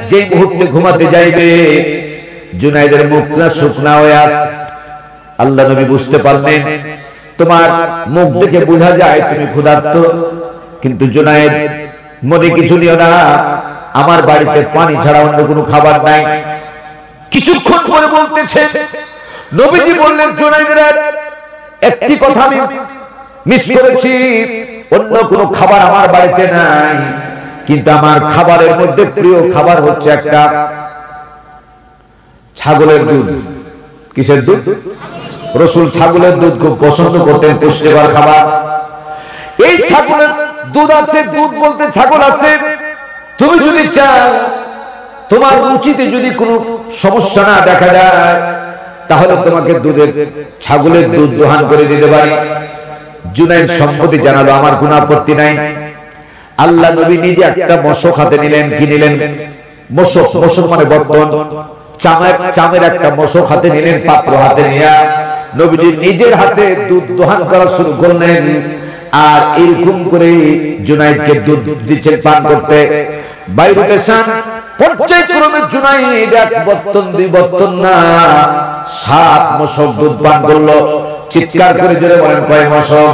যে মুহূর্তে ঘুমাতে যাইবে জুনাইদের মুখটা শুকনা হয়ে আছে। আল্লাহ নবী বুঝতে পারলেন তোমার মুখ দেখে বোঝা যায় তুমি ক্ষুধার্ত, কিন্তু জুনাইদ মনে কিছু নিও না, আমার বাড়িতে পানি ছাড়া অন্য কোনো খাবার নাই। কিছুক্ষণ পরে বলতেছে নবীজি বললেন জুনাইদের একটি কথা আমি মিস করেছি, অন্য কোনো খাবার আমার বাড়িতে নাই, কিন্তু আমার খাবারের মধ্যে প্রিয় খাবার হচ্ছে একটা ছাগলের দুধ। কিসের দুধ? রাসূল ছাগলের দুধ খুব পছন্দ করতেন, পুষ্টিকর খাবার। এই ছাগলের দুধ আছে, দুধ বলতে ছাগল আছে, তুমি যদি চাও তোমার রুচিতে যদি কোনো সমস্যা না দেখা যায় তাহলে তোমাকে ছাগলের দুধ দোহান করে দিতে পারি। জুনাইদ সম্মতি জানালো, আমার কোনো আপত্তি নাই। আল্লাহ নবী নিজে একটা মশক হাতে নিলেন। কি নিলেন? মশক। মশক মানে বর্তন, চামের একটা মশক হাতে নিলেন, পাত্র হাতে নিয়ে নবীজি নিজের হাতে দুধ দোহান করা শুরু করলেন। আর এরকম করে জুনাইদকে দুধ দিচ্ছেন পান করতে। বাইরে পেশান পর্যায়ক্রমে জুনাইদ এক বর্তন, দুই বর্তন না, 7 মশক দুধ পান করলো। চিৎকার করে জোরে বলেন কয় মশক?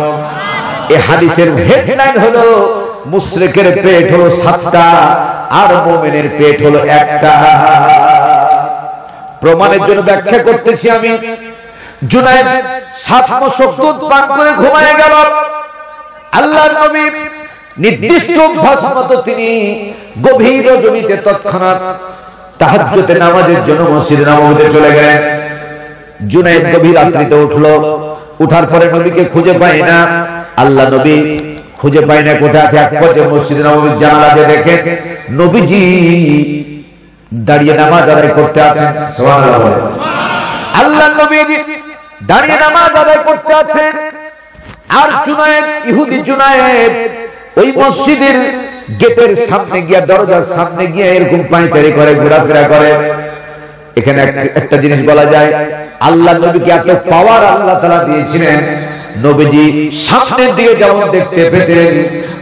এই হাদিসের হেডলাইন হলো মুশরিকের পেট হলো 7টা আর মুমিনের পেট হলো একটা। প্রমাণের জন্য ব্যাখ্যা করতেছি আমি। জুনাইদ 7 মশক দুধ পান করে ঘুমায় গেল। আল্লাহর নবী নির্দিষ্ট অভ্যাস মতো তিনি গভীর রজনীতে তৎক্ষণাৎ তাহাজ্জুদের নামাজের জন্য মসজিদে নববীতে চলে গেলেন। জুনাইদ গভীর রাত্রিতে উঠলো। উঠার পরে নবীকে খুঁজে পায় না। আল্লাহ নবী খুঁজে পায় না কোথায় আছে। এক পর্যায়ে মসজিদে নববীর জানালা দিয়ে দেখেন নবীজি দাঁড়িয়ে নামাজ আদায় করতে আছেন। সুবহানাল্লাহ। আল্লাহ নবী দাঁড়িয়ে নামাজ আদায় করতে আছে, আর জুনাইদ, ইহুদি জুনাইদ ওই মসজিদের গেটের সামনে গিয়া, দরজার সামনে গিয়া এরকম পায়চারি করে, ঘোরাফেরা করে। এখানে একটা জিনিস বলা যায়, আল্লাহ নবীকে এত পাওয়ার আল্লাহ তাআলা দিয়েছিলেন, নবীজি সামনের দিকে যেমন দেখতে পেতেন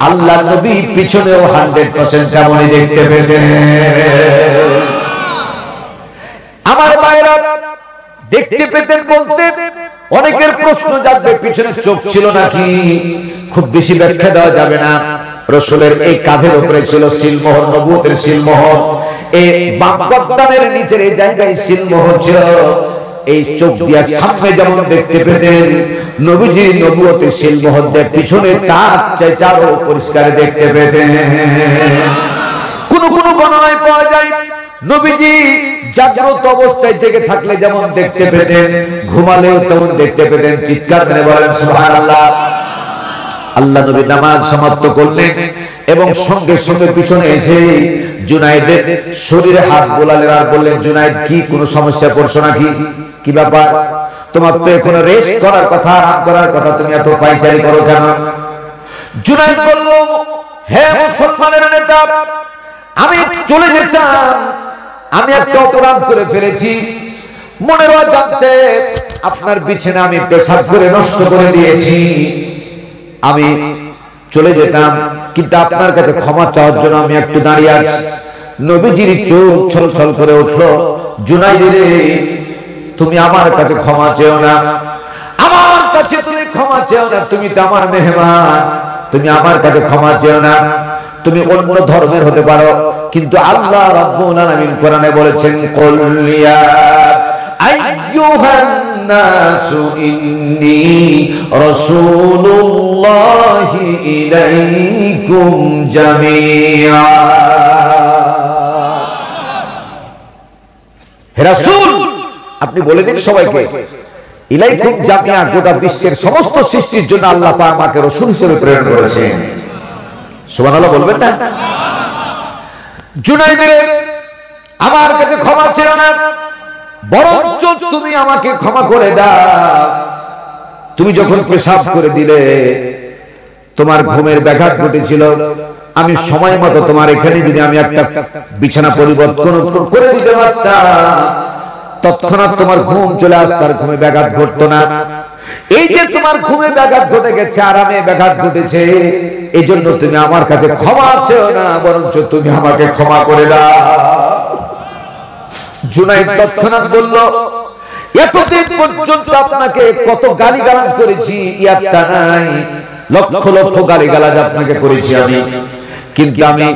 আল্লাহ নবী পিছনেও 100% তেমনই দেখতে পেতেন। আমার ভাইরা দেখতে পেতেন বলতে অনেকের প্রশ্ন জাগবে পিছনে চোখ ছিল নাকি? খুব বেশি ব্যাখ্যা দেওয়া যাবে না। রাসূলের এই কাঁধের উপরে ছিল সিলমোহর, নবুয়তের সিলমোহর। এই বাম গর্দানের নিচের এই জায়গায় সিলমোহর ছিল। এই চোখ দিয়া সামনে যেমন দেখতে পেতেন, নবীজির নবুয়তের সিলমোহর দিয়ে পিছনে তার চাইতে আরো পরিষ্কার দেখতে পেতেন। কোন কোন বর্ণনায় পাওয়া যায় নবীজি জাগ্রত অবস্থায় জেগে থাকলে যেমন দেখতে পেতেন, ঘুমালেও তেমন দেখতে পেতেন। চিৎকার করে বলেন সুবহানাল্লাহ। আল্লাহ নবী নামাজ সমাপ্ত করলেন এবং সঙ্গে সঙ্গে পিছনে এসে জুনাইদের শরীরে হাত বোলালেন আর বললেন, জুনাইদ কি কোনো সমস্যা পড়ছো নাকি? কি ব্যাপার? তোমার তো এখন রেস্ট করার কথা, আরাম করার কথা, তুমি এত পায়চারি করো কেন? জুনাইদ বলল, হে মুসলমানের নেতা, আমি চলে যেতাম, আমি একটা অপরাধ করে ফেলেছি। মনের অজান্তে আপনার বিছানা আমি পেশাব করে নষ্ট করে দিয়েছি। আমি চলে যেতাম, কিন্তু আপনার কাছে ক্ষমা চাওয়ার জন্য আমি একটু দাঁড়িয়ে আছি। নবীজির চোখ ছলছল করে উঠলো, জুনাইদ রে, তুমি আমার কাছে ক্ষমা চেও না, আমার কাছে তুমি ক্ষমা চেও না, তুমি তো আমার মেহমান, তুমি আমার কাছে ক্ষমা চেও না। তুমি অন্য ধর্মের হতে পারো, কিন্তু আল্লাহ রাব্বুল আলামিন কোরআনে বলেছেন, কুল ইয়া আইয়ুহান নাসু ইন্নী রাসূলুল্লাহি ইলাইকুম জামিআ। হে রাসূল, আপনি বলে দিন সবাইকে, ইলাইকুম জামিআ, গোটা বিশ্বের সমস্ত সৃষ্টির জন্য আল্লাহ পাক আমাকে রাসূল হিসেবে প্রেরণ করেছেন। সুবহানাল্লাহ বলবেন না? জুনাইদ রে, আমার কাছে ক্ষমা চেও না, বরঞ্চ তুমি আমাকে ক্ষমা করে দাও। তুমি যখন পেশাব করে দিলে, তোমার ঘুমের ব্যাঘাত ঘটেছিল, আমি সময় মতো তোমার এখানে যদি আমি একটা বিছানা পরিবর্তন করে দিতে পারতাম, তৎক্ষণাৎ তোমার ঘুম চলে আসতো, আর ঘুমে ব্যাঘাত ঘটতো না। এই যে তোমার ঘুমে ব্যাঘাত ঘটে গেছে, আরামে ব্যাঘাত ঘটেছে, এই জন্য তুমি আমার কাছে ক্ষমা চেও না, বরঞ্চ তুমি আমাকে ক্ষমা করে দাও। জুনায়েদ তৎক্ষণাৎ বলল, এতদিন পর্যন্ত আপনাকে কত গালিগালাজ করেছি, ইয়াত্তা নাই, লক্ষ লক্ষ গালিগালাজ আপনাকে করেছি আমি, কিন্তু আমি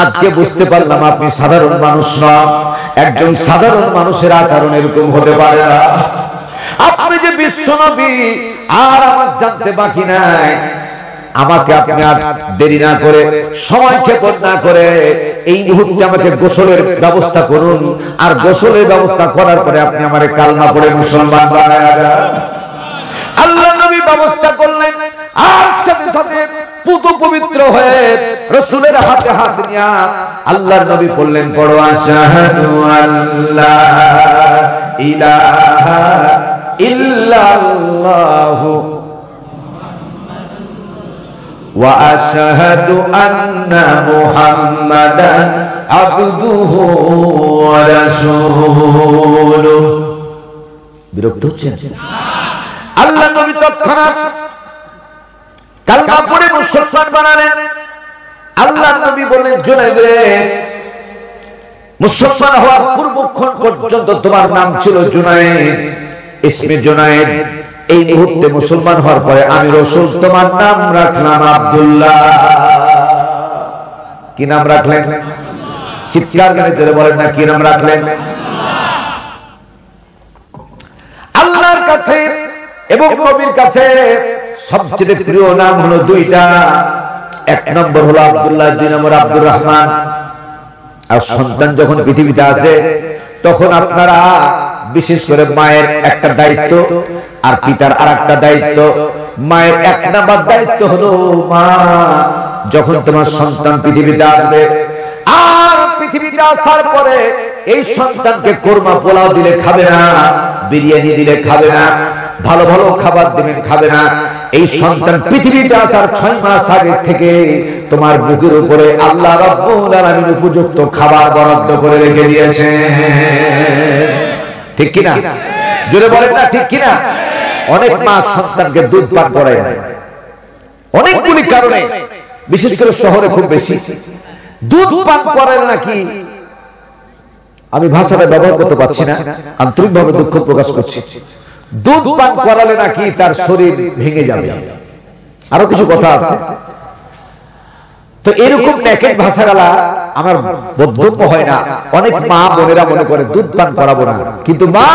আজকে বুঝতে পারলাম আপনি সাধারণ মানুষ না। একজন সাধারণ মানুষের আচরণ এরকম হতে পারে না। আপনি যে বিশ্বনবী আর আমার জানতে বাকি নাই। আমাকে আপনি আর দেরি না করে, সময় ক্ষেপণ না করে এই মুহূর্তে আমাকে গোসলের ব্যবস্থা করুন, আর গোসলের ব্যবস্থা করার পরে আপনি আমারে কালমা পড়ে মুসলমান বানায়া দেন। আল্লাহ নবী ব্যবস্থা করলেন, আর সাথে সাথে পুতু পবিত্র হয়ে রাসূলের হাতে হাত নিয়ে আল্লাহর নবী বললেন, পড়ো আশহাদু আল্লা ইলাহা ইল্লাল্লাহু ওয়া আশহাদু আন্না মুহাম্মাদান আবদুহু ওয়া রাসূলুহু। বিরক্ত হচ্ছেন? আল্লাহ নবী তৎক্ষণাৎ কালমা পড়ে মুসলমান বানালেন। আল্লাহ নবী বললেন, জুনায়েদ রে, মুসলমান হওয়ার পূর্বক্ষণ পর্যন্ত তোমার নাম ছিল জুনায়েদ, ইসমে জুনায়েদ। এই মুহূর্তে মুসলমান হওয়ার পরে আমি রাসূল তোমার নাম রাখলাম আব্দুল্লাহ। কি নাম রাখলেন? চিৎকার করে জোরে বলেন না, কি নাম রাখলেন? আল্লাহর কাছে এবং নবীর কাছে সবচেয়ে প্রিয় নাম হলো দুইটা। এক নম্বর হলো আব্দুল্লাহ, দুই নম্বর আব্দুর রহমান। আর সন্তান যখন পৃথিবীতে আসে তখন আপনারা বিশেষ করে মায়ের একটা দায়িত্ব আর পিতার আরেকটা দায়িত্ব। মায়ের এক নম্বর দায়িত্ব হলো, মা যখন তোমার সন্তান পৃথিবীতে আসবে, আর পৃথিবীতে আসার পরে এই সন্তানকে কোরমা পোলাও দিলে খাবে না, বিরিয়ানি দিলে খাবে না, ভালো ভালো খাবার দিবেন খাবে না। এই সন্তান পৃথিবীতে আসার 6 মাস আগে থেকে তোমার বুকের উপরে আল্লাহ রাব্বুল আলামিন উপযুক্ত খাবার বরাদ্দ করে রেখে দিয়েছেন। ঠিক কিনা? জোরে বলেন না, ঠিক কিনা? অনেক মা সন্তানকে দুধ পান করায় না, অনেকগুলি কারণে, বিশেষ করে শহরে খুব বেশি। দুধ পান করায় নাকি, আমি ভাষাটা ব্যবহার করতে পারছি না, আন্তরিকভাবে দুঃখ প্রকাশ করছি। দুধ পান করালে নাকি তার শরীর ভেঙে যাবে, আরো কিছু কথা আছে। তো এরকম নেকেট ভাষাগালা আমার বোধগম্য হয় না। অনেক মা বোনেরা মনে করে দুধ পান করাবো না, কিন্তু মা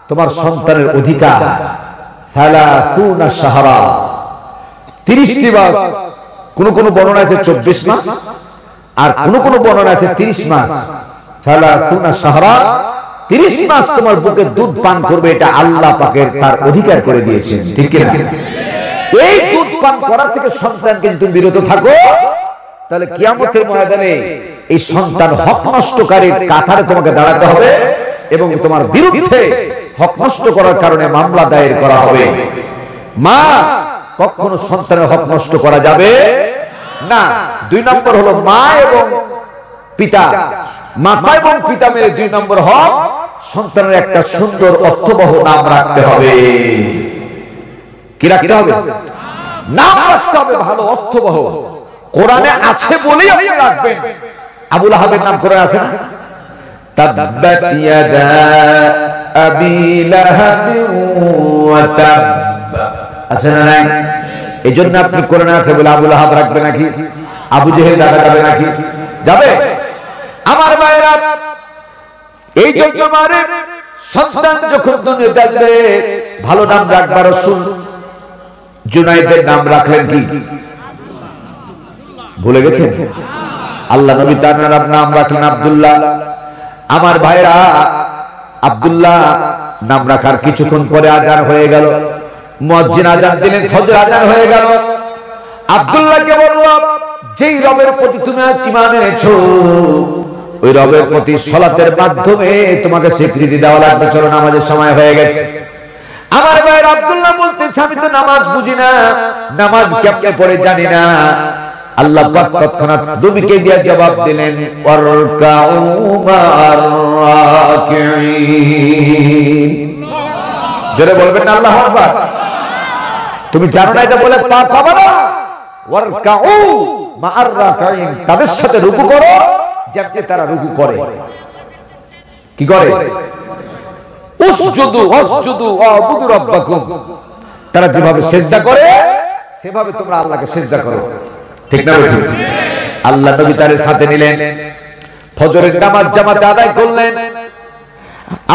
তোমার সন্তানের অধিকার 30 শাহরা, 30টি মাস, কোন কোন বর্ণনা আছে 24 মাস, আর কোন কোন বর্ণনা আছে 30 মাস। 30 শাহরা, 30 মাস তোমার বুকে দুধ পান করবে, এটা আল্লাহ পাকের তার অধিকার করে দিয়েছেন। ঠিক কিনা? এই দুধ পান করা থেকে সন্তানকে যদি বিরত থাকো, তাহলে কিয়ামতের ময়দানে এই সন্তান হক নষ্টকারীর কাতারে তোমাকে দাঁড়াতে হবে এবং তোমার বিরুদ্ধে হক নষ্ট করার কারণে মামলা দায়ের করা হবে। মা কখনো সন্তানের হক নষ্ট করা যাবে না। 2 নম্বর হলো মা এবং পিতা, মাতা এবং পিতা মিলে 2 নম্বর হক, সন্তানের একটা সুন্দর অর্থবহ নাম রাখতে হবে। কি রাখতে হবে? নাম রাখতে হবে ভালো, অর্থবহ। কোরআনে আছে বলেই আপনি রাখবেন। আবু লাহাবের নাম কোরআনে আছে না? তাব্বাত ইয়াদা আবি লাহাব ওয়া তাব, আছে না নাই? এইজন্য আপনি কোরআনে আছে বলে আবু লাহাব রাখবে নাকি? আবু জেহেল রাখা যাবে নাকি? যাবে? আমার ভাইরা, এই জন্য মানে সন্তান যখন দুনিয়াতে আসবে ভালো নাম রাখবা। রাসূল জুনায়েদের নাম রাখলেন কি? ভুলে গেছেন? আল্লাহ নবী তার নাম রাখলেন আব্দুল্লাহ। আমার ভাইরা, আব্দুল্লাহ নাম রাখার কিছুক্ষণ পরে আজান হয়ে গেল, মুয়াজ্জিন আজান দিলেন, ফজর আজান হয়ে গেল। আব্দুল্লাহকে বলল, যেই রবের প্রতি তুমি ঈমান এনেছো, ওই রবের প্রতি সালাতের মাধ্যমে তোমাকে স্বীকৃতি দেওয়া লাগবে। চলো, নামাজের সময় হয়ে গেছে। আমার ভাইয়ের আব্দুল্লাহ বলতেছে, আমি তো নামাজ বুঝি না, নামাজ কেমনে পড়ে জানি না। আল্লাহ পাক তৎক্ষণাৎ নবীকে দিয়ে জবাব দিলেন, ওয়ারকাউ মা'আর রাকিঈন। জোরে বলবেন না আল্লাহু আকবার। তুমি জানো না এটা বলে পাপ পাবে না? ওয়ারকাউ মা'আর রাকিঈন, তাদের সাথে রুকু করো যেমন তারা রুকু করে। কি করে? উসজুদু ওয়াসজুদু ওয়াবুদু রাব্বাকুম, তারা যেভাবে সিজদা করে সেভাবে তোমরা আল্লাহকে সিজদা করো। ঠিক না ঠিক? আল্লাহ নবী তার সাথে নিলেন, ফজরের নামাজ জামাতে আদায় করলেন।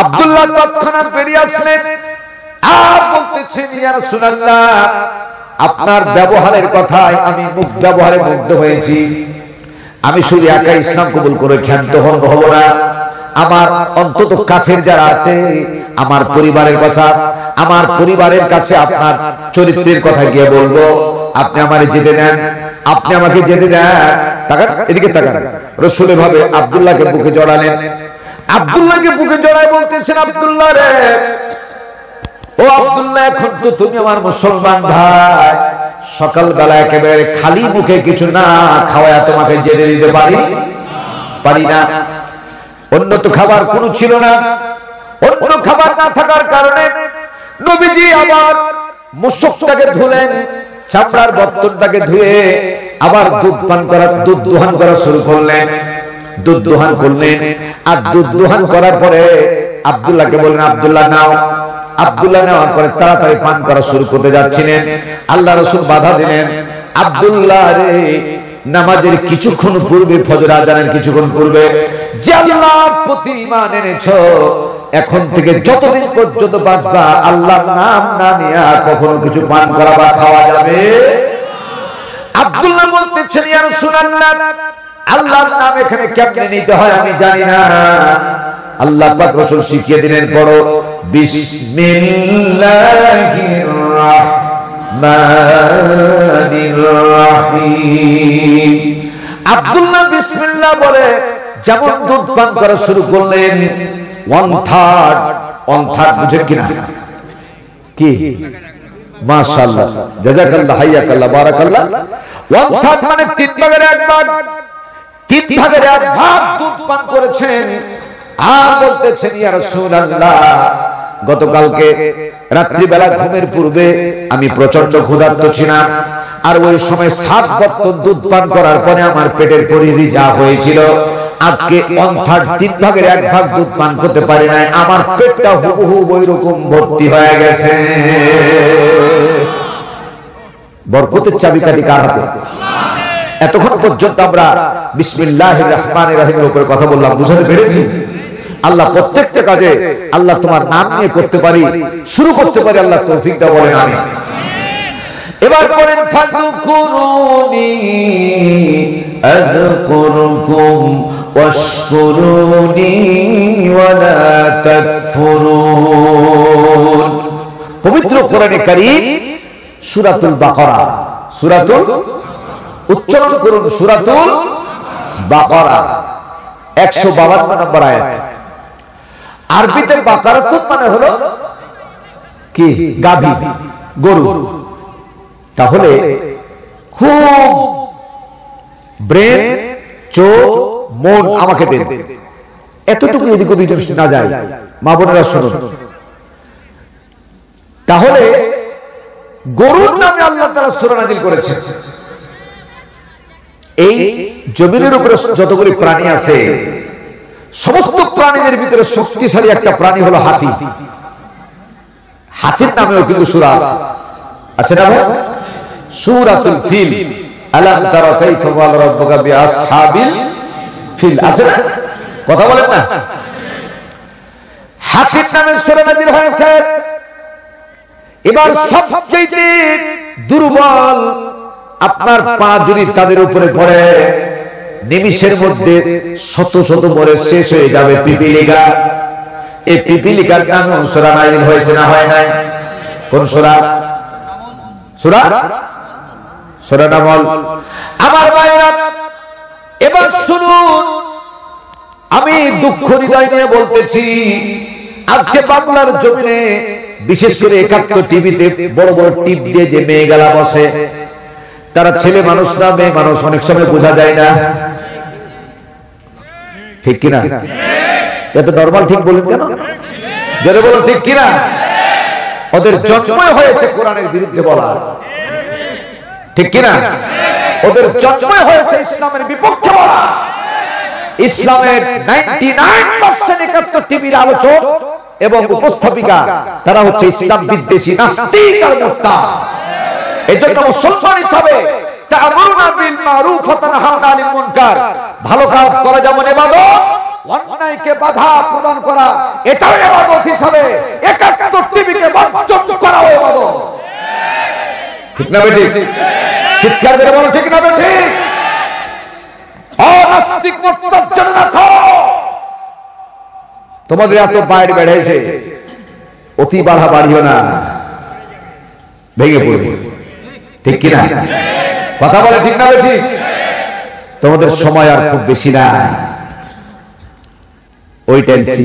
আব্দুল্লাহ তৎক্ষণাৎ বেরিয়ে আসলেন আর বলতেছেন, ইয়া রাসূলুল্লাহ, আপনার ব্যবহারের কথায় আমি ব্যবহারে মুগ্ধ হয়েছি। আমি শুধু একা ইসলাম কবুল করে ক্ষান্ত হব না, আমার অন্তত কাছের যারা আছে, আমার পরিবারের কথা, আমার পরিবারের কাছে আপনার চরিত্রের কথা গিয়ে বলবো। আপনি আমারে যেতে দেন, আপনি আমাকে যেতে দেন। তাকান, এদিকে তাকান। রাসূল ভাবে আব্দুল্লাহকে বুকে জড়ালেন। আব্দুল্লাহকে বুকে জড়ায় বলতেছেন, আব্দুল্লাহ রে, ও আব্দুল্লাহ, এখন তো তুমি আমার মুসলমান ভাই, সকালবেলা একেবারে খালি মুখে কিছু না খাওয়ায়া তোমাকে যেতে দিতে পারি না। অন্য তো খাবার কোনো ছিল না। অন্য খাবার না থাকার কারণে নবীজি আবার মুশকটাকে ধুলেন, চামড়ার বর্তনটাকে ধুয়ে আবার দুধ দোহান করা শুরু করলেন। দুধ দোহান করলেন, আর দুধ দোহান করার পরে আব্দুল্লাহকে বললেন, আব্দুল্লাহ নাও। আব্দুল্লাহ নেওয়ার পরে তাড়াতাড়ি পান করা শুরু করতে যাচ্ছিলেন। আল্লাহ রাসূল বাধা দিলেন, আব্দুল্লাহ রে, নামাজের কিছুক্ষণ পূর্বে, ফজর আজানের কিছুক্ষণ পূর্বে যে আল্লাহর প্রতি ঈমান এনেছো, এখন থেকে যতদিন পর্যন্ত বাঁচবা আল্লাহর নাম না নিয়ে কখনো কিছু পান করা বা খাওয়া যাবে। আব্দুল্লাহ বলতেছেন, ইয়া রাসূলুল্লাহ, আল্লাহর নাম এখানে কেমনে নিতে হয় আমি জানি না। আল্লাহ পাক রাসূল শিখিয়ে দিলেন, পড়ো বিসমিল্লাহির রাহমানির রাহিম। আব্দুল্লাহ বিসমিল্লাহ বলে যেমন দুধ পান করা শুরু করলেন, ওয়ান থার্ড বুঝেন কিনা? কি? মাশাআল্লাহ, জাযাকাল্লাহ, হাইয়াকাল্লাহ, বারাকাল্লাহ। ওয়ান থার্ড মানে 3 ভাগের 1 ভাগ, 3 ভাগের 1 ভাগ দুধ পান করেছেন। আর বলতেছেন, ইয়া রাসূলুল্লাহ, গতকালকে রাত্রিবেলা ঘুমের পূর্বে আমি প্রচন্ড ক্ষুধার্ত ছিলাম, আর ওই সময় 7 বর্তন দুধ পান করার পরে আমার পেটের পরিধি যা হয়েছিল, আজকে 1/3 3 ভাগের 1 ভাগ দুধ পান করতে পারি নাই, আমার পেটটা হুবহু ওই রকম ভর্তি হয়ে গেছে। বরকতের চাবিকাঠি কার হাতে? এতক্ষণ পর্যন্ত আমরা বিসমিল্লাহির রহমানির রহিমের উপর কথা বললাম, বুঝতে পেরেছি? আল্লাহ প্রত্যেকটা কাজে আল্লাহ তোমার নাম নিয়ে করতে পারি, শুরু করতে পারি, আল্লাহ তৌফিক দাও, বলেন আমিন। এবার বলেন, ফাযকুরুনি আযকুরকুম ওয়াশকুরুনি ওয়ালা তাকফুরুন। পবিত্র কোরআনে কারীম সূরাতুল বাকারা, সূরাতুল, উচ্চারণ করুন, সূরাতুল বাকারা 152 নম্বর আয়াত। আরবিতে বাকারাতুন মানে হলো কি? গাভী, গরু। তাহলে খুব ব্রেন, চোখ, মন আমাকে দেন, এতটুকু এদিক ওদিক না যায়। মা বোনেরা শুনুন, তাহলে গরুর নামে আল্লাহ তাআলা সূরা নাযিল করেছেন। এই জমিনের উপরে যতগুলি প্রাণী আছে, সমস্ত প্রাণীদের ভিতরে শক্তিশালী একটা প্রাণী হলো হাতি। হাতির নামেও কিন্তু সূরা আছে, আছে না ভাই? সূরাতুল ফিল, আলাম তারা কাইফা ওয়ালা রাব্বুকা বিআসহাবিল ফিল, আছে না? কথা বলেন না? হাতির নামে সূরা নাযিল হয়েছে। এবার সবচেয়ে দুর্বল আপনার পা যদি তাদের উপরে পড়ে, নিমিষের মধ্যে শত শত মরে শেষ হয়ে যাবে পিপিলিকা। এই পিপিলিকার নামে সূরা নাযিল হয়েছে না হয় নাই? কোন সূরা? সূরা নামল। আমার ভাইরা, এবার শুনুন, আমি দুঃখ হৃদয় নিয়ে বলতেছি, আজকে বাংলার জমিনে বিশেষ করে 71 টিভিতে বড় বড় টিপ দিয়ে যে মেয়েগুলা বসে, তারা ছেলে মানুষ না মেয়ে মানুষ অনেক সময় বোঝা যায় না, ঠিক কিনা? এত নরমাল ঠিক বলেন কেন? জোরে বলো ঠিক কিনা? ওদের জন্মই হয়েছে কোরআনের বিরুদ্ধে বলা, ঠিক কিনা? ওদের জন্মই হয়েছে ইসলামের বিপক্ষে বলা। ইসলামের 99% 71 টিভির আলোচক এবং উপস্থাপিকা তারা হচ্ছে ইসলাম বিদ্বেষী নাস্তিক আর মুরতাদ। এজন্য মুসলমান হিসাবে তা'মুরুনা বিল মারুফ ওয়া তানহাউনা আনিল মুনকার, ভালো কাজ করা যেমন ইবাদত, অন্যায়কে বাধা প্রদান করা এটাও ইবাদত হিসাবে 71 টিভিকে বর্জন করাও ইবাদত। ঠিক না বেঠিক? চিৎকার করে বলো ঠিক না বেঠিক? নাস্তিক মুরতাদ জেনে রাখো, তোমাদের এত বাইরে বেড়েছে, অতি বাড়া বাড়িও না, ভেঙে পড়বে। ঠিক কিনা? কথা বলে ঠিক না বেঠিক? তোমাদের সময় আর খুব বেশি না, ওই টেন্সি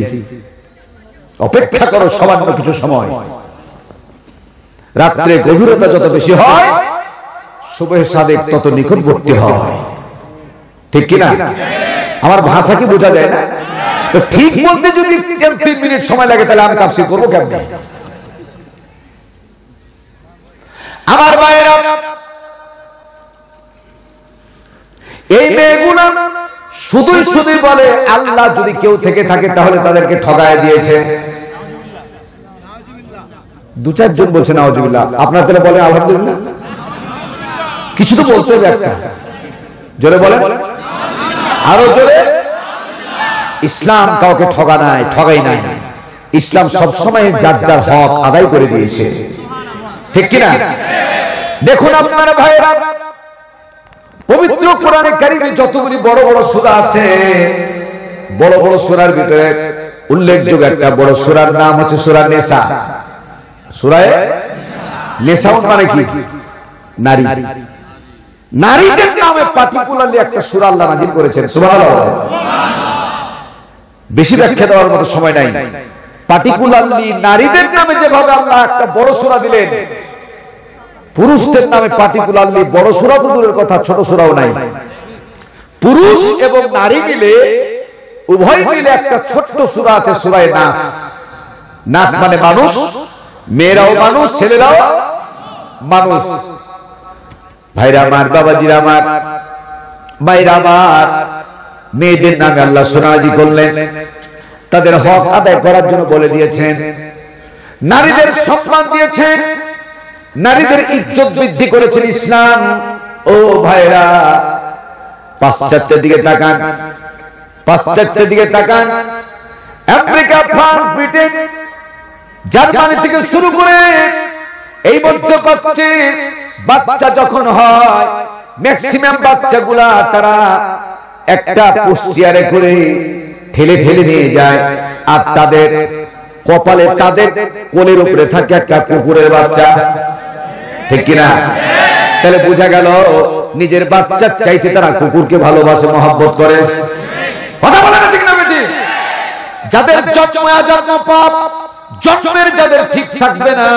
অপেক্ষা করো সামান্য কিছু সময়। রাত্রে গভীরতা যত বেশি হয় সুবহে সাদেক তত নিকটবর্তী হয়। ঠিক কিনা? আমার ভাষা কি বোঝা যায় না? তো ঠিক বলতে যদি 3 মিনিট সময় লাগে তাহলে আমি তাফসীর করবো কেমনে? আমার ভাইরা, এই মেয়েগুলো শুধুই শুধুই বলে আল্লাহ যদি কেউ থেকে থাকে তাহলে তাদেরকে ঠগায় দিয়েছে। 2-4 জন বলছে নাউজুবিল্লাহ, আপনার তাহলে বলে আলহামদুলিল্লাহ। কিছু তো বলতে হবে একটা, জোরে বলে, আরো জোরে। ইসলাম কাউকে ঠগাই নাই। ইসলাম সবসময় যার যার হক আদায় করে দিয়েছে। ঠিক কিনা? দেখুন আপনারা ভাইরা, পবিত্র কোরআনে কারিমে যতগুলি বড় বড় সূরা আছে, বড় বড় সূরার ভিতরে উল্লেখযোগ্য একটা বড় সূরার নাম হচ্ছে সূরা নিসা। সূরা নিসা মানে কি? নারী। নারীদের নামে পার্টিকুলারলি একটা সূরা আল্লাহ নাযিল করেছেন। সুবহানাল্লাহ। বেশি ব্যাখ্যা দেওয়ার মতো সময় নাই। পার্টিকুলারলি নারীদের নামে যেভাবে আল্লাহ একটা বড় সূরা দিলেন, পুরুষদের নামে পার্টিকুলারলি বড় সূরা তো দূরের কথা, ছোট সূরাও নাই। পুরুষ এবং নারী মিলে, উভয় মিলে একটা ছোট্ট সূরা আছে, সূরা নাস। নাস মানে মানুষ, মেয়েরাও মানুষ, ছেলেরাও মানুষ। ভাইরা আমার, বাবাজিরা আমার, মায়েরা আমার, মেয়েদের নামে আল্লাহ সূরা নাযিল করলেন, তাদের হক আদায় করার জন্য বলে দিয়েছেন, নারীদের সম্মান দিয়েছেন, নারীদের ইজ্জত বৃদ্ধি করেছেন ইসলাম। ও ভাইরা, পাশ্চাত্যের দিকে তাকান, পাশ্চাত্যের দিকে তাকান। আমেরিকা, ফ্রান্স, ব্রিটেন, জার্মানি থেকে শুরু করে এই মধ্যপ্রাচ্যে বাচ্চা যখন হয়, ম্যাক্সিমাম বাচ্চাগুলা তারা একটা পুশচিয়ারে করে ঠেলে ঠেলে নিয়ে যায়, আর তাদের কপালে, তাদের কোলের উপরে থাকে একটা কুকুরের বাচ্চা। ঠিক কিনা? তাহলে বোঝা গেল নিজের বাচ্চার চাইতে তারা কুকুরকে ভালোবাসে, মহব্বত করে। কথা বলে না ঠিক না বেটি? যাদের জন্ম আজন্ম পাপ, জন্মের যাদের ঠিক থাকবে না,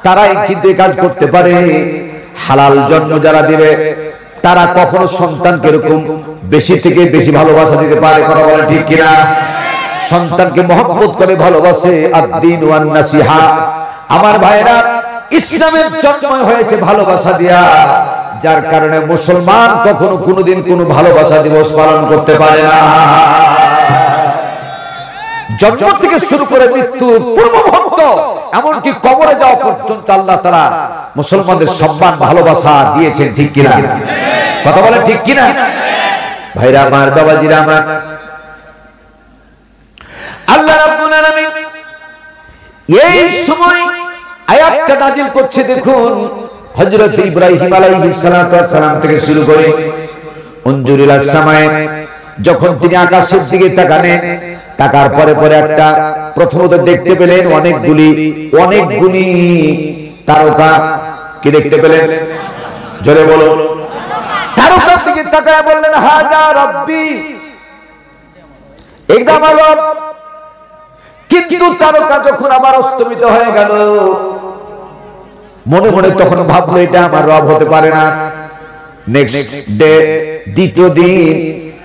তারাই কিন্তু কাজ করতে পারে। হালাল জন্ম যারা দিবে তারা কখনো সন্তানকে এরকম বেশি থেকে বেশি ভালোবাসা দিতে পারে। কথা বলে ঠিক কিনা? সন্তানকে মহব্বত করে, ভালোবাসে। আদ-দীন ওয়ান নাসিহা। আমার ভাইরা, ইসলামের জন্ম হয়েছে ভালোবাসা দিয়া, যার কারণে মুসলমান কখনো কোনোদিন কোনো ভালোবাসা দিবস পালন করতে পারে না। জন্ম থেকে শুরু করে মৃত্যুর পূর্ব মুহূর্ত, এমনকি কবরে যাওয়া পর্যন্ত আল্লাহ তাআলা মুসলমানদের সম্মান, ভালোবাসা দিয়েছেন। ঠিক কিনা? কথা বলে ঠিক কিনা? ভাইরা আমার, বাবাজিরা আমার, আল্লাহ রাব্বুল আলামিন এই সময় আয়াতটা নাযিল করছে। দেখুন, হযরত ইব্রাহিম আলাইহিস সালাতু ওয়াস সালাম থেকে শুরু করে উনজুরিলাস সামায়ে, যখন তিনি আকাশের দিকে তাকার পরে পরে একটা প্রথমত দেখতে পেলেন অনেকগুলি তারকা। কি দেখতে পেলেন? জোরে বলো। তারকার দিকে তাকায় বললেন, হাযা রাব্বি, এটা আমার রব। কিন্তু তারকা যখন আবার অস্তমিত হয়ে গেল, মনে মনে তখন ভাবলো এটা আমার রব হতে পারে না। নেক্সট ডে, দ্বিতীয় দিন,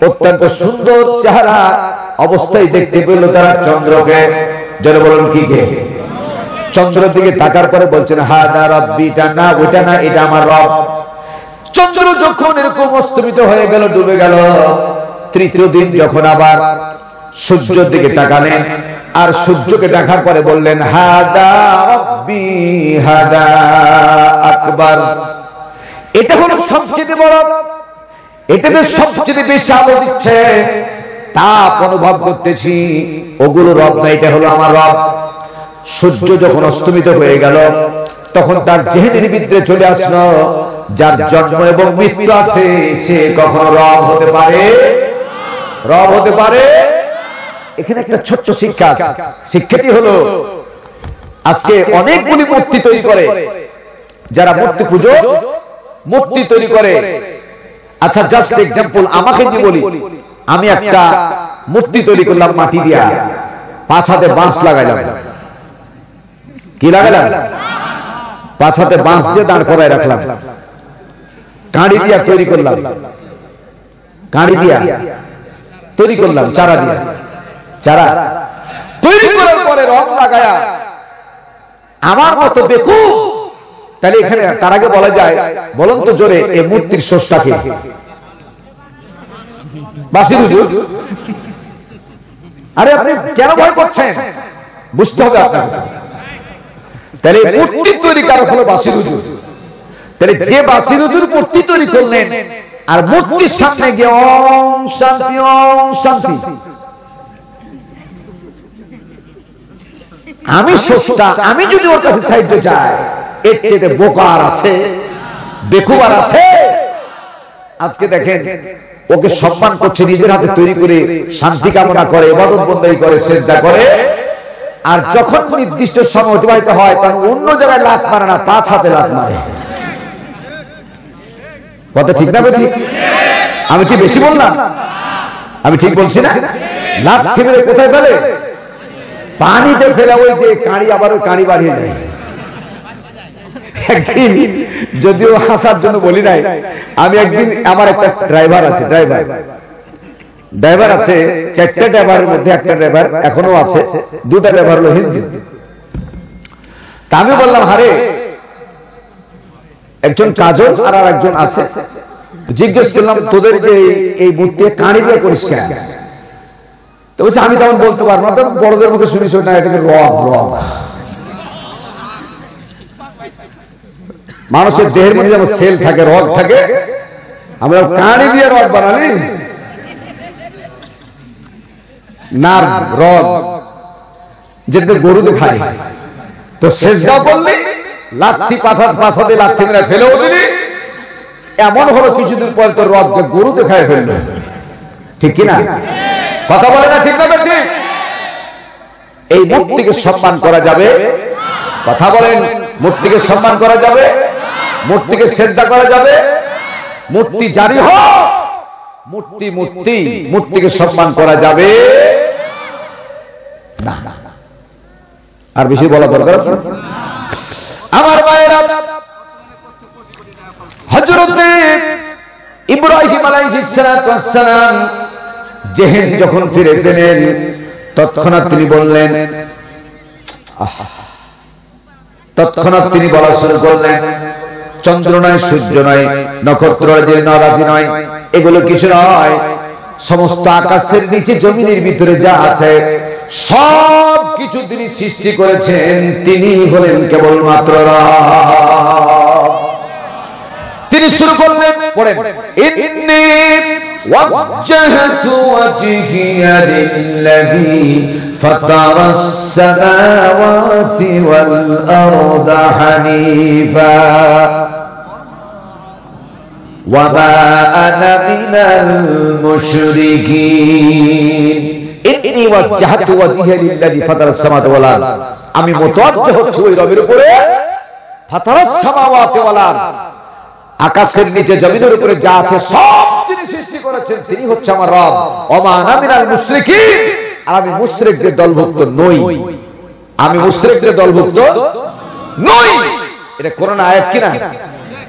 অত্যন্ত সুন্দর চেহারা অবস্থায় দেখতে পেল তারা চন্দ্রকে। যারা বলেন কি কে? চন্দ্রের দিকে তাকার পরে বলছেন, হাদা রাব্বি, এটা না, ওটা না, এটা আমার রব। চন্দ্র যখন এরকম অস্তমিত হয়ে গেল, ডুবে গেল, তৃতীয় দিন যখন আবার সূর্যের দিকে তাকালেন আর সূর্যকে দেখার পরে বললেন হাদা রাব্বি হাদা আকবার, এটা হলো সবচেয়ে বড়, এটাতে সবচেয়ে বেশি আলো দিচ্ছে, তাপ অনুভব করতেছি, ওগুলো রব না, এটা হলো আমার রব। সূর্য যখন অস্তমিত হয়ে গেল তখন তার জেহেনের ভিতরে চলে আসলো যার জন্ম এবং মৃত্যু আছে সে কখনো রব হতে পারে? রব হতে পারে? এখানে একটা ছোট্ট শিক্ষা আছে। শিক্ষাটি হলো আজকে অনেকগুলি মূর্তি তৈরি করে, যারা মূর্তি পুজো মূর্তি তৈরি করে। আচ্ছা জাস্ট এক্সাম্পল আমাকে দিয়ে বলি, আমি একটা মূর্তি তৈরি করলাম মাটি দিয়া, 5 হাতে বাঁশ লাগাইলাম। কি লাগাইলাম? 5 হাতে বাঁশ দিয়ে দাঁড় করায় রাখলাম। কাঁড়ি দিয়া তৈরি করলাম, কাঁড়ি দিয়া তৈরি করলাম, চারা দিয়া, চারা তৈরি করার পরে রং লাগায়া আমার মতো বেকুব, তাহলে এখানে তার আগে বলা যায় বলুন তো জোরে এই মূর্তির স্রষ্টাকে? বাসির হুজুর। আরে আপনি কেন ভয় করছেন? বুঝতে হবে আপনাকে। তাহলে মূর্তি তৈরি কারক হলো বাসির হুজুর। তাহলে যে বাসির হুজুর মূর্তি তৈরি করলেন আর মূর্তির সামনে গিয়ে ওম শান্তি ওম শান্তি, আমি স্রষ্টা, আমি যদি ওর কাছে সাহায্য চাই, এর চেয়ে বোকার আছে, বেকুবার আছে? আজকে দেখেন ওকে সম্মান করছে, নিজের হাতে তৈরি করে শান্তি কামনা করে, ইবাদত বন্দেগী করে, সিজদা করে, আর যখন নির্দিষ্ট সময় অতিবাহিত হয় তখন অন্য জায়গায় লাত মারে না, 5 হাতে লাত মারে। কথা ঠিক না বেঠিক? আমি কি বেশি বললাম? আমি ঠিক বলছি না? লাত ফেলে কোথায় ফেলে? পানিতে ফেলে। ওই যে কাঁড়ি, আবার ওই কাঁড়ি বাড়িয়ে যায়। একদিন যদিও হাসার জন্য বলি নাই, আমি একদিন আমার একটা ড্রাইভার আছে, ড্রাইভার আছে 4টা ড্রাইভারের মধ্যে একটা ড্রাইভার এখনো আছে, 2টা ড্রাইভার হলো হিন্দি। তা আমি বললাম হারে একজন কাজল আর একজন আছে, জিজ্ঞেস করলাম তোদেরকে এই মূর্তি কাঁড়ি দিয়ে করিস কেন? তো বলছে আমি তেমন বলতে পারবো না, তখন বড়দের মুখে শুনিস না, এটাকে রব। রব মানুষের দেহের মধ্যে যেমন সেল থাকে, রগ থাকে, আমরা কাঁড়ি দিয়ে রগ বানালি না, রগ যেটা গরুতে খায়। তো সেজদা করলি, লাথি পাছাতে লাথি মেরে ফেলেও দিলি, এমন হলো কিছুদিন পরে তোর রব যে গরুতে খায় ফেললো। ঠিক কিনা? কথা বলে না ঠিক না বেঠিক? এই মূর্তিকে সম্মান করা যাবে? কথা বলেন, মূর্তিকে সম্মান করা যাবে? মূর্তিকে সিজদা করা যাবে? মূর্তি জারি হোক, মূর্তি মূর্তি, মূর্তিকে সম্মান করা যাবে না। আর বেশি বলা দরকার আছে? আমার ভাইরা, হযরত ইব্রাহিম আলাইহিস সালাম জেহেন যখন ফিরে পেলেন তৎক্ষণাৎ তিনি বললেন, তৎক্ষণাৎ তিনি বলা শুরু করলেন, চন্দ্র নয়, সূর্য নয়, নক্ষত্র রাজি নয়, এগুলো কিছু নয়, সমস্ত আকাশের নিচে জমিনের ভিতরে যা আছে সব কিছু তিনি সৃষ্টি করেছেন, তিনি হলেন কেবলমাত্র রব। তিনি শুরু করলেন, পড়েন, ইন্নী ওয়াজ্জাহতু ওয়াজহিয়া লিল্লাযী ফাতারাস সামাওয়াতি ওয়াল আরদা হানিফা ওয়া মা আনা মিনাল মুশরিকিন। ইন্নী ওয়াজ্জাহতু ওয়াজহিয়া লিল্লাযী ফাতারাস সামাওয়াতি ওয়াল আরদ, আমি মুতাওয়াজ্জিহ হচ্ছি ওই রবের উপরে, ফাতারাস সামাওয়াতি ওয়াল আরদ, আকাশের নিচে জমিনের উপরে যা আছে সব যিনি সৃষ্টি করেছেন তিনি হচ্ছে আমার রব। ওমা আনা মিনাল মুশরিকিন, আর আমি মুশরিকদের দলভুক্ত নই, আমি মুশরিকদের দলভুক্ত নই। এটা কোরআন আয়াত কিনা?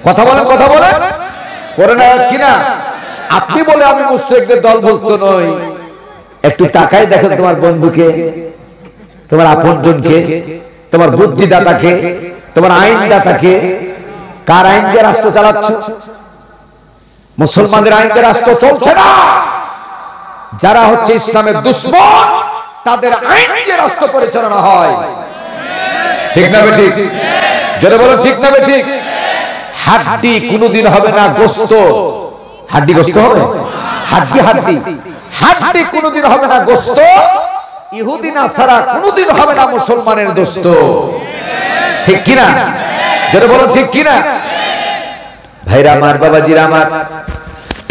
কথা বলেন, কথা বলেন, কোরআন আয়াত কিনা? আপনি বলে আমি মুশরিকদের দলভুক্ত নই, একটু তাকাই দেখেন তোমার বন্ধুকে, তোমার আপনজনকে, তোমার বুদ্ধিদাতাকে, তোমার আইনদাতাকে। কার আইন দিয়ে রাষ্ট্র চালাচ্ছ? মুসলমানদের আইন দিয়ে রাষ্ট্র চলছে না। যারা হচ্ছে ইসলামের দুশমন তাদের আইন দিয়ে রাষ্ট্র পরিচালনা হয়। ঠিক না ঠিক? জোরে বলুন ঠিক না ঠিক? হাড্ডি কোনোদিন হবে না গোশত। হাড্ডি গোশত হবে? হাড্ডি হাড্ডি হাড্ডি কোনোদিন হবে না গোশত। ইহুদি নাসারা কোনোদিন হবে না মুসলমানের দোস্ত। ঠিক কিনা? জোরে বলুন ঠিক কিনা? ভাইরা আমার, বাবাজিরা আমার,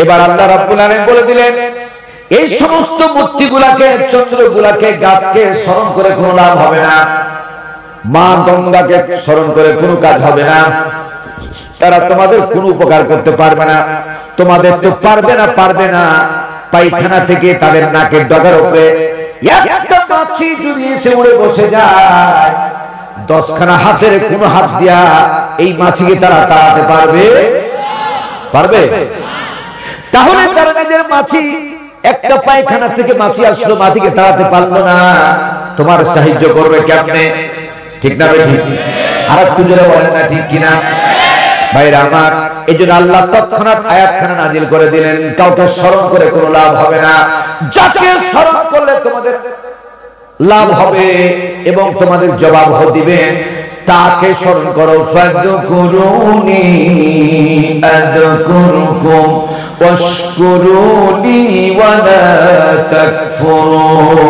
এবার আল্লাহ রাব্বুল আলামিন বলে দিলেন এই সমস্ত মূর্তিগুলাকে, চন্দ্রগুলাকে, গাছকে স্মরণ করে কোনো লাভ হবে না, মা গঙ্গাকে স্মরণ করে কোনো কাজ হবে না, তারা তোমাদের কোনো উপকার করতে পারবে না। তোমাদের তো পারবে না পায়খানা থেকে তাদের নাকের ডগার উপরে একটা মাছি যদি এসে উড়ে বসে যায়, 10খানা হাতের কোনো হাত দিয়া এই মাছিকে তারা তাড়াতে পারবে? তাহলে তারা নিজের মাছি, একটা পায়খানা থেকে মাছি আসলো, মাছিকে তাড়াতে পারলো না, তোমার সাহায্য করবে কেমনে? ঠিক না ঠিক? আর একটু জোরে বলেন না ঠিক কিনা? ভাইরা আমার, এই জন্য আল্লাহ তৎক্ষণাৎ আয়াতখানা নাজিল করে দিলেন, কাউকে স্মরণ করে কোনো লাভ হবে না, যাকে স্মরণ করলে তোমাদের লাভ হবে এবং তোমাদের জবাব দিবেন তাকে স্মরণ করো। ফাযকুরুনি আযকুরুকুম ওয়াশকুরুনি ওয়া লা তাকফুরুন।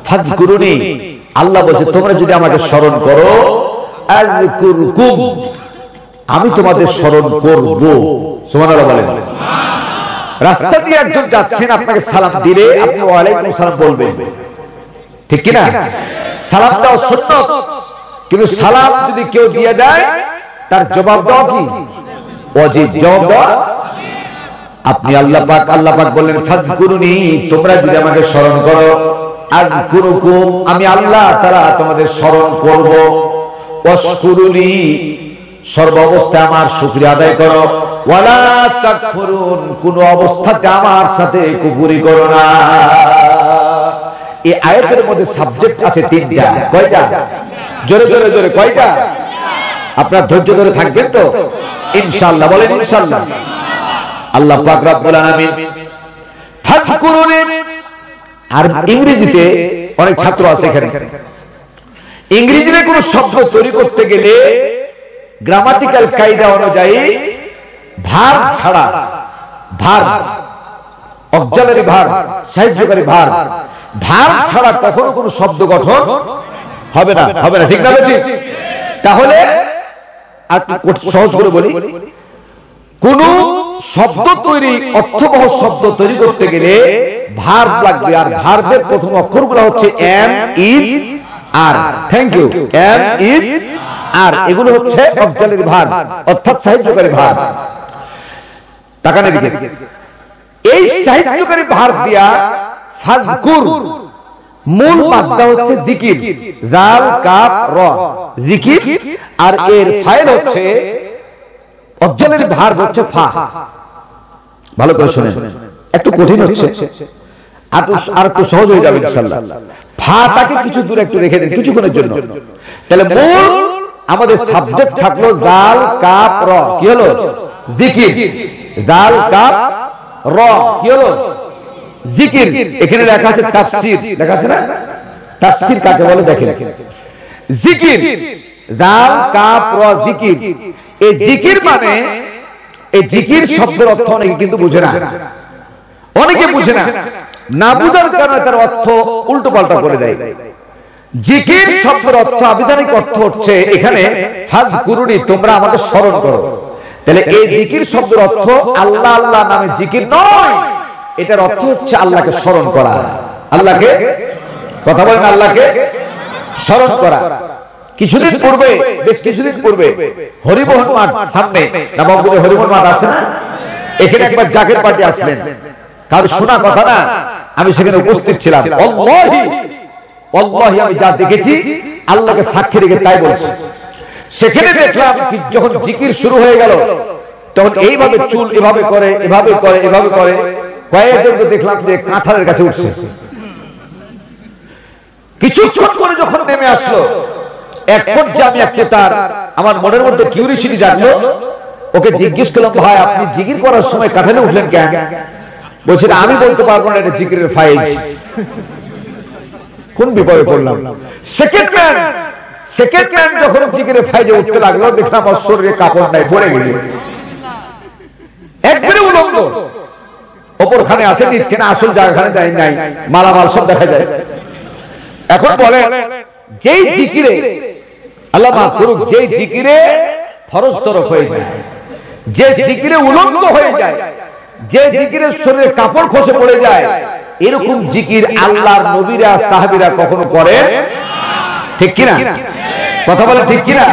ফাযকুরুনি, আল্লাহ বলছে তোমরা যদি আমাকে স্মরণ করো, আযকুরুকুম, আমি তোমাদের স্মরণ করব। সুবহানাল্লাহ বলেন। রাস্তা দিয়ে একজন যাচ্ছেন, আপনাকে সালাম দিলে আপনি ওয়ালাইকুম সালাম বলবেন, ঠিক কি না? সালাম দাও সুন্নাত, কিন্তু সালাম যদি কেউ দিয়ে দেয় তার জবাব দাও কি ওয়াজিব? জবাব দাও। আপনি আল্লাহ পাক বললেন ফাযকুরুনি, তোমরা যদি আমাকে স্মরণ করো, আযকুরুকুম, আমি আল্লাহ তাআলা তোমাদের স্মরণ করব, ওয়াশকুরুলি, সর্ব অবস্থায় আমার শুকরিয়া আদায় করো, ওয়ালা তাকফুরুন, কোন অবস্থাতে আমার সাথে কুফরি করো না। এই আয়াতের মধ্যে সাবজেক্ট আছে 3টা। কয়টা? জোরে জোরে জোরে কয়টা? আপনারা ধৈর্য ধরে থাকবেন তো ইনশাআল্লাহ? বলেন ইনশাআল্লাহ। আল্লাহ পাক রব্বুল আলামিন ফাযকুরুনি, আর ইংরেজিতে অনেক ছাত্র আছে এখানে, ইংরেজিতে কোন শব্দ তৈরি করতে গেলে গ্রামাটিক্যাল কায়দা অনুযায়ী ভার্ব ছাড়া, ভার্ব, অক্সিলারি ভার্ব, সাহায্যকারী ভার্ব, ভার্ব ছাড়া কখনো কোনো শব্দ গঠন হবে না। ঠিক না ঠিক? তাহলে আর সহজ করে বলি, কোন শব্দ তৈরি, অর্থবহ শব্দ তৈরি করতে গেলে ভার্ব লাগবে, আর ভার্বের প্রথম অক্ষরগুলো হচ্ছে am, is, are. Thank you. Am, is, are, এগুলো হচ্ছে অক্সিলারি ভার্ব, অর্থাৎ সাহায্যকারী ভার্ব। তাকানে দিকে, এই সাহায্যকারী ভার্ব দিয়া ফাযকুর, মূল মাদ্দা হচ্ছে জিকির, জাল কাফ র, জিকির, আর এর ফাইল হচ্ছে অক্সিলারি ভার্ব হচ্ছে ফা। ভালো করে শুনেন, একটু কঠিন হচ্ছে, আর একটু সহজ হয়ে যাবে ইনশাআল্লাহ। ফাটাকে কিছু দূরে একটু রেখে দেন কিছুক্ষণের জন্য। তাহলে মূল আমাদের সাবজেক্ট থাকলো জাল কাফ র, কি হলো? জিকির। জাল কাফ র কি হলো? জিকির। এখানে লেখা আছে তাফসীর, লেখা আছে না? তাফসীর কাকে বলে দেখেন, জিকির, জাল কাফ র, জিকির। এই জিকির মানে, এই জিকির শব্দের অর্থ অনেকে কিন্তু বুঝে না, অনেকে বুঝে না, না বুঝার কারণে তার অর্থ উল্টো পাল্টা করে দেয়। জিকির শব্দের অর্থ, আবিধানিক অর্থ হচ্ছে এখানে ফাযকুরুনি, তোমরা আমাকে স্মরণ করো। তাহলে এই জিকির শব্দের অর্থ আল্লাহ আল্লাহ নামে জিকির নয়, এটার অর্থ হচ্ছে আল্লাহকে স্মরণ করা। আল্লাহকে, কথা বলেন, আল্লাহকে স্মরণ করা। কিছুদিন পূর্বে, বেশ কিছুদিন পূর্বে হরিমোহন মাঠ সামনে, নবাবগঞ্জে হরিমোহন মাঠ আছে না, এখানে একবার জাকের পার্টি আসলেন, কারণ শোনা কথা না, আমি সেখানে উপস্থিত ছিলাম। আল্লাহি আমি যা দেখেছি আল্লাহকে সাক্ষী রেখে তাই বলছি। সেখানে দেখলাম যখন জিকির শুরু হয়ে গেল তখন এইভাবে চুল এভাবে করে, এভাবে করে, এভাবে করে, কয়েকজনকে দেখলাম যে কাঁঠালের কাছে উঠছে। কিছুক্ষণ করে যখন নেমে আসলো, এক পর্যায়ে আমি একটা, তার আমার মনের মধ্যে কিউরিওসিটি জাগলো, ওকে জিজ্ঞেস করলাম, ভাই আপনি জিকির করার সময় কাঁঠালে উঠলেন কেন? বলছেন আমি বলতে পারবো না এটা জিকিরের ফাইজ। কোন বিপদে পড়লাম। সেকেন্ড ম্যান যখন জিকিরের ফাইজে উঠতে লাগলো, দেখলাম আমার শরীরে কাপড় নাই, পড়ে গেছে একবারে উলঙ্গ। ওপরখানে আছে, নিচখানে আসল জায়গাখানে দেয় নাই, মালামাল সব দেখা যায়। এখন বলে যেই জিকিরে আল্লাহ মাফ করুক, যেই জিকিরে ফরজ তরফ হয়ে যায়, যে জিকিরে উলঙ্গ হয়ে যায়, যে জিকিরে শরীরে কাপড় খসে পড়ে যায়, এরকম জিকির আল্লাহর নবীরা সাহাবীরা কখনো করেন? ঠিক কিনা? কথা বলে ঠিক কিনা?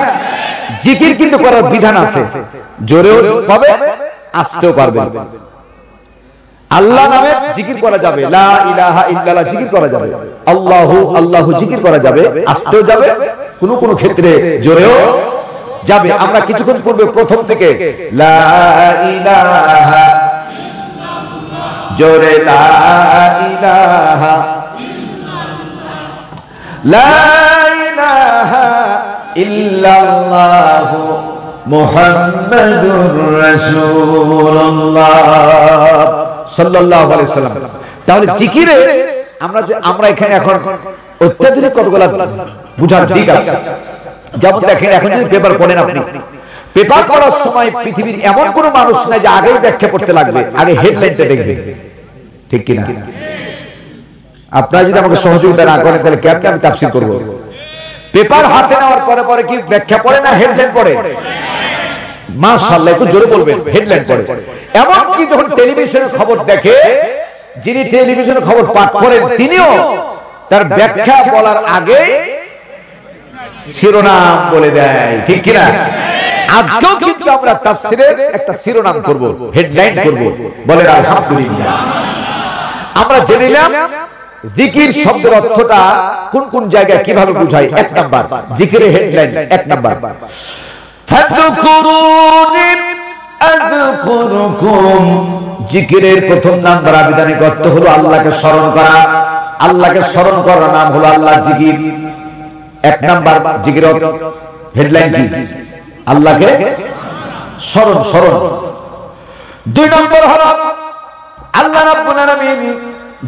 জিকির কিন্তু করার বিধান আছে, জোরেও পাবে, আসতেও পারবে। আল্লাহ নামে জিকির করা যাবে, লা ইলাহা ইল্লাল্লাহ জিকির করা যাবে, আল্লাহু আল্লাহু জিকির করা যাবে, আসতেও যাবে, কোন কোন ক্ষেত্রে জোরেও যাবে। আমরা কিছুক্ষণ পূর্বে প্রথম থেকে লা ইলাহা, জোরে লা ইলাহা, লা ইলাহা ইল্লাল্লাহু মুহাম্মাদুর রাসূলুল্লাহ সাল্লাল্লাহু আলাইহি ওয়াসাল্লাম। তাহলে জিকিরে আমরা এখানে এখন অত্যাধুনিক কতগুলো বুঝার দিক আছে। যেমন দেখেন, এখন যদি পেপার পড়েন আপনি, পেপার পড়ার সময় পৃথিবীর এমন কোন মানুষ নাই যে আগেই ব্যাখ্যা করতে লাগবে, আগে হেডলাইনটা দেখবে। ঠিক কিনা? আপনারা যদি আমাকে সহযোগিতা না করেন তাহলে কেমনে আমি তাফসীর করব? পেপার হাতে নেওয়ার পরে পরে কি ব্যাখ্যা পড়ে না হেডলাইন পড়ে? মাশাআল্লাহ, একটু জোরে বলবেন, হেডলাইন পড়ে। এমন কি যখন টেলিভিশনের খবর দেখে, যিনি টেলিভিশনের খবর পাঠ করেন তিনিও তার ব্যাখ্যা বলার আগে শিরোনাম বলে দেয়। ঠিক কিনা? আজকেও কিন্তু আমরা তাফসীরের একটা শিরোনাম করব, হেডলাইন করব, বলেন আলহামদুলিল্লাহ। আমরা জেনে নিলাম জিকির শব্দের অর্থটা কোন কোন জায়গায় কিভাবে বোঝায়। এক নাম্বার জিকিরের হেডলাইন, এক নাম্বার ফাযকুরুনি আযকুরুকুম। জিকিরের প্রথম নাম্বার আবিধানিক অর্থ হলো আল্লাহকে স্মরণ করা। আল্লাহকে স্মরণ করার নাম হলো আল্লাহ জিকির। এক নাম্বার জিকিরের হেডলাইন কি? আল্লাহকে স্মরণ। দুই নম্বর হলো আল্লাহ রাব্বুল আলামিন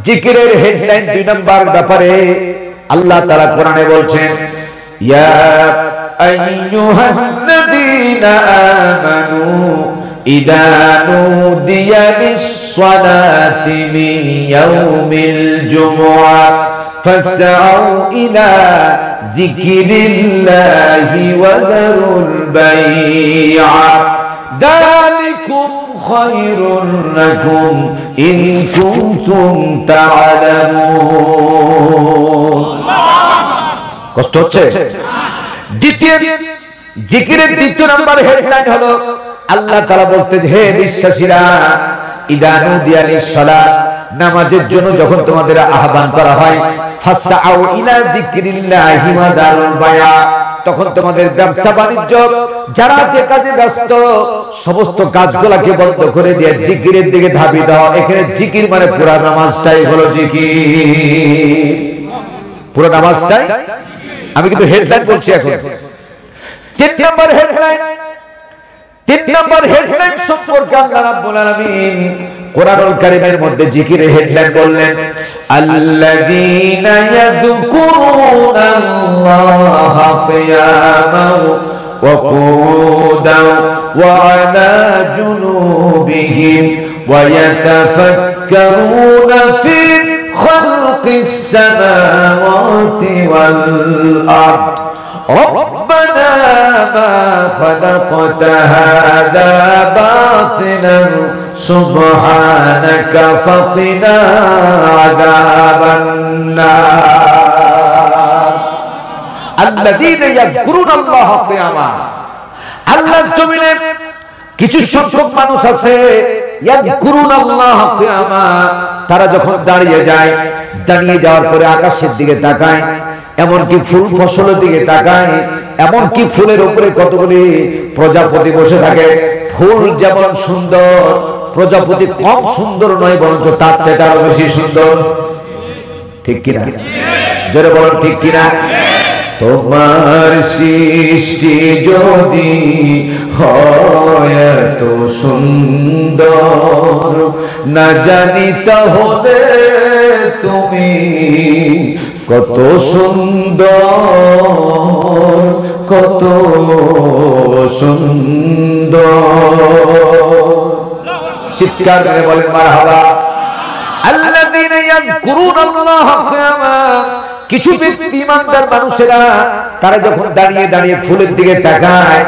জিকিরের হেডলাইন দুই নম্বর ব্যাপারে আল্লাহ তাআলা কোরআনে বলছেন, ইয়া আইয়ুহাল্লাযীনা আমানু ইযা নুদিয়া লিস-সালাতি মিন ইয়াউমিল জুমআহ ফাসআউ ইলা যিকরিল্লাহি ওয়া যারুল বাই'a যালিকুম খায়রুন লাকুম ইন কুনতুম তা'লামুন। কষ্ট হচ্ছে? দ্বিতীয় জিকিরের দ্বিতীয় নাম্বার হেডলাইন হলো আল্লাহ তাআলা বলতে, হে বিশ্বাসীরা, ইযা নুদিয়া লিস-সালাত, নামাজের জন্য যখন তোমাদের আহ্বান করা হয়, ফাসআউ ইলা যিকরিল্লাহি ওয়া যারুল বাই'a, তখন তোমাদের ব্যবসা বাণিজ্য, যারা যে কাজে ব্যস্ত, সমস্ত কাজগুলোকে বন্ধ করে দিয়ে জিকিরের দিকে ধাবিত দাও। এখানে জিকির মানে পুরো নামাজটাই হলো জিকির, পুরো নামাজটাই। আমি কিন্তু হেডলাইন বলছি এখন। তিন নম্বর হেডলাইন সম্পর্কে আল্লাহ রাব্বুল আলামিন কোরআনুল কারীমের মধ্যে জিকিরের হেডলাইন বললেন, আল্লাযীনা ইয়াযকুরুনাল্লাহা কিয়ামান ওয়া কুউদান ওয়া আলা জুনুবিহিম ওয়া ইয়াতাফাক্কারুনা ফি খালকিস সামাওয়াতি ওয়াল আরদ ربنا ما خلقت هذا باطلا سبحانك فقنا عذاب النار الذين يذكرون الله قياما। আল্লাহর জমিনে কিছু সংখ্যক মানুষ আছে, ইয়াযকুরুনাল্লাহ কিয়ামা, তারা যখন দাঁড়িয়ে যায়, দাঁড়িয়ে যাওয়ার পরে আকাশের দিকে তাকায়, এমনকি ফুল ফসলের দিকে তাকায়, এমনকি ফুলের উপরে কতগুলি প্রজাপতি বসে থাকে। ফুল যেমন সুন্দর, প্রজাপতি কম সুন্দর নয়, বরঞ্চ তার চেয়ে আরো বেশি সুন্দর। ঠিক কিনা? জোরে বলেন ঠিক কিনা? তোমার সৃষ্টি যদি হয় এত সুন্দর, না জানি তাহলে তুমি কত সুন্দর, কত সুন্দর। চিৎকার করে বলেন মারহাবা। আল্লাযীনা ইয়াযকুরুনাল্লাহা কিয়ামা, কিছু ব্যক্তি ইমানদার মানুষেরা তারা যখন দাঁড়িয়ে দাঁড়িয়ে ফুলের দিকে তাকায়,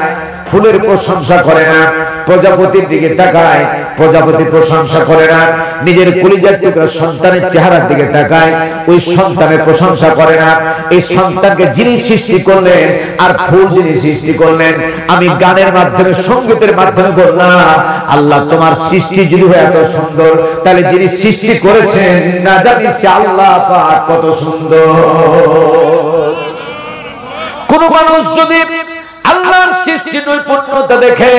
ফুলের প্রশংসা করে না, প্রজাপতির দিকে তাকায়, প্রজাপতি প্রশংসা করে না, নিজের কলিজার টুকরা সন্তানের চেহারার দিকে তাকায়, ওই সন্তানের প্রশংসা করে না। এই সন্তানকে যিনি সৃষ্টি করলেন আর ফুল যিনি সৃষ্টি করলেন, আমি গানের মাধ্যমে সঙ্গীতের মাধ্যমে বললাম আল্লাহ তোমার সৃষ্টি যদি হয় এত সুন্দর, তাহলে যিনি সৃষ্টি করেছেন না জানি সে আল্লাহ পাক কত সুন্দর। কোন মানুষ যদি আল্লাহর সৃষ্টি নৈপুণ্যতা দেখে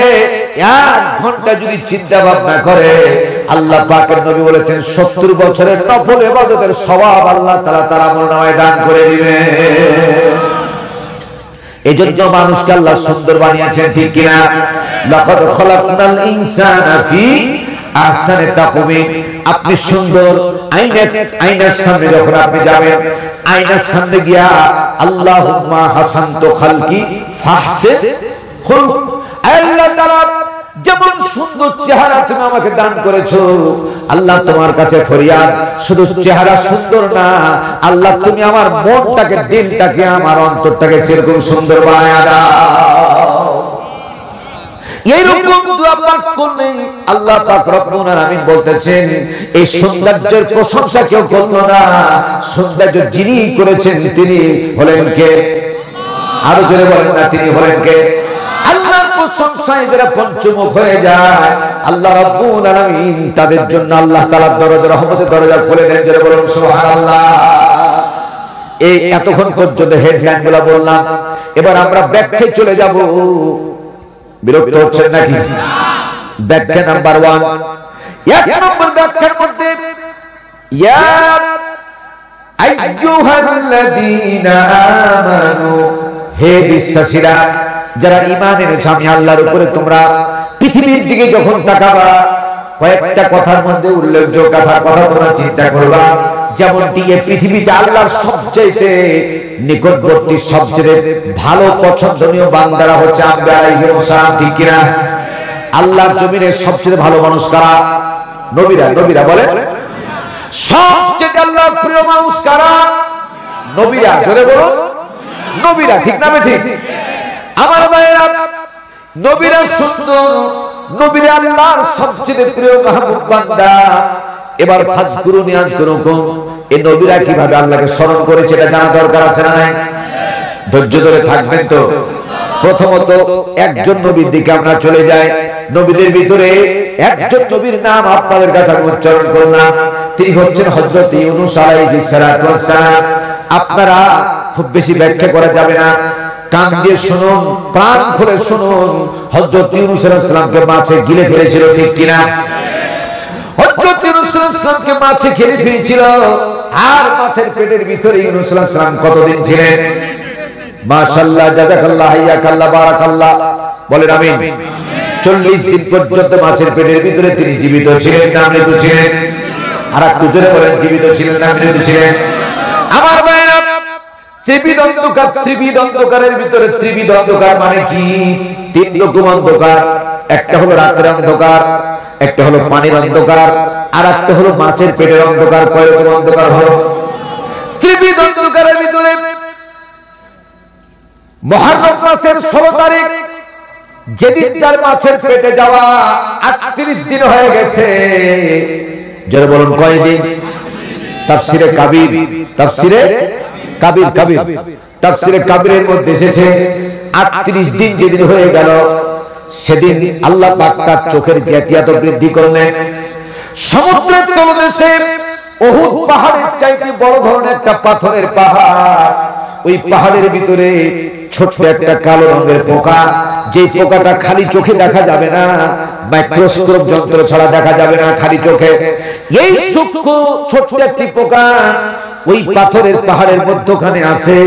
1 ঘন্টা যদি চিন্তা ভাবনা করে, আল্লাহ পাকের নবী বলেছেন 70 বছরের নফল ইবাদতের সওয়াব আল্লাহ তাআলা তার আমলনামায় দান করে দিবেন। এজন্য মানুষকে আল্লাহ সুন্দর বানিয়েছেন, ঠিক কিনা? লাকাদ খালাকনাল ইনসানা ফি আহসানি তাকওয়িম। আপনি সুন্দর আয়নার সামনে যখন আপনি যাবেন, আয়নার সামনে গিয়া আল্লাহুম্মা হাসানতু খালকি ফাহসিন খুলক, আল্লাহ তাআলা যেমন সুন্দর চেহারা তুমি আমাকে দান করেছো, আল্লাহ তোমার কাছে ফরিয়াদ শুধু চেহারা সুন্দর না, আল্লাহ তুমি আমার মনটাকে, দিলটাকে, আমার অন্তরটাকে সেরকম সুন্দর বানায়া দাও। এইরকম দোয়া পাঠ করলে আল্লাহ পাক রব্বুল আলামিন বলতেছেন এই সৌন্দর্যের প্রশংসা কেউ করলো না, সৌন্দর্য যিনি করেছেন তিনি হলেন কে? আরো জোরে বলেন না, তিনি হলেন কে? আল্লাহর প্রশংসায় যারা পঞ্চমুখ হয়ে যায়, আল্লাহ রাব্বুল আলামিন তাদের জন্য আল্লাহ তাআলার দরজা, রহমতের দরজা খুলে দেন। জোরে বলুন সুবহানাল্লাহ। এই এতক্ষণ পর্যন্ত হেডলাইন গুলো বললাম, এবার আমরা ব্যাখ্যায় চলে যাব। বিরক্ত হচ্ছেন নাকি? ব্যাখ্যা নাম্বার 1, 1 নম্বর ব্যাখ্যার মধ্যে ইয়া আইয়ুহাল্লাযীনা আমানু, হে বিশ্বাসীরা, যারা ঈমান এনেছো, আমি আল্লাহর উপরে, তোমরা পৃথিবীর দিকে যখন তাকাবা, কয়েকটা কথার মধ্যে উল্লেখযোগ্য কথা তোমরা চিন্তা করবা। যেমনটি এই পৃথিবীতে আল্লাহর সবচেয়ে নিকটবর্তী, সবচেয়ে ভালো পছন্দনীয় বান্দারা হচ্ছে আম্বিয়া আলাইহিস সালাম, ঠিক কিনা? আল্লাহর জমিনের সবচেয়ে ভালো মানুষ কারা? নবীরা। নবীরা বলেন সবচেয়ে আল্লাহর প্রিয় মানুষ কারা? নবীরা। জোরে বলুন নবীরা, ঠিক না ঠিক? আমার ভাইরা, নবীরা সুন্দর, নবীরা আল্লাহর সবচেয়ে প্রিয় মাহবুব বান্দা। এবার ফাজকুরুনি আযকুরুকুম, এই নবীরা কিভাবে আল্লাহকে স্মরণ করেছে এটা জানা দরকার আছে না নাই? ধৈর্য ধরে থাকবেন তো। প্রথমত একজন নবীর দিকে আমরা চলে যাই। নবীদের ভিতরে একজন নবীর নাম আপনাদের কাছে আমি উচ্চারণ করলাম, তিনি হচ্ছেন হযরত ইউনূস আলাইহিস সালাতু ওয়াস সালাম। আপনারা খুব বেশি ব্যাখ্যা করা যাবে না, কান দিয়ে শুনুন, প্রাণ খুলে শুনুন। হযরত ইউনূস আলাইহিস সালামকে মাছে গিলে ফেলেছিল, ঠিক কিনা? হযরত ইউনূস আলাইহিস সালামকে মাছে খেয়ে ফেলেছিল, আর মাছের পেটের ভিতরে ইউনূস আলাইহিস সালাম কতদিন ছিলেন? মাশাআল্লাহ, জাযাকাল্লাহ, হাইয়াকাল্লাহ, বারাকাল্লাহ, বলেন আমিন। 40 দিন পর্যন্ত মাছের পেটের ভিতরে তিনি জীবিত ছিলেন না মৃত ছিলেন? আর একটু জোরে বলেন, জীবিত ছিলেন না মৃত ছিলেন? আমার ভাইরা, ত্রিবিধ অন্ধকার, ত্রিবিধ অন্ধকারের ভিতরে ত্রিবিধ অন্ধকার মানে কি? 3 রকম অন্ধকার। একটা হলো রাতের অন্ধকার, একটা হলো পানির অন্ধকার, আর একটা হলো মাছের পেটের অন্ধকার। কয় রকম অন্ধকার হলো? ত্রিবিধ অন্ধকারের ভিতরে মুহররম মাসের 16 তারিখ, যেদিন তার মাছের পেটে যাওয়া 38 দিন হয়ে গেছে। যারা বলুন কয়দিন? তাফসিরে কাবির, তাফসিরে কাবির, কাবির, তাফসিরে কাবিরের মধ্যে এসেছে 38 দিন যেদিন হয়ে গেল, সেদিন আল্লাহ পাক তার চোখের জ্যোতিয়াত বৃদ্ধি করলেন। সমুদ্রের তলদেশে উহুদ পাহাড়ের চাইতে বড় ধরনের একটা পাথরের পাহাড়, ওই পাহাড়ের ভিতরে ছোট্ট একটা কালো রঙের পোকা, যে পোকাটা খালি চোখে দেখা যাবে না, মাইক্রোস্কোপ যন্ত্র ছাড়া দেখা যাবে না, খালি চোখে। এই সূক্ষ্ম ছোট্ট একটি পোকা ওই পাথরের পাহাড়ের মধ্যখানে আছে।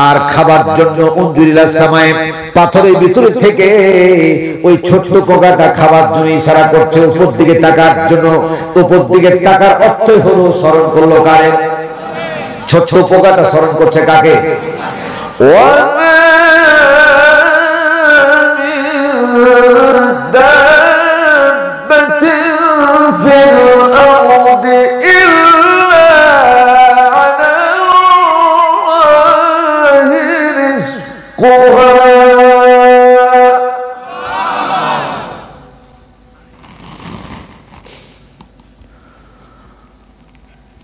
আর খাবার জন্য উনজুরিলা সামায়ে পাথরের ভিতর থেকে ওই ছোট্ট পোকাটা খাবার জন্য ইশারা করছে উপর দিকে তাকার জন্য। উপর দিকে তাকার অর্থ হলো স্মরণ করলো কারে? ছোট্ট পোকাটা স্মরণ করছে কাকে?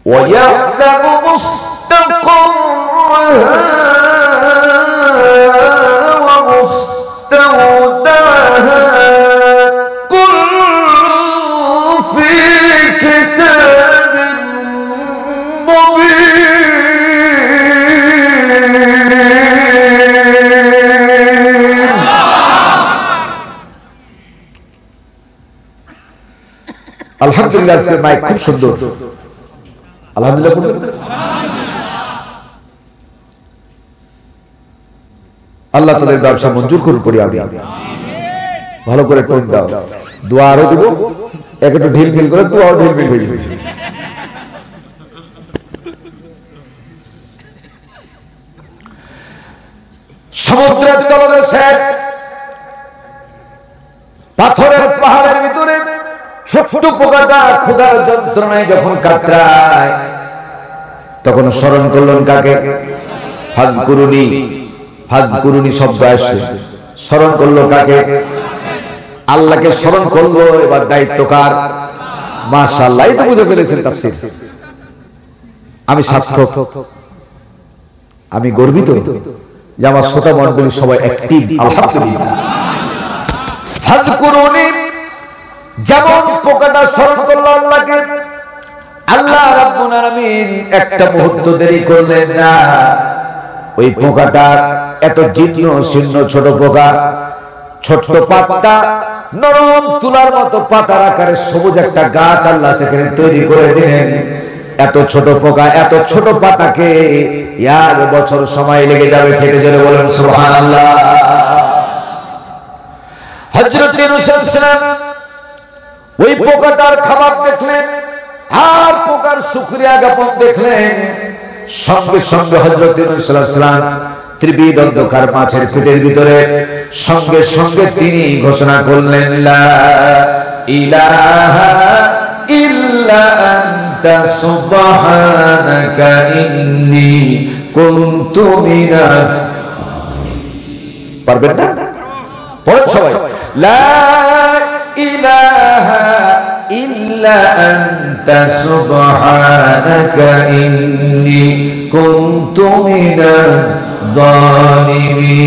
ويعلم مستقرها ومستودعها كل في كتاب مبين আলহামদুলিল্লাহ আজকে মাইক খুব সুন্দর। আলহামদুলিল্লাহ বলবেন। আল্লাহ তাদের ব্যবসা মঞ্জুর করুন করি আমি। ভালো করে টোন দাও, দোয়া আরো দিব, একটু ঢিল ঢিল করে দোয়াও ঢিল ঢিল হয়ে যাবে। সমুদ্রের তলদেশে পাথরের পাহাড়ের ভিতরে ছোট্ট পোকাটা ক্ষুধার যন্ত্রণায় যখন কাতরায় তখন স্মরণ করলেন কাকে? ফাযকুরুনি, ফাযকুরুনি শব্দ আসে, স্মরণ করলো কাকে? আল্লাহকে স্মরণ করলো। এবার দায়িত্ব কার? মাশাআল্লাহ, এই তো বুঝে ফেলেছেন তাফসীর। আমি সার্থক, আমি গর্বিত যে আমার শ্রোতা মণ্ডলী সবাই অ্যাক্টিভ। আলহামদুলিল্লাহ। ফাযকুরুনি, যেমন পোকাটা স্মরণ করলো আল্লাহকে, আল্লাহ রাব্বুল আলামিন একটা মুহূর্ত দেরি করলেন না। ওই পোকাটা এত জীর্ণ শীর্ণ ছোট পোকা, ছোট্ট পাতা, নরম তুলার মতো পাতার আকারে সবুজ একটা গাছ আল্লাহ সেখানে তৈরি করে দিলেন। এত ছোট পোকা, এত ছোট পাতাকে 1 বছর সময় লেগে যাবে খেতে। জোরে বলেন সুবহানাল্লাহ। হযরত ইউনূস আলাইহিস সালাম ওই পোকাটার খাবার দেখলেন আর পোকার শুকরিয়া জ্ঞাপন দেখলেন। সঙ্গে সঙ্গে হযরত ইউনূস আলাইহিস সালাম ত্রিবিদ অন্ধকার মাছের পেটের ভিতরে সঙ্গে সঙ্গে তিনি ঘোষণা করলেন, লা ইলাহা ইল্লা আনতা সুবহানাকা ইন্নী কুনতু মিনাল। পারবেন না? পড়েন সবাই, লা ইলাহা ইল্লা আনতা সুবহানাকা ইন্নী কুনতু মিনাল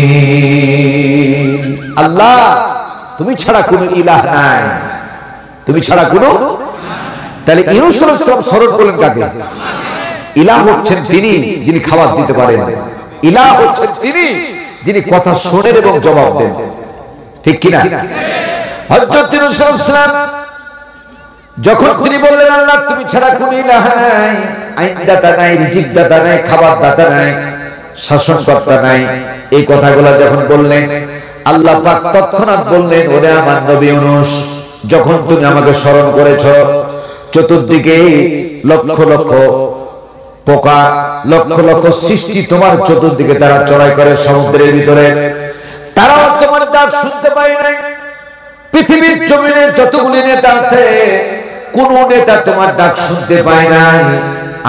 যালিমিন। আল্লাহ, তুমি ছাড়া কোনো ইলাহ নাই, তুমি ছাড়া কোনো। তাহলে ইউনূস আলাইহিস সালাম স্মরণ করলেন কাকে? ইলাহ হচ্ছেন তিনি যিনি খাবার দিতে পারেন, ইলাহ হচ্ছেন তিনি যিনি কথা শোনেন এবং জবাব দেন। ঠিক কিনা? হযরত ইউনূস আলাইহিস সালাম যখন তিনি বললেন, আল্লাহ তুমি ছাড়া কোনো ইলাহ নাই, আইনদাতা নাই, রিজিকদাতা নাই, খাবার দাতা নাই, শাসনকর্তা নাই, এই কথাগুলো যখন বললেন, আল্লাহ পাক তৎক্ষণাৎ বললেন, ওরে আমার নবী ইউনূস, যখন তুমি আমাকে স্মরণ করেছো, চতুর্দিকে লক্ষ লক্ষ পোকা, লক্ষ লক্ষ সৃষ্টি তোমার চতুর্দিকে তারা চড়াই করে সমুদ্রের ভিতরে, তারাও তোমার ডাক শুনতে পায় নাই। পৃথিবীর জমিনে যতগুলি নেতা আছে, কোন নেতা তোমার ডাক শুনতে পায় নাই।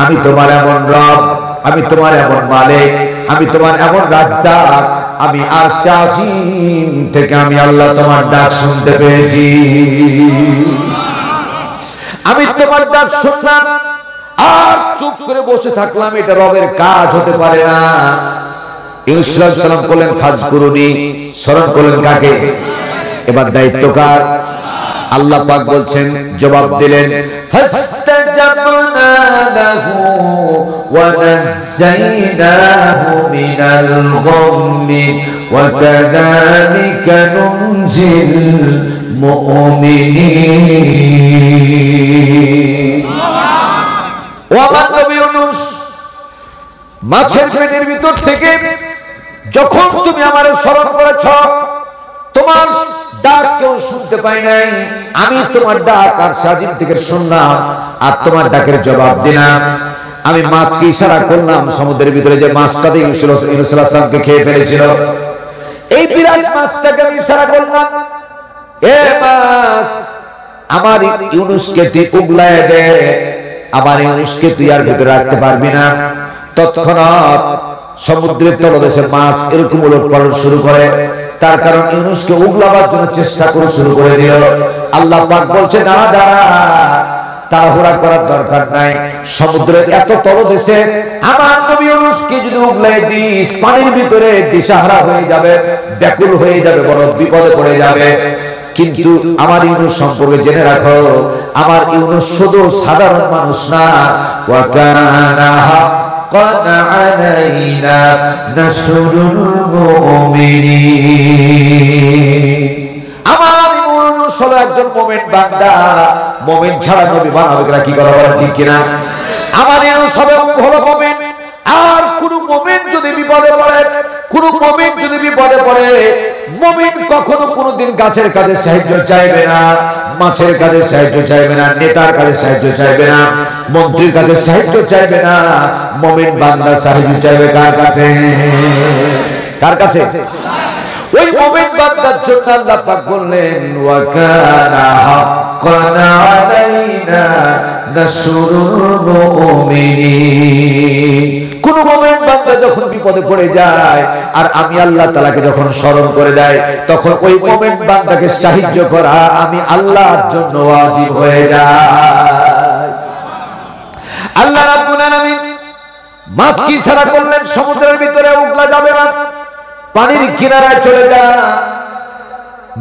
আমি তোমার এমন রব, আমি তোমার এমন মালিক, আমি তোমার এমন রাজ্জাক, আমি আরশে আজিম থেকে আমি আল্লাহ তোমার ডাক শুনতে পেয়েছি। আমি তোমার ডাক শুনলাম আর চুপ করে বসে থাকলাম, এটা রবের কাজ হতে পারে না। ইউনূস আলাইহিস সালাম বললেন, ফাযকুরুনি, স্মরণ করলেন কাকে? এবার দায়িত্ব কার? আল্লাহ পাক বলছেন, জবাব দিলেন, ফাস্তাজাবনা লাহু ওয়া নাযাইনাহু মিনাল গাম্মি ওয়া কাযালিকা নুনজিল মুমিনিন। ও আমার নবী ইউনূস, মাছের পেটের ভিতর থেকে যখন তুমি আমারে স্মরণ করেছ, তোমার ডাক কেউ শুনতে পাই নাই, আমি তোমার ডাক আর সাজিম থেকে শুনলাম আর তোমার ডাকের জবাব দিলাম। আমি মাছকে ইশারা করলাম, সমুদ্রের ভিতরে যে মাছটা ইউনূস আলাইহিস সালামকে খেয়ে ফেলেছিল, এই বিরাট মাছটাকে আমি ইশারা করলাম, এ মাছ আমার ইউনূসকে তুই উগলায় দে, আমার ইউনূসকে তুই আর ভিতরে রাখতে পারবি না। তৎক্ষণাৎ সমুদ্রের তলদেশে মাছ এরকম উলটপালট শুরু করে, তার কারণ ইউনূসকে উগলাবার জন্য চেষ্টা করে শুরু করে দিল। আল্লাহ পাক বলছে, দাঁড়া দাঁড়া, তাড়াহুড়া করার দরকার নাই। সমুদ্রের এত তলদেশে আমার নবী ইউনূসকে যদি উগলাই দিস, পানির ভিতরে দিশাহারা হয়ে যাবে, ব্যাকুল হয়ে যাবে, বড় বিপদে পড়ে যাবে। কিন্তু আমার ইউনূস সম্পর্কে জেনে রাখো, আমার ইউনূস শুধু সাধারণ মানুষ না, ওয়া কানা হাক্কান আলাইনা নাসরুল মুমিনিন। আমার ইউনূস হলো একজন মুমিন বান্দা। মুমিন ছাড়া নবী বানাবে কিনা, কি করা বলেন ঠিক কিনা? আমার ইউনূস হলো মুমিন। আর কোন মুমিন যদি বিপদে পড়ে, কোন মুমিন যদি বিপদে পড়ে, মুমিন কখনো কোনদিন গাছের কাজে সাহায্য চাইবে না, মাছের কাজে সাহায্য চাইবে না, নেতার কাজে সাহায্য চাইবে না, মন্ত্রীর কাছে সাহায্য চাইবে না। মুমিন বান্দা সাহায্য চাইবে কার কাছে? কার কাছে? ওই মুমিন বান্দার জন্য আল্লাহ পাক বললেন, ওয়া কানা হাক্কান আলাইনা নাসরুল মুমিনিন। কোন মুমিন বান্দা যখন বিপদে পড়ে যায় আর আমি আল্লাহ তাআলাকে যখন স্মরণ করে দেয়, তখন ওই মুমিন বান্দাকে সাহায্য করা আমি আল্লাহর জন্য ওয়াজিব হয়ে যায়। আল্লাহ রাব্বুল আলামিন মাছকে ইশারা করলেন, সমুদ্রের ভিতরে উগলা যাবে না, পানির কিনারায় চলে যা।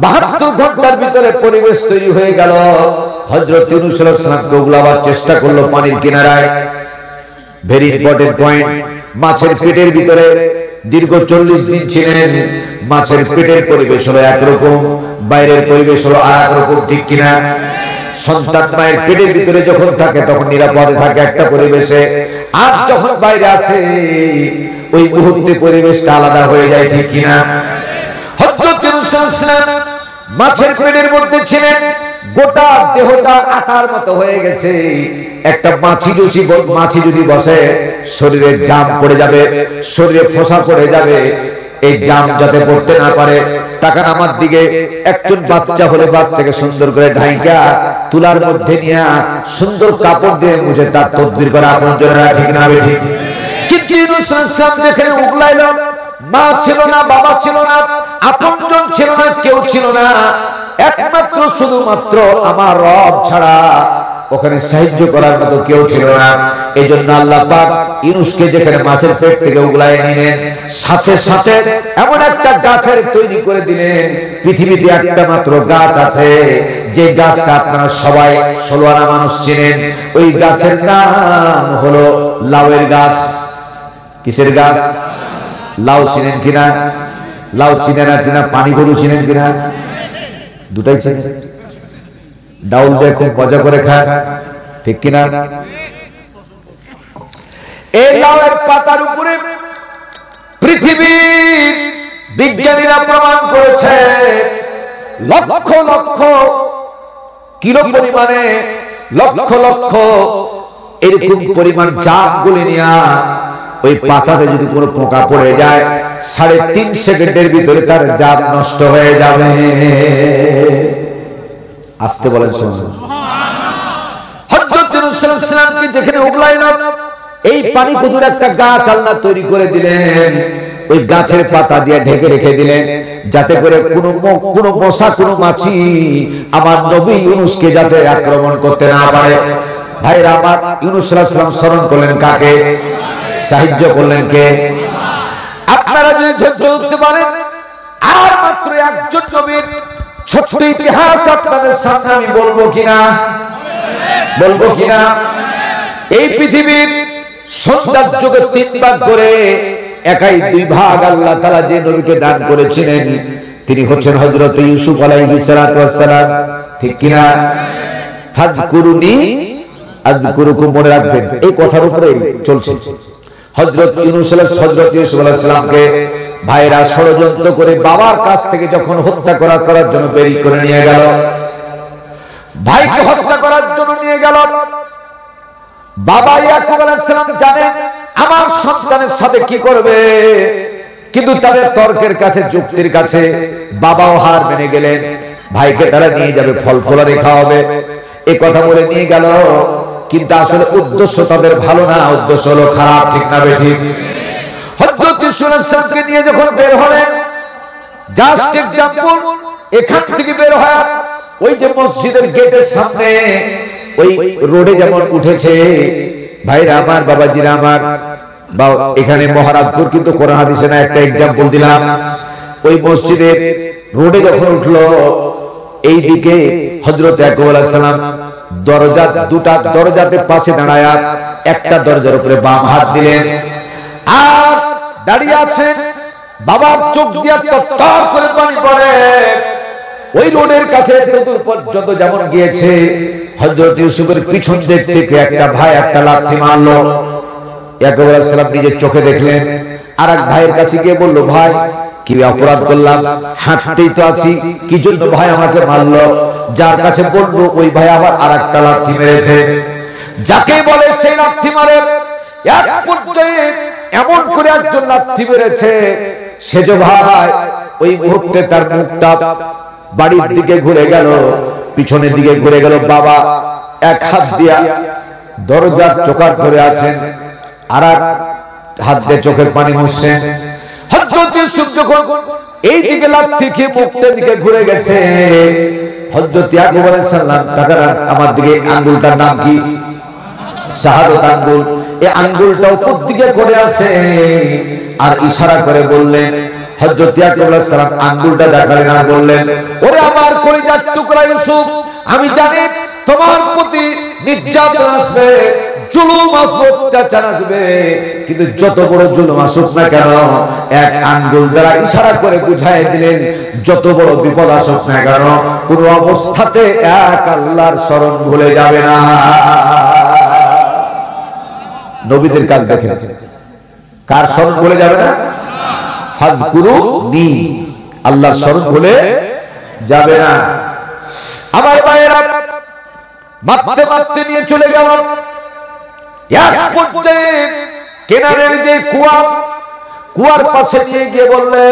72 ঘন্টার ভিতরে পরিবেশ তৈরি হয়ে গেল। হযরত ইউনূস আলাইহিস সালামকে উগলাবার চেষ্টা করলো পানির কিনারায়। ভেরি ইম্পর্টেন্ট পয়েন্ট, মাছের পেটের ভিতরে দীর্ঘ 40 দিন ছিলেন। মাছের পেটের পরিবেশ হলো একরকম, বাইরের পরিবেশ হলো আরেক রকম, ঠিক কিনা? সন্তান মায়ের পেটের ভিতরে যখন থাকে তখন নিরাপদে থাকে একটা পরিবেশে, আর যখন বাইরে আসে ওই মুহূর্তে পরিবেশটা আলাদা হয়ে যায়, ঠিক কিনা? হযরত ইউনূস আলাইহিস সালাম মাছের পেটের মধ্যে ছিলেন, গোটা দেহটা আটার মতো হয়ে গেছে। একটা মাছি যদি বসে, শরীরে জাম পড়ে যাবে, শরীরে ফোসা পড়ে যাবে। এই জাম যাতে পড়তে না পারে, তাকান আমার দিকে। একজন বাচ্চা হলে বাচ্চাকে সুন্দর করে ঢাইকা তুলার মধ্যে নিয়ে সুন্দর কাপড় দিয়ে মুছে তার তদবির করা আপনজনেরা, ঠিক না? ঠিক। কিন্তু ইউনূস আলাইহিস সালাম যেখানে উগলাইল, মা ছিল না, বাবা ছিল না, আপনজন ছিল না, কেউ ছিল না, একমাত্র শুধুমাত্র আমার রব ছাড়া ওখানে সাহায্য করার মতো কেউ ছিল না। এই জন্য আল্লাহ পাক ইউনূসকে যেখানে মাছের পেট থেকে উগলায় নিলেন, সাথে সাথে এমন একটা গাছের তৈরি করে দিলেন। পৃথিবীতে একটা মাত্র গাছ আছে, যে গাছটা আপনারা সবাই 16 আনা মানুষ চিনেন। ওই গাছের নাম হলো লাউয়ের গাছ। কিসের গাছ? লাউ চিনেন কিনা? লাউ চিনেন না চিনা? পানি গরু চিনেন কিনা? দুটাই চিনেন। ডাউল দিয়ে খুব মজা করে খায়, ঠিক কিনা? এই লাউয়ের পাতার উপরে পৃথিবীর বিজ্ঞানীরা প্রমাণ করেছে লক্ষ লক্ষ কিলো পরিমাণে, লক্ষ লক্ষ এরকম পরিমাণ জামগুলি নিয়ে ওই পাতাতে যদি কোনো পোকা পড়ে যায়, 3.5 সেকেন্ডের ভিতরে তার জাম নষ্ট হয়ে যাবে। আসতে বলেন হযরত ইউনূস আলাইহিস সালামকে যেখানে উগলাইল, এই পানি কদুর একটা গাছ আল্লাহ তৈরি করে দিলেন। ওই গাছের পাতা দিয়ে ঢেকে রেখে দিলেন, যাতে করে কোনো মশা, কোনো মাছি আমার নবী ইউনূসকে যাতে আক্রমণ করতে না পারে। ভাইরা আমার, ইউনূস আলাইহিস সালাম স্মরণ করলেন কাকে? সাহায্য করলেন কে? আপনারা যদি ধৈর্য ধরতে পারেন, আর মাত্র একজন নবীর ছোট্ট ইতিহাস আপনাদের সামনে আমি বলবো কিনা? এই পৃথিবীর সৌন্দর্যকে 3 ভাগ করে একাই 2 ভাগ আল্লাহ তাআলা যে নবীকে দান করেছিলেন, তিনি হচ্ছেন হযরত ইউসুফ আলাইহিস সালাতু ওয়াস সালাম, ঠিক কিনা? ফাযকুরুনি আযকুরুকুম, মনে রাখবেন, এই কথার উপরে চলছে। হযরত ইউসুফ আলাইহিস সালামকে ভাইরা ষড়যন্ত্র করে বাবার কাছ থেকে যখন হত্যা করার জন্য বের করে নিয়ে গেল, ভাইকে হত্যা করার জন্য নিয়ে গেল। বাবা ইয়াকুব আলাইহিস সালাম জানেন আমার সন্তানের সাথে কি করবে, কিন্তু তাদের তর্কের কাছে, যুক্তির কাছে বাবাও হার মেনে গেলেন। ভাইকে তারা নিয়ে যাবে, ফল ফলারি খাওয়াবে, এই কথা বলে নিয়ে গেল। কিন্তু আসলে উদ্দেশ্য তাদের ভালো না, উদ্দেশ্য হলো খারাপ, ঠিক না বেঠিক? হযরত ইউসুফ আলাইহিস সালামকে নিয়ে যখন বের হলেন, জাস্ট এক্সাম্পল, এখান থেকে বের হয় ওই যে মসজিদের গেটের সামনে ওই রোডে যেমন উঠেছে, ভাইরা আমার, বাবাজিরা আমার, বা এখানে মহারাজপুর কিন্তু কোরআন হাদিসে না, একটা এক্সাম্পল দিলাম। ওই মসজিদের রোডে যখন উঠলো, এই দিকে হযরত ইয়াকুব আলাইহিস সালাম দরজা, দুটা দরজাতে পাশে দাঁড়ায়া একটা দরজার উপরে বাম হাত দিলেন আর দাঁড়িয়ে আছেন। বাবার চোখ দিয়ে তরতর করে পানি পড়ে। ওই রোডের কাছে যতদূর পর্যন্ত যেমন গিয়েছে, হযরত ইউসুফের পিছন দিক থেকে একটা ভাই একটা লাথি মারলো। ইয়াকুব আলাইহিস সালাম নিজের চোখে দেখলেন। আর এক ভাইয়ের কাছে গিয়ে বলল, ভাই কি অপরাধ করলাম, হাঁটতেই তো আছি, কি জন্য ভাই আমাকে মারলো? যার কাছে বললো ওই ভাই আবার আরেকটা লাথি মেরেছে। যাকে বলে সেই লাথি মারে। এক পর্যায়ে এমন করে একজন লাথি মেরেছে, সেজ ভাই ওই মুহূর্তে তার মুখটা বাড়ির দিকে ঘুরে গেল, পিছনের দিকে ঘুরে গেল। বাবা এক হাত দিয়া দরজার চোকার ধরে আছেন, আর এক হাত দিয়ে চোখের পানি মুছছেন। হযরত ইউসুফ যখন এই দিকে লাথি খেয়ে মুখটার দিকে ঘুরে গেছে, হযরত ইয়াকুব আলাইহিস সালাম তাকার আমার দিকে, আঙ্গুলটার নাম কি? শাহাদাত আঙ্গুল। এই আঙ্গুলটা উপর দিকে করে আছে আর ইশারা করে বললেন, হযরত ইয়াকুব আলাইহিস সালাম আঙ্গুলটা দেখালেন আর বললেন, ওরে আমার কলিজার টুকরা ইউসুফ, আমি জানি তোমার প্রতি নির্যাতন আসবে, জুলুম আসবে, অত্যাচার আসবে, কিন্তু যত বড় জুলুম আসুক না কেন, এক আঙ্গুল দ্বারা ইশারা করে বুঝাই দিলেন, যত বড় বিপদ আসুক না কেন, কোন অবস্থাতে এক আল্লাহর শরণ ভুলে যাবে না। নবীদের কাজ দেখেন, কার শরণ ভুলে যাবে না? ফাযকুরুনি, আল্লাহর শরণ ভুলে যাবে না। আমার ভাইয়েরা মারতে মারতে নিয়ে চলে গেল। এক পর্যায়ে কেনানের যে কুয়ার পাশে নিয়ে গিয়ে বললে,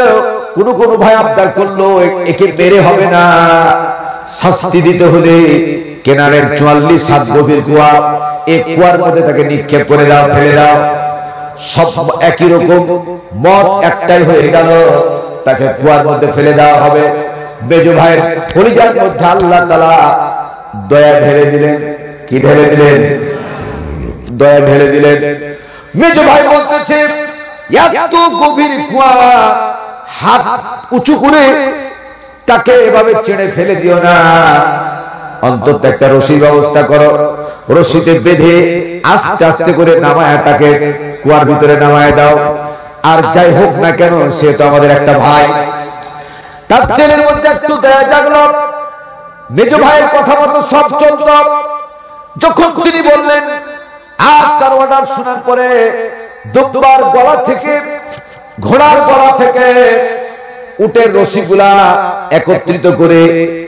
কোন ভাই আবদার করলো একে মেরে হবে না, শাস্তি দিতে হলে কেনানের 44 হাত গভীর কুয়া, এই কুয়ার মধ্যে তাকে নিক্ষেপ করে দাও, ফেলে দাও। সব একই রকম, মত একটাই হয়ে গেল, তাকে কুয়ার মধ্যে ফেলে দেওয়া হবে। মেজো ভাইয়ের কলিজার মধ্যে আল্লাহ তাআলা দয়া ঢেলে দিলেন। কি ঢেলে দিলেন? দয়া ঢেলে দিলেন। মেজো ভাই বলতেছে, এত গভীর কুয়া, হাত উঁচু করে তাকে এভাবে চেড়ে ফেলে দিও না, অন্তত একটা রশির ব্যবস্থা করো, রশিতে বেঁধে আস্তে আস্তে করে নামায় তাকে কুয়ার ভিতরে নামায় দাও। আর যাই হোক না কেন, সে তো আমাদের একটা ভাই। তার দিলের মধ্যে একটু দয়া জাগলো। মেজো ভাইয়ের কথা মতো সব চলত। যখন তিনি বললেন, আর তার অর্ডার শোনার পরে দুব্বার গলা থেকে, ঘোড়ার গলা থেকে উটের রশিগুলা একত্রিত করে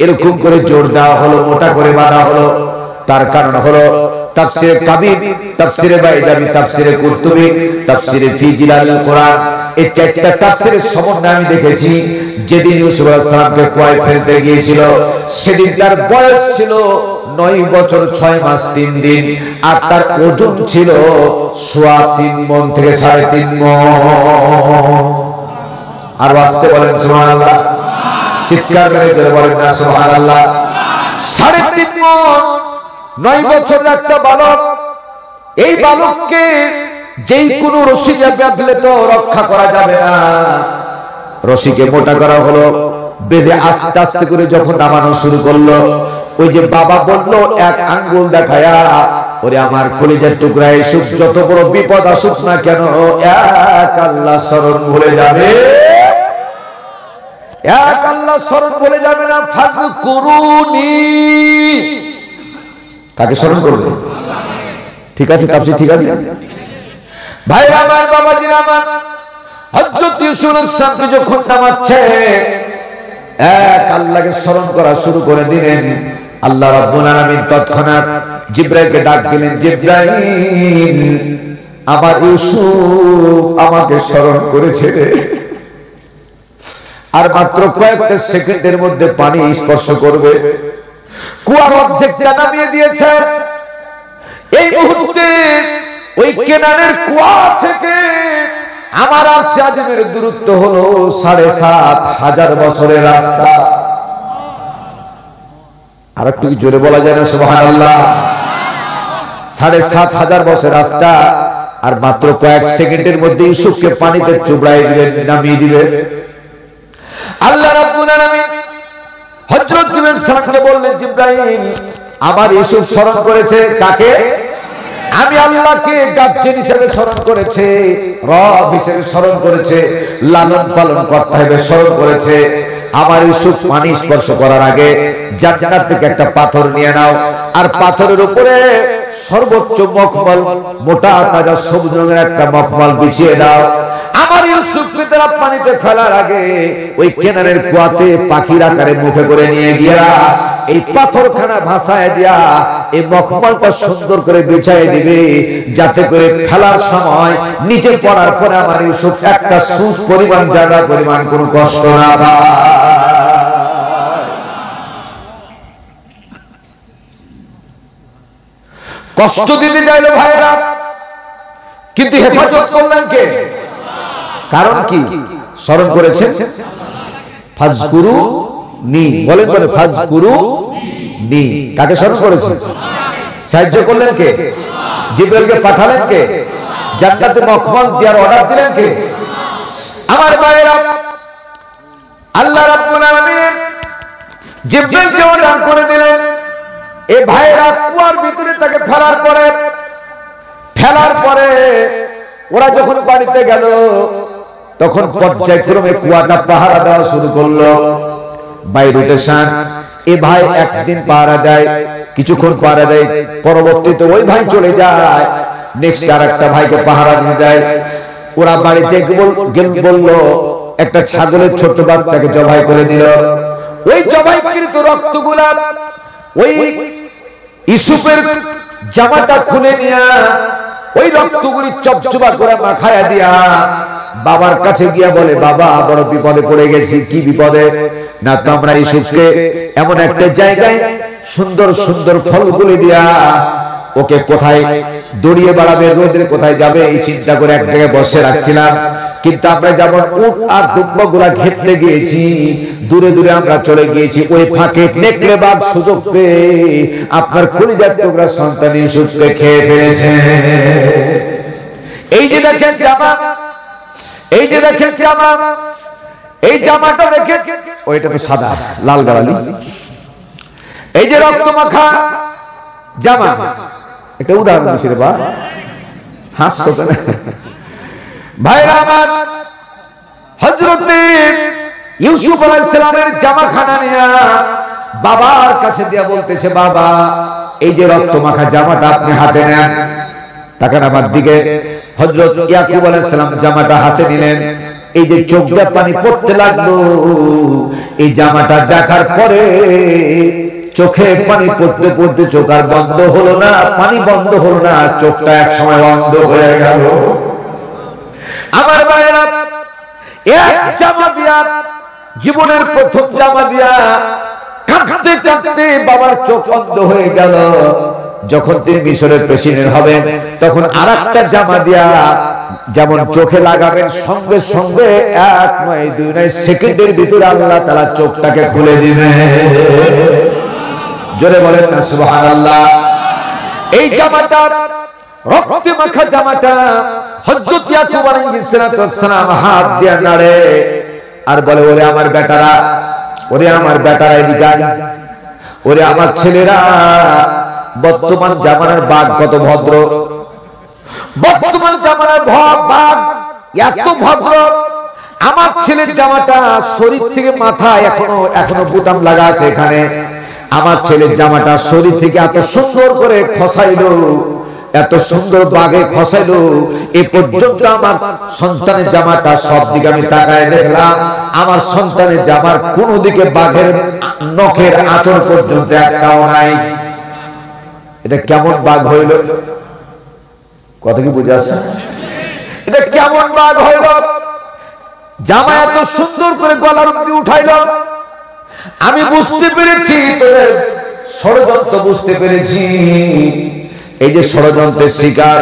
এরকম করে জোর দেওয়া হলো, মোটা করে বাঁধা হলো। তার কারণ হলো তাফসিরে কাবির, তাফসিরে বাইদাবি, তাফসিরে কুরতুবি, তাফসিরে ফি জিলালিল কোরআন, এই চারটা তাফসিরের সমন্বয়ে আমি দেখেছি, যেদিন ইউসুফ আলাইহিস সালামকে কুয়ায় ফেলতে গিয়েছিল, সেদিন তার বয়স ছিল 9 বছর 6 মাস 3 দিন, আর তার ওজন ছিল 3.5 মণ থেকে 3.5 মণ। আর আসতে বলেন সুবহানাল্লাহ, চিৎকার করে জোরে বলেন না সুবহানাল্লাহ। 3.5 মণ, 9 বছরের একটা বালক। এই বালককে যেই কোনো রশি বাঁধলে তো রক্ষা করা যাবে না। রশিকে মোটা করা হলো, বেঁধে আস্তে আস্তে করে যখন নামানো শুরু করলো, ওই যে বাবা বললো এক আঙ্গুল দেখায়া, ওরে আমার কলিজার টুকরা ইউসুফ, যত বড় বিপদ আসুক না কেন, এক আল্লাহ শরণ ভুলে যাবে, এক আল্লাহ শরণ ভুলে যাবে না। ফাযকুরুনি, কাকে স্মরণ করবে? ঠিক আছে, তাফসীর ঠিক আছে। ভাইরা আমার, বাবাজিরা আমার, হযরত ইউসুফ আলাইহিস সালামকে যখন নামাচ্ছে এক আল্লাহকে স্মরণ করা শুরু করে দিলেন। আল্লাহ রাব্বুল আলামিন তৎক্ষণাৎ জিবরাইলকে ডাক দিলেন, জিবরাইল আমার ইউসুফ আমাকে স্মরণ করেছে, আর মাত্র কয়েকটা সেকেন্ডের মধ্যে পানি স্পর্শ করবে। কুয়ার অর্ধেকটা নামিয়ে দিয়েছে। এই মুহূর্তে ওই কেনানের কুয়া থেকে আমার আরশে আজিমের দূরত্ব হলো ৭,৫০০ বছরের রাস্তা। আর একটু জোরে বলা যায় না সুবহানাল্লাহ? ৭,৫০০ বছর রাস্তা, আর মাত্র কয়েক সেকেন্ডের মধ্যে ইউসুফকে পানিতে চুবড়াই দিবেন, নামিয়ে দিবেন। আল্লাহ রাব্বুল আলামিন হযরত জিবরাইল সালামকে বললেন, জিবরাইল আমার ইউসুফ স্মরণ করেছে। কাকে? আমি আল্লাহকে গার্জিয়ান হিসেবে স্মরণ করেছে, রব হিসেবে স্মরণ করেছে, লালন পালন কর্তা হিসেবে স্মরণ করেছে। আমার ইউসুফ পানি স্পর্শ করার আগে জান্নাত থেকে একটা পাথর নিয়ে নাও, আর পাথরের উপরে সর্বোচ্চ মখমল, মোটা তাজা সবুজ রঙের একটা মখমল বিছিয়ে দাও। আমার ইউসুফকে তারা পানিতে ফেলার আগে ওই কেনারের কুয়াতে পাখির আকারে মুখে করে নিয়ে গিয়া এই পাথরখানা ভাসায় দিয়া এই মখমলটা সুন্দর করে বিছায় দিবে, যাতে করে ফেলার সময় নিচে পড়ার পরে আমার ইউসুফ একটা সুচ পরিমাণ, জায়গা পরিমাণ কোনো কষ্ট না পায়। কষ্ট দিতে চাইলো ভাইরা, কিন্তু হেফাজত করলেন কে? কারণ কি? স্মরণ করেছেন ফাজকুরু নি, বলেন বলে ফাজকুরু নি। কাকে স্মরণ করেছেন? সাহায্য করলেন কে? জিবরাইলকে পাঠালেন কে? জান্নাতে মখমল দেওয়ার অর্ডার দিলেন কে? আমার ভাইরা, আল্লাহ রাব্বুল আলামিন জিবরাইলকে অর্ডার করে দিলেন। এই ভাইরা কুয়ার ভিতরে তাকে ফেলার পরে ওরা যখন বাড়িতে গেল তখন পর্যায়ক্রমে কুয়াটা পাহারা দেওয়া শুরু করলো। বাই রোটেশন এ ভাই একদিন পাহারা দেয়, কিছুক্ষণ পাহারা দেয়, পরবর্তীতে ওই ভাই চলে যায়, নেক্সট আর একটা ভাইকে পাহারা দিয়ে দেয়। ওরা বাড়িতে বলল একটা ছাগলের ছোট বাচ্চাকে জবাই করে দিল। ওই জবাইকৃত রক্তগুলা ওই ইউসুফের জামাটা খুলে নিয়া ওই রক্তগুলি চপচপা করে মাখায়া দিয়া বাবার কাছে গিয়া বলে, বাবা বড় বিপদে পড়ে গেছি। কি বিপদে? না তো আমরা ইউসুফকে এমন একটা জায়গায় সুন্দর সুন্দর ফলগুলি দিয়া ওকে কোথায় দড়িয়ে বাড়াবে, রোদের কোথায় যাবে এই চিন্তা করে এক জায়গায় বসে রাখছিলাম। কিন্তু আমরা যেমন উট আর দুম্বা গুলা ঘেটতে গিয়েছি, দূরে দূরে আমরা চলে গিয়েছি, ওই ফাঁকে নেকড়ে বাঘ সুযোগ পেয়ে আপনার কলিজার টুকরা সন্তান ইউসুফকে খেয়ে ফেলেছে। এই যে দেখেন জামা, এই যে দেখেন জামা, এই জামাটা দেখেন, ওইটা তো সাদা লাল গাড়ালি, এই যে রক্ত মাখা জামা, একটা উদাহরণ দিছি রে বা, হাসছো কেন ভাইরা আমার? হযরত ইউসুফ আলাইহিস সালামের জামাখানা নিয়া বাবার কাছে দিয়া বলতেছে, বাবা এই যে রক্ত মাখা জামাটা আপনি হাতে নেন। তাকান আমার দিকে। হযরত ইয়াকুব আলাইহিস সালাম জামাটা হাতে নিলেন, এই যে চোখ দিয়ে পানি পড়তে লাগলো। এই জামাটা দেখার পরে চোখে পানি পড়তে পড়তে চোখ আর বন্ধ হলো না, পানি বন্ধ হলো না, চোখটা এক সময় বন্ধ হয়ে গেল। আমার ভাইরা, এক জামা দিয়া, জীবনের প্রথম জামা দিয়া কাঁদতে কাঁদতে বাবার চোখ বন্ধ হয়ে গেল। যখন তিনি মিশরের প্রেসিডেন্ট হবেন তখন আরেকটা জামা দিয়া যেমন চোখে লাগাবেন, সঙ্গে সঙ্গে 1 নয় 2 নয় সেকেন্ডের ভিতরে আল্লাহ তাআলা চোখটাকে খুলে দিবেন। জোরে বলেন না সুবহানাল্লাহ। এই জামাটা রক্তে মাখা জামাটা হযরত ইয়াকুব আলাইহিস সালাম হাত দিয়ে নাড়ে আর বলে, ওরে আমার বেটারা, ওরে আমার বেটারা এদিকে আয়, ওরে আমার ছেলেরা, বর্তমান জামানার বাঘ কত ভদ্র, বর্তমান জামানার বাঘ এত ভদ্র। আমার ছেলের জামাটা শরীর থেকে মাথা এখনো বুতাম লাগা আছে এখানে। আমার ছেলের জামাটা শরীর থেকে এত সুন্দর করে খসাইলো, এত সুন্দর বাগে খসাইলো, এ পর্যন্ত আমার সন্তানের জামাটা সব দিকে আমি তাকায় দেখলাম, আমার সন্তানের জামার কোন দিকে বাঘের নখের আঁচড় পর্যন্ত একটাও নাই। এটা কেমন বাঘ হইল? কথা কি বুঝে আসছে? এটা কেমন বাঘ হইল? জামা এত সুন্দর করে গলার অবধি উঠাইল। আমি বুঝতে পেরেছি তোদের ষড়যন্ত্র, বুঝতে পেরেছি। এই যে ষড়যন্ত্রের শিকার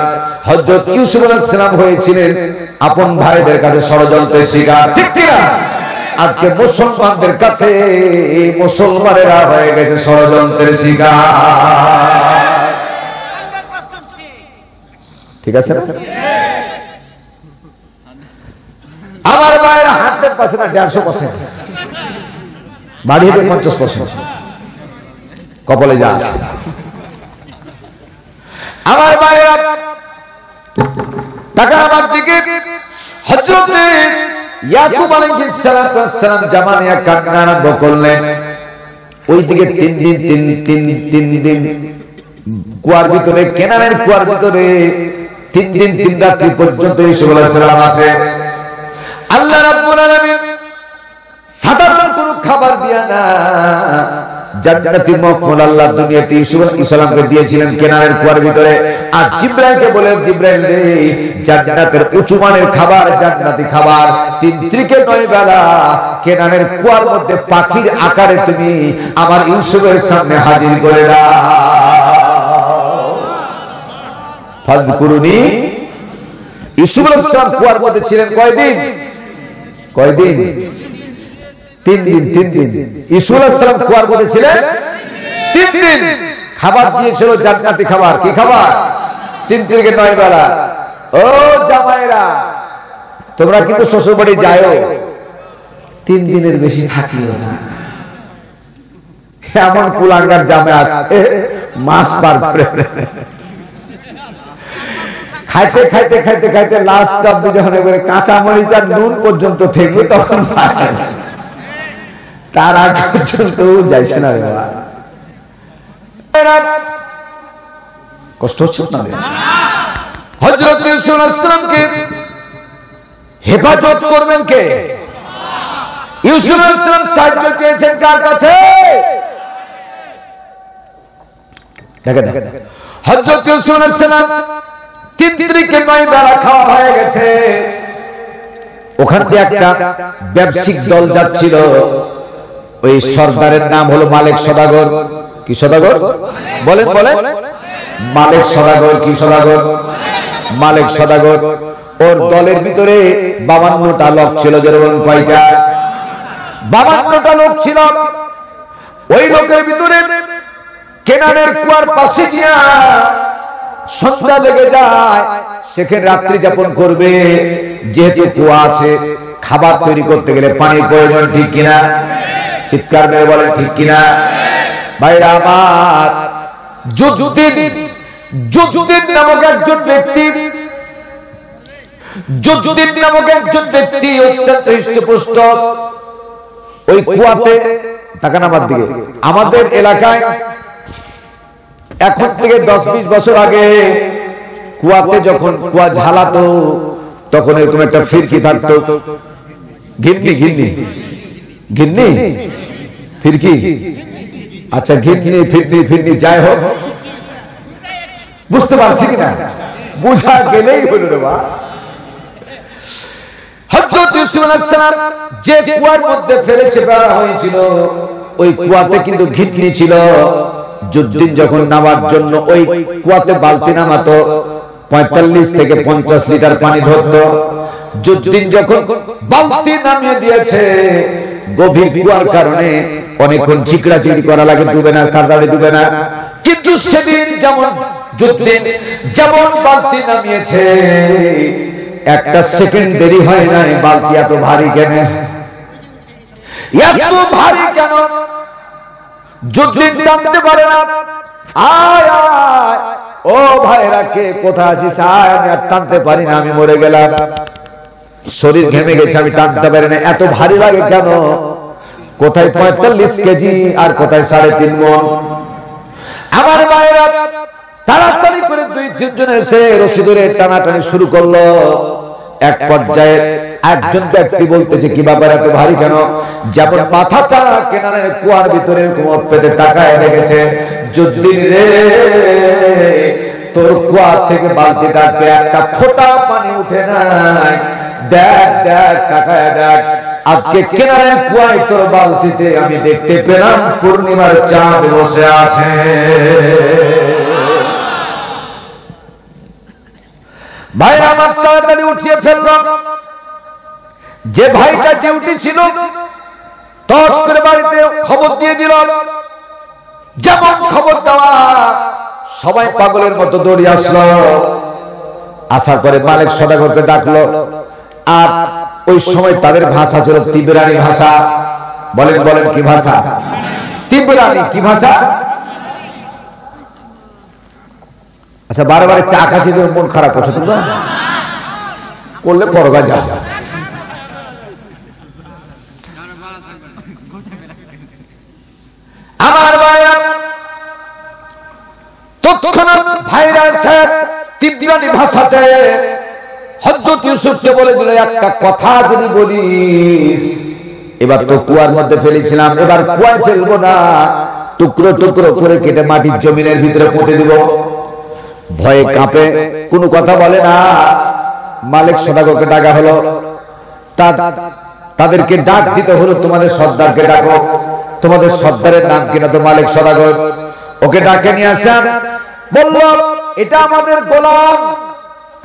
হযরত ইউসুফ আলাইহিস সালাম হয়েছিলেন আপন ভাইদের কাছে ষড়যন্ত্রের শিকার, ঠিক কিনা? আজকে মুসলমানদের কাছে মুসলমানেরা হয়ে গেছে ষড়যন্ত্রের শিকার। ঠিক আছে? আমার ভাইয়েরা 100% না 150%, বাড়ি হবে 50%, কপালে যা আছে। আমার ভাইয়েরা তাকান আমার দিকে। হযরত ইয়াকুব আলাইহিস সালাম জামানিয়া কান্না আরম্ভ করলেন। ওই দিকে 3 দিন কুয়ার ভিতরে, কেনানের কুয়ার ভিতরে 3 দিন 3 রাত্রি পর্যন্ত ইউসুফ আলাইহিস সালাম আছে। আল্লাহ রাব্বুল আলামিন সাধারণ কোন খাবার দিয়া না, জান্নাতি মখমল আল্লাহ দুনিয়াতে ইউসুফ আলাইহিস সালামকে দিয়েছিলেন কেনানের কুয়ার ভিতরে। আর জিবরাইলকে বলে, জিবরাইল রে, জান্নাতের উঁচু মানের খাবার, জান্নাতি খাবার 3 থেকে 9 বেলা কেনানের কুয়ার মধ্যে পাখির আকারে তুমি আমার ইউসুফের সামনে হাজির করে দাও। ফাযকুরুনি। ইউসুফ আলাইহিস সালাম কুয়ার মধ্যে ছিলেন কয়দিন? 3 দিন। ইউসুফ আলাইহিস সালাম কুয়ার মধ্যে ছিলেন 3 দিন। খাবার দিয়েছিল জান্নাতি খাবার। কি খাবার? 3 থেকে 9 বেলা। ও জামাইরা, তোমরা কিন্তু শ্বশুর বাড়ি যাও, 3 দিনের বেশি থাকিও না। এমন কুলাঙ্গার জামাই আছে মাস পার করে খাইতে খাইতে খাইতে খাইতে লাস্ট অব্দি যখন এবারে কাঁচা মরিচ আর নুন পর্যন্ত ঠেকবে তখন তার আগ পর্যন্ত যাইছে না। কষ্ট হচ্ছে না? হযরত ইউসুফ আলাইহিস সালামকে হেফাজত করবেন কে? ইউসুফ আলাইহিস সালাম সাহায্য চেয়েছেন কার কাছে? দেখেন হযরত ইউসুফ আলাইহিস সালাম 3 থেকে 9 বেলা খাওয়া হয়ে গেছে। ওখান থেকে একটা ব্যবসায়িক দল যাচ্ছিল। ওই সরদারের নাম হলো মালিক সদাগর। কি সদাগর? বলেন বলেন। মালিক সদাগর। কি সদাগর? মালিক সদাগর। ওর দলের ভিতরে 52টা লোক ছিল। যেরকম কয়টা? 52টা লোক ছিল। ওই লোকের ভিতরে কেনানের কুয়ার পাশে গিয়া সন্ধ্যা লেগে যায়, সেখানে রাত্রি যাপন করবে। যেহেতু কুয়া আছে, খাবার তৈরি করতে গেলে পানির প্রয়োজন, ঠিক কিনা? চিৎকার মেরে বলেন ঠিক কিনা? ভাইরা আমার, যুদ্ধের নামক একজন ব্যক্তি অত্যন্ত হৃষ্টপুষ্ট ওই কুয়াতে। তাকান আমার দিকে। আমাদের এলাকায় এখন থেকে 10-20 বছর আগে কুয়াতে যখন কুয়া ঝালাতো তখন এরকম একটা ফিরকি থাকতো। ঘিন্নি ফিরকি, আচ্ছা ঘিন্নি ফিরনি যাই হোক, বুঝতে পারছি কিনা? বুঝা গেলেই হলো রে বা। হযরত ইউসুফ আলাইহিস সালাম যে কুয়ার মধ্যে ফেলেছে ফেলা হয়েছিল, ওই কুয়াতে কিন্তু ঘিন্নি ছিল। যুদ্ধদিন যখন নামার জন্য ওই কুয়াতে বালতি নামাতো, 45 থেকে 50 লিটার পানি ধরতো। যুদ্ধদিন যখন বালতি নামিয়ে দিয়েছে, গভীর কুয়ার কারণে অনেকক্ষণ ঝিকড়াঝিকড়ি করা লাগে, ডুবে না, তাড়াতাড়ি ডুবে না। কিন্তু সেদিন যেমন বালতি নামিয়েছে, একটা সেকেন্ড দেরি হয় নাই। বালতি এত ভারী কেন? এত ভারী কেন? যুদ্ধদিন টানতে পারে না। আয় আয়, ও ভাইরা কে কোথায় আছিস? আয়, আমি আর টানতে পারি না, আমি মরে গেলাম, শরীর ঘেমে গেছে, আমি টানতে পারি না। এত ভারী লাগে কেন? কোথায় 45 কেজি আর কোথায় 3.5 মণ। আমার ভাইরা তাড়াতাড়ি করে 2-3 জন এসে রশি ধরে টানাটানি শুরু করলো। এক পর্যায়ে একজন ব্যক্তি বলতেছে, কি ব্যাপার এত ভারী কেন? যেমন মাথাটা কেনারের কুয়ার ভিতরে কুমত পেতে তাকায় রেখেছে। যুদ্ধিন রে, তোর কুয়া থেকে বালতিটা আজকে একটা ফোঁটা পানি উঠে নাই। দেখ দেখ তাকায় দেখ, আজকে কেনারের কুয়ায় তোর বালতিতে আমি দেখতে পেলাম পূর্ণিমার চাঁদ বসে আছে। ভাইরা আমার তাড়াতাড়ি উঠিয়ে ফেললাম। যে ভাইটা ডিউটি ছিল তট করে বাড়িতে খবর দিয়ে দিল। যেমন খবর দেওয়া সবাই পাগলের মতো দৌড়ে আসলো। আসার পরে মালিক সদাগরকে ডাকলো। আর ওই সময় তাদের ভাষা ছিল তিবরানি ভাষা। বলেন বলেন কি ভাষা? তিবরানি। কি ভাষা? আচ্ছা, বারবার চা খাসি মন খারাপ করছো তোমরা? করলে করবা যা। আমার ভাইরা তৎক্ষণাৎ ভাইরা সাহেব তিবরানি ভাষাতে হযরত ইউসুফকে বলে দিল, একটা কথা যদি বলিস, এবার তো কুয়ার মধ্যে ফেলেছিলাম, এবার কুয়ায় ফেলবো না, টুকরো টুকরো করে কেটে মাটির জমিনের ভিতরে পুঁতে দিব। ভয়ে কাঁপে, কোনো কথা বলে না। মালিক সদাগরকে ডাকা হলো। তাদেরকে ডাক দিতে হলো, তোমাদের সর্দারকে ডাকো। তোমাদের সর্দারের নাম কিনা তো মালিক সদাগর। ওকে ডাকে নিয়ে আসেন। বলল, এটা আমাদের গোলাম।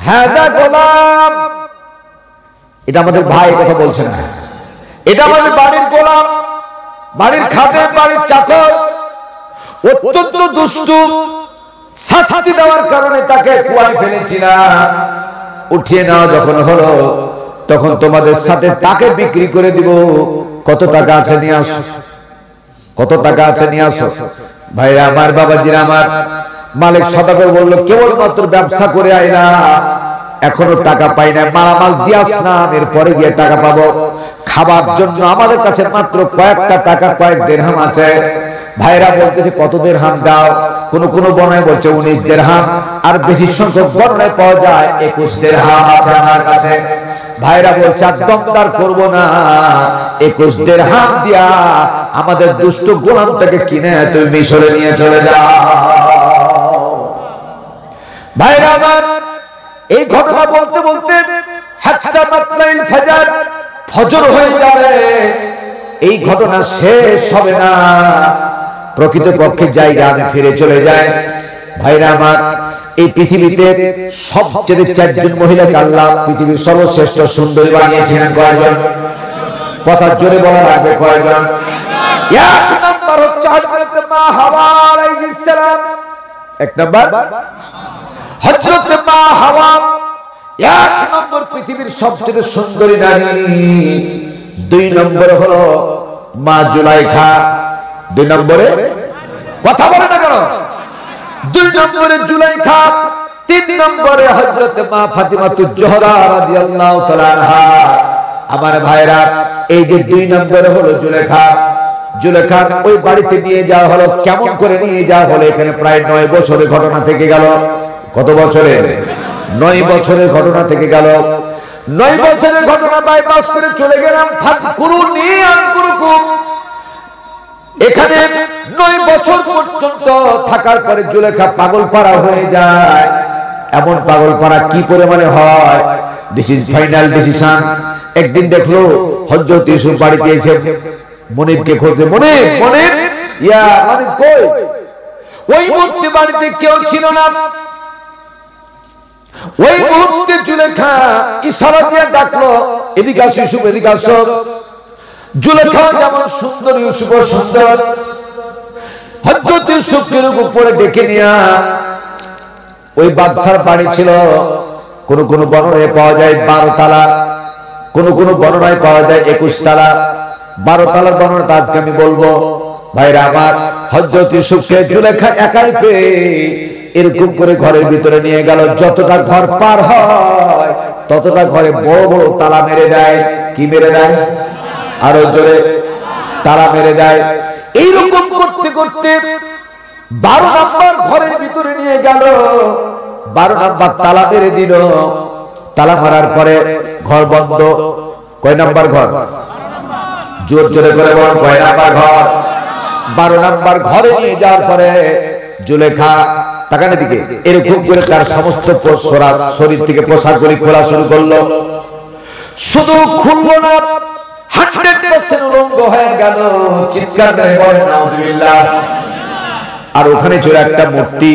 হ্যাঁ গোলাম, এটা আমাদের ভাই, কথা বলছে না। এটা আমাদের বাড়ির গোলাম, বাড়ির খাদেম, বাড়ির চাকর। অত্যন্ত দুষ্টু। শাস্তি দেওয়ার কারণে তাকে কুয়ায় ফেলেছিলাম। উঠিয়ে নেওয়া যখন হলো, তখন তোমাদের সাথে তাকে বিক্রি করে দিব। কত টাকা আছে নিয়ে আসো, কত টাকা আছে নিয়ে আসো। ভাইরা আমার, বাবাজিরা আমার, মালিক সদাগর বলল, কেবলমাত্র ব্যবসা করে আইনা, এখনো টাকা পাই না, মালামাল দিয়াস না, এরপরে গিয়ে টাকা পাবো। খাবার জন্য আমাদের কাছে মাত্র কয়েকটা টাকা, কয়েক দিরহাম আছে। ভাইরা বলতেছে, কত দিরহাম দাও? কোন কোন বর্ণনায় বলছে 19 দিরহাম, আর বেশি সংখ্যক বর্ণনায় পাওয়া যায় 21 দিরহাম আছে আমার কাছে। ভাইরা বলছে, দমদার করবো না, 21 দিরহাম দিয়া আমাদের দুষ্ট গোলামটাকে কিনে তুমি মিশরে নিয়ে চলে যাও। ভাইরা আমার, এই ঘটনা বলতে বলতে হাত্তা মাতলাইল ফাজর, ফজর হয়ে যাবে, এই ঘটনা শেষ হবে না। প্রকৃতপক্ষে জায়গা আমি ফিরে চলে যাই। ভাইরা আমার, এই পৃথিবীতে সবচেয়ে 4 জন মহিলাকে আল্লাহ পৃথিবীর সর্বশ্রেষ্ঠ সুন্দরী বানিয়েছিলেন। কয়জন? কথা জোরে বলা লাগবে, কয়জন? এক নাম্বার হচ্ছে হযরত মা হাওয়া আলাইহিস সালাম। এক নাম্বার হযরত মা হাওয়া, এক নম্বর পৃথিবীর সবচেয়ে সুন্দরী নারী। 2 নম্বরে হলো মা জুলাইখা। 2 নম্বরে, কথা বলে না কেন? 2 নম্বরে জুলাইখা, 3 নম্বরে হযরত মা ফাতিমাতুজ জোহরা রাদিয়াল্লাহু তাআলা আনহা। আমার ভাইরা, এই যে 2 নম্বরে হলো জুলেখা। জুলেখার ওই বাড়িতে নিয়ে যাওয়া হলো। কেমন করে নিয়ে যাওয়া হলো? এখানে প্রায় 9 বছরের ঘটনা থেকে গেল। কত বছরের? 9 বছরের ঘটনা থেকে গেল। 9 বছরের ঘটনা বাইপাস করে চলে গেলাম ফাতকুরুনি আনকুরুকুম। এখানে 9 বছর পর্যন্ত থাকার পরে জুলেখা পাগল পাড়া হয়ে যায়। এমন পাগল পাড়া কি পরিমাণে হয়, দিস ইজ ফাইনাল ডিসিশন। একদিন দেখলো হযরত ইউসুফ বাড়িতে এসে মনিবকে খোঁজে, মনিব মনিব, ইয়া মনিব কই? ওই মুহূর্তে বাড়িতে কেউ ছিল না। ওই মুহূর্তে জুলেখা ইশারা দিয়ে ডাকলো, এদিকে আসো ইউসুফ, এদিকে আসো। জুলেখা যেমন সুন্দর, ইউসুফও সুন্দর। হযরত ইউসুফকে উপরে ডেকে নিয়ে, ওই বাদশার বাড়ি ছিল, কোন কোন বর্ণনায় পাওয়া যায় 12 তালা, কোন কোন বর্ণনায় পাওয়া যায় 21 তালা। 12 তালার বর্ণনাটা আজকে আমি বলবো। ভাইরা আমার, হযরত ইউসুফকে জুলেখা একাই পেয়ে এরকম করে ঘরের ভিতরে নিয়ে গেল। যতটা ঘর পার হয় ততটা ঘরে বড় বড় তালা মেরে দেয়। কি মেরে দেয়? আরো জোরে, তালা মেরে দেয়। এইরকম করতে করতে 12 নম্বর ঘরের ভিতরে নিয়ে গেল, 12 নম্বর তালা মেরে দিল। তালা মারার পরে ঘর বন্ধ। কয় নাম্বার ঘর? জোর জোরে করে বল, কয় নাম্বার ঘর? 12 নম্বর ঘরে নিয়ে যাওয়ার পরে জুলেখা তাকানে দিকে এরকম করে তার সমস্ত শরীর থেকে পোশাকগুলি খোলা শুরু করলো। শুধু খুললো না, 100% উলঙ্গ হয়ে গেল। চিৎকার করে বলেন নাউজুবিল্লাহ। আর ওখানে ছিল একটা মূর্তি,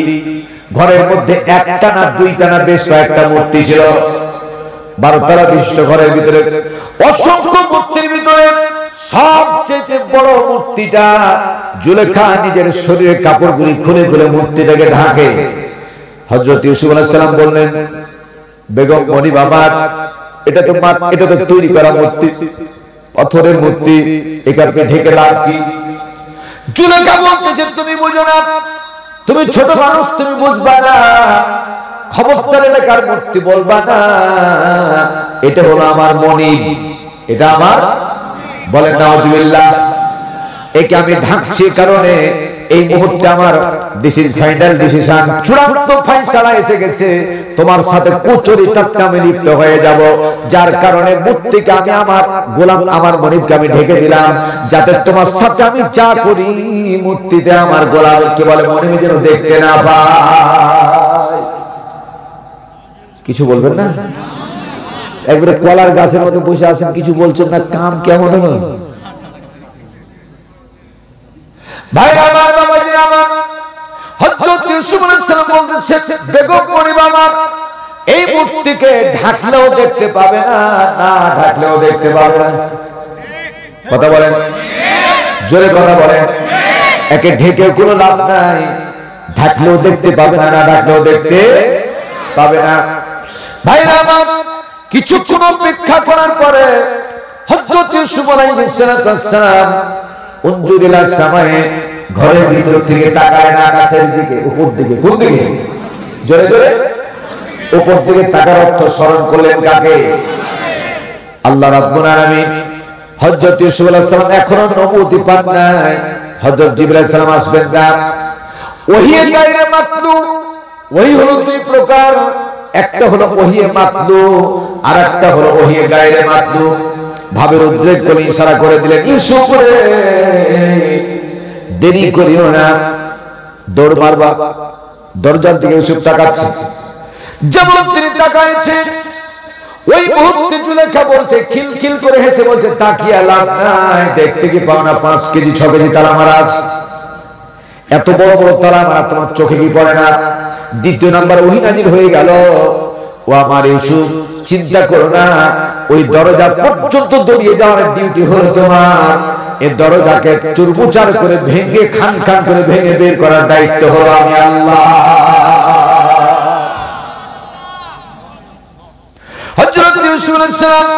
ঘরের মধ্যে একটা না দুইটা না বেশ কয়েকটা মূর্তি ছিল। 12 তলা বিশিষ্ট ঘরের ভিতরে অসংখ্য মূর্তির ভিতরে সবচেয়ে বড় মূর্তিটা জুলেখা নিজের শরীরের কাপড়গুলি খুলে খুলে মূর্তিটাকে ঢাকে। হযরত ইউসুফ আলাইহিস সালাম বললেন, বেগম মনি বাবা, এটা তো তৈরি করা মূর্তি, পাথরের মূর্তি, এটাকে ঢেকে লাভ কি? জুলেখা বলতেছে, তুমি বুঝো না, তুমি ছোট মানুষ, তুমি বুঝবা না, খবরদার এলাকার মূর্তি বলবা না। এটা হলো আমার মনিব, এটা আমার, বলেন নাউজুবিল্লাহ। একে আমি ঢাকছি কারণে এই মুহূর্তে আমার দিস ইজ ফাইনাল ডিসিশন, চূড়ান্ত ফয়সালা এসে গেছে, তোমার সাথে কুচরিতাত্মে লিপ্ত হয়ে যাব। যার কারণে মূর্তিকে আমি আমার গোলাম, আমার মনিবকে আমি ঢেকে দিলাম, যাতে তোমার সাথে আমি যা করি মূর্তিতে আমার গোলামকে বলে মনিব যেন দেখতে না পায়। কিছু বলবেন না? একবারে কলার গাছের মতো বসে আছেন, কিছু বলছেন না, কাম কেমন হলো? ভাইরা আমার, বাবাজিরা আমার, হযরত ইউসুফ আলাইহিস সালাম বলতেছে, বেগম মনি বাবা, এই মূর্তিকে ঢাকলেও দেখতে পাবে না, না ঢাকলেও দেখতে পাবে না। কথা বলেন, জোরে কথা বলেন। একে ঢেকে কোনো লাভ নাই, ঢাকলেও দেখতে পাবে না, না ঢাকলেও দেখতে পাবে না। ভাইরা আমার, কিছুক্ষণ অপেক্ষা করার পরে হযরত ইউসুফ আলাইহিস সালাম উনজুরিলা সামায়ে ঘরের ভিতর থেকে তাকালেন আকাশের দিকে, উপর দিকে। কোন দিকে? জোরে জোরে। উপর দিকে তাকার অর্থ স্মরণ করলেন কাকে? আল্লাহ রাব্বুল আলামিন। হযরত ইউসুফ আলাইহিস সালাম এখনো নবুয়তি পান নাই। হযরত জিবরাইল আলাইহিস সালাম আসবেন না। ওহী গায়রে মাতলু, ওহী হলো দুই প্রকার, একটা হলো ওহী মাতলু, আর একটা হলো ওহী গায়রে মাতলু। ভাবের উদ্রেক করে ইশারা করে দিলেন, ইউসুফ রে, দেরি করিও না, দৌড় মারবা। দরজার দিকে ইউসুফ তাকাচ্ছে, যেমন তিনি তাকাইছে ওই মুহূর্তে জুলেখা বলছে, খিলখিল করে হেসে বলছে, তাকিয়ে লাভ নাই, দেখতে কি পাও না 5 কেজি 6 কেজি তালা মারা আছে? এত বড় বড় তালা মারা তোমার চোখে কি পড়ে না? দ্বিতীয় নাম্বার ওহী নাজিল হয়ে গেল, ও আমার ইউসুফ, চিন্তা করো না, ওই দরজা পর্যন্ত দৌড়িয়ে যাওয়ার ডিউটি হলো তোমার, এই দরজাকে চুরপুচার করে ভেঙে খান খান করে ভেঙে বের করার দায়িত্ব হলো আমি আল্লাহ। হযরত ইউসুফ আলাইহিস সালাম,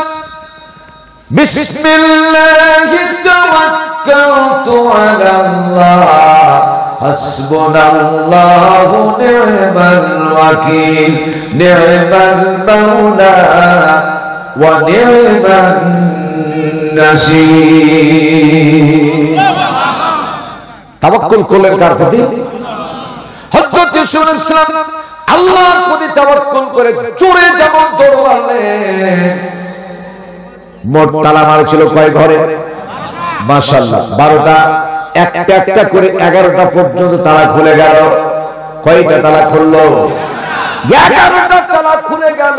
বিসমিল্লাহি তাওয়াক্কালতু আলাল্লাহ, হাসবুনাল্লাহু নি'মাল ওয়াকিল, নি'মাল মাওলা ওয়া নি'মান নাসীর। তাওয়াক্কুল করলেন কার প্রতি? হযরত ইউসুফ আলাইহিস সালাম আল্লাহর প্রতি তাওয়াক্কুল করে চোরে যেমন দৌড় মারলেন। মোট তালা মারছিল কয় ঘরে? মাশাআল্লাহ 12টা, একটা একটা করে 11টা পর্যন্ত তালা খুলে গেল। কয়টা তালা খুললো? 11টা তালা খুলে গেল।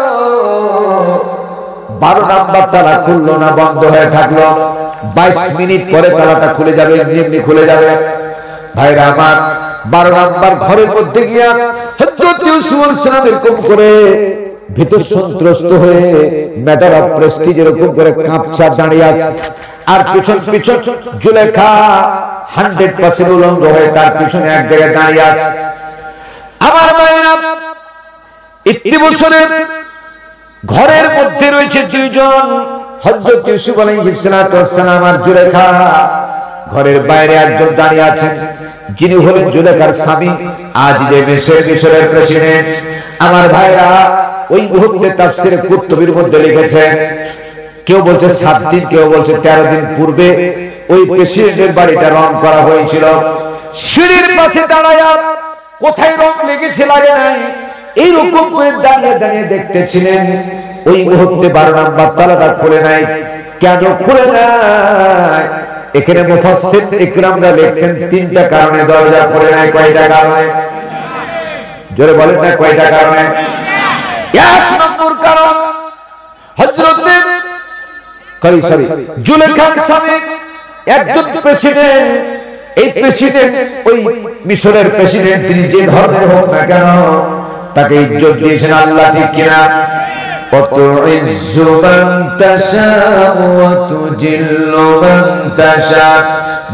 12 নাম্বার তালা খুললো না, বন্ধ হয়ে থাকলো। 22 মিনিট পরে তালাটা খুলে যাবে, এমনি খুলে যাবে। ভাইরা আমার, 12 নাম্বার ঘরের মধ্যে গিয়া হযরত ইউসুফ আলাইহিস সালাম এরকম করে ভিতর সন্ত্রস্ত হয়ে ম্যাটার অফ প্রেস্টিজ এরকম করে কাঁপছা দাঁড়িয়ে আছে। আর পিছন পিছন জুলেখা 100% উলঙ্গ হয়ে তার পিছনে এক জায়গায় দাঁড়িয়ে আছে। আমার ভাইরা, ইতিবছরে ঘরের মধ্যে রয়েছে দুইজন, হযরত ইউসুফ আলাইহিস সালাম আর জুলেখা। ঘরের বাইরে একজন দাঁড়িয়ে আছেন, যিনি হলেন জুলেখার স্বামী, আজ যে মিশরের প্রেসিডেন্ট। আমার ভাইরা, ওই মুহূর্তে তাফসীরে কুরতুবীর মধ্যে লিখেছেন, কেউ বলছে 7 দিন, কেউ বলছে 13 দিন পূর্বে ওই প্রেসিডেন্টের বাড়িটা রং করা হয়েছিল। সিঁড়ির পাশে দাঁড়ায়া কোথায় রং লেগেছে লাগে নাই এইরকম করে দাঁড়িয়ে দাঁড়িয়ে দেখতেছিলেন। ওই মুহূর্তে 12 নম্বর তালাটা খুলে নাই। কেন খুলে নাই? এখানে মুফাসসির ইকরামরা লিখছেন 3টা কারণে দরজা খুলে নাই। কয়টা কারণে? জোরে বলেন না, কয়টা কারণে? 1 নম্বর কারণ হযরত জুলেখার স্বামী একজন প্রেসিডেন্ট। এই প্রেসিডেন্ট ওই মিশরের প্রেসিডেন্ট, তিনি যে ধর্মের হোক না কেন তাকে ইজ্জত দিয়েছেন আল্লাহ, ঠিক কিনা? وتعز من تشاء وتجل من تشاء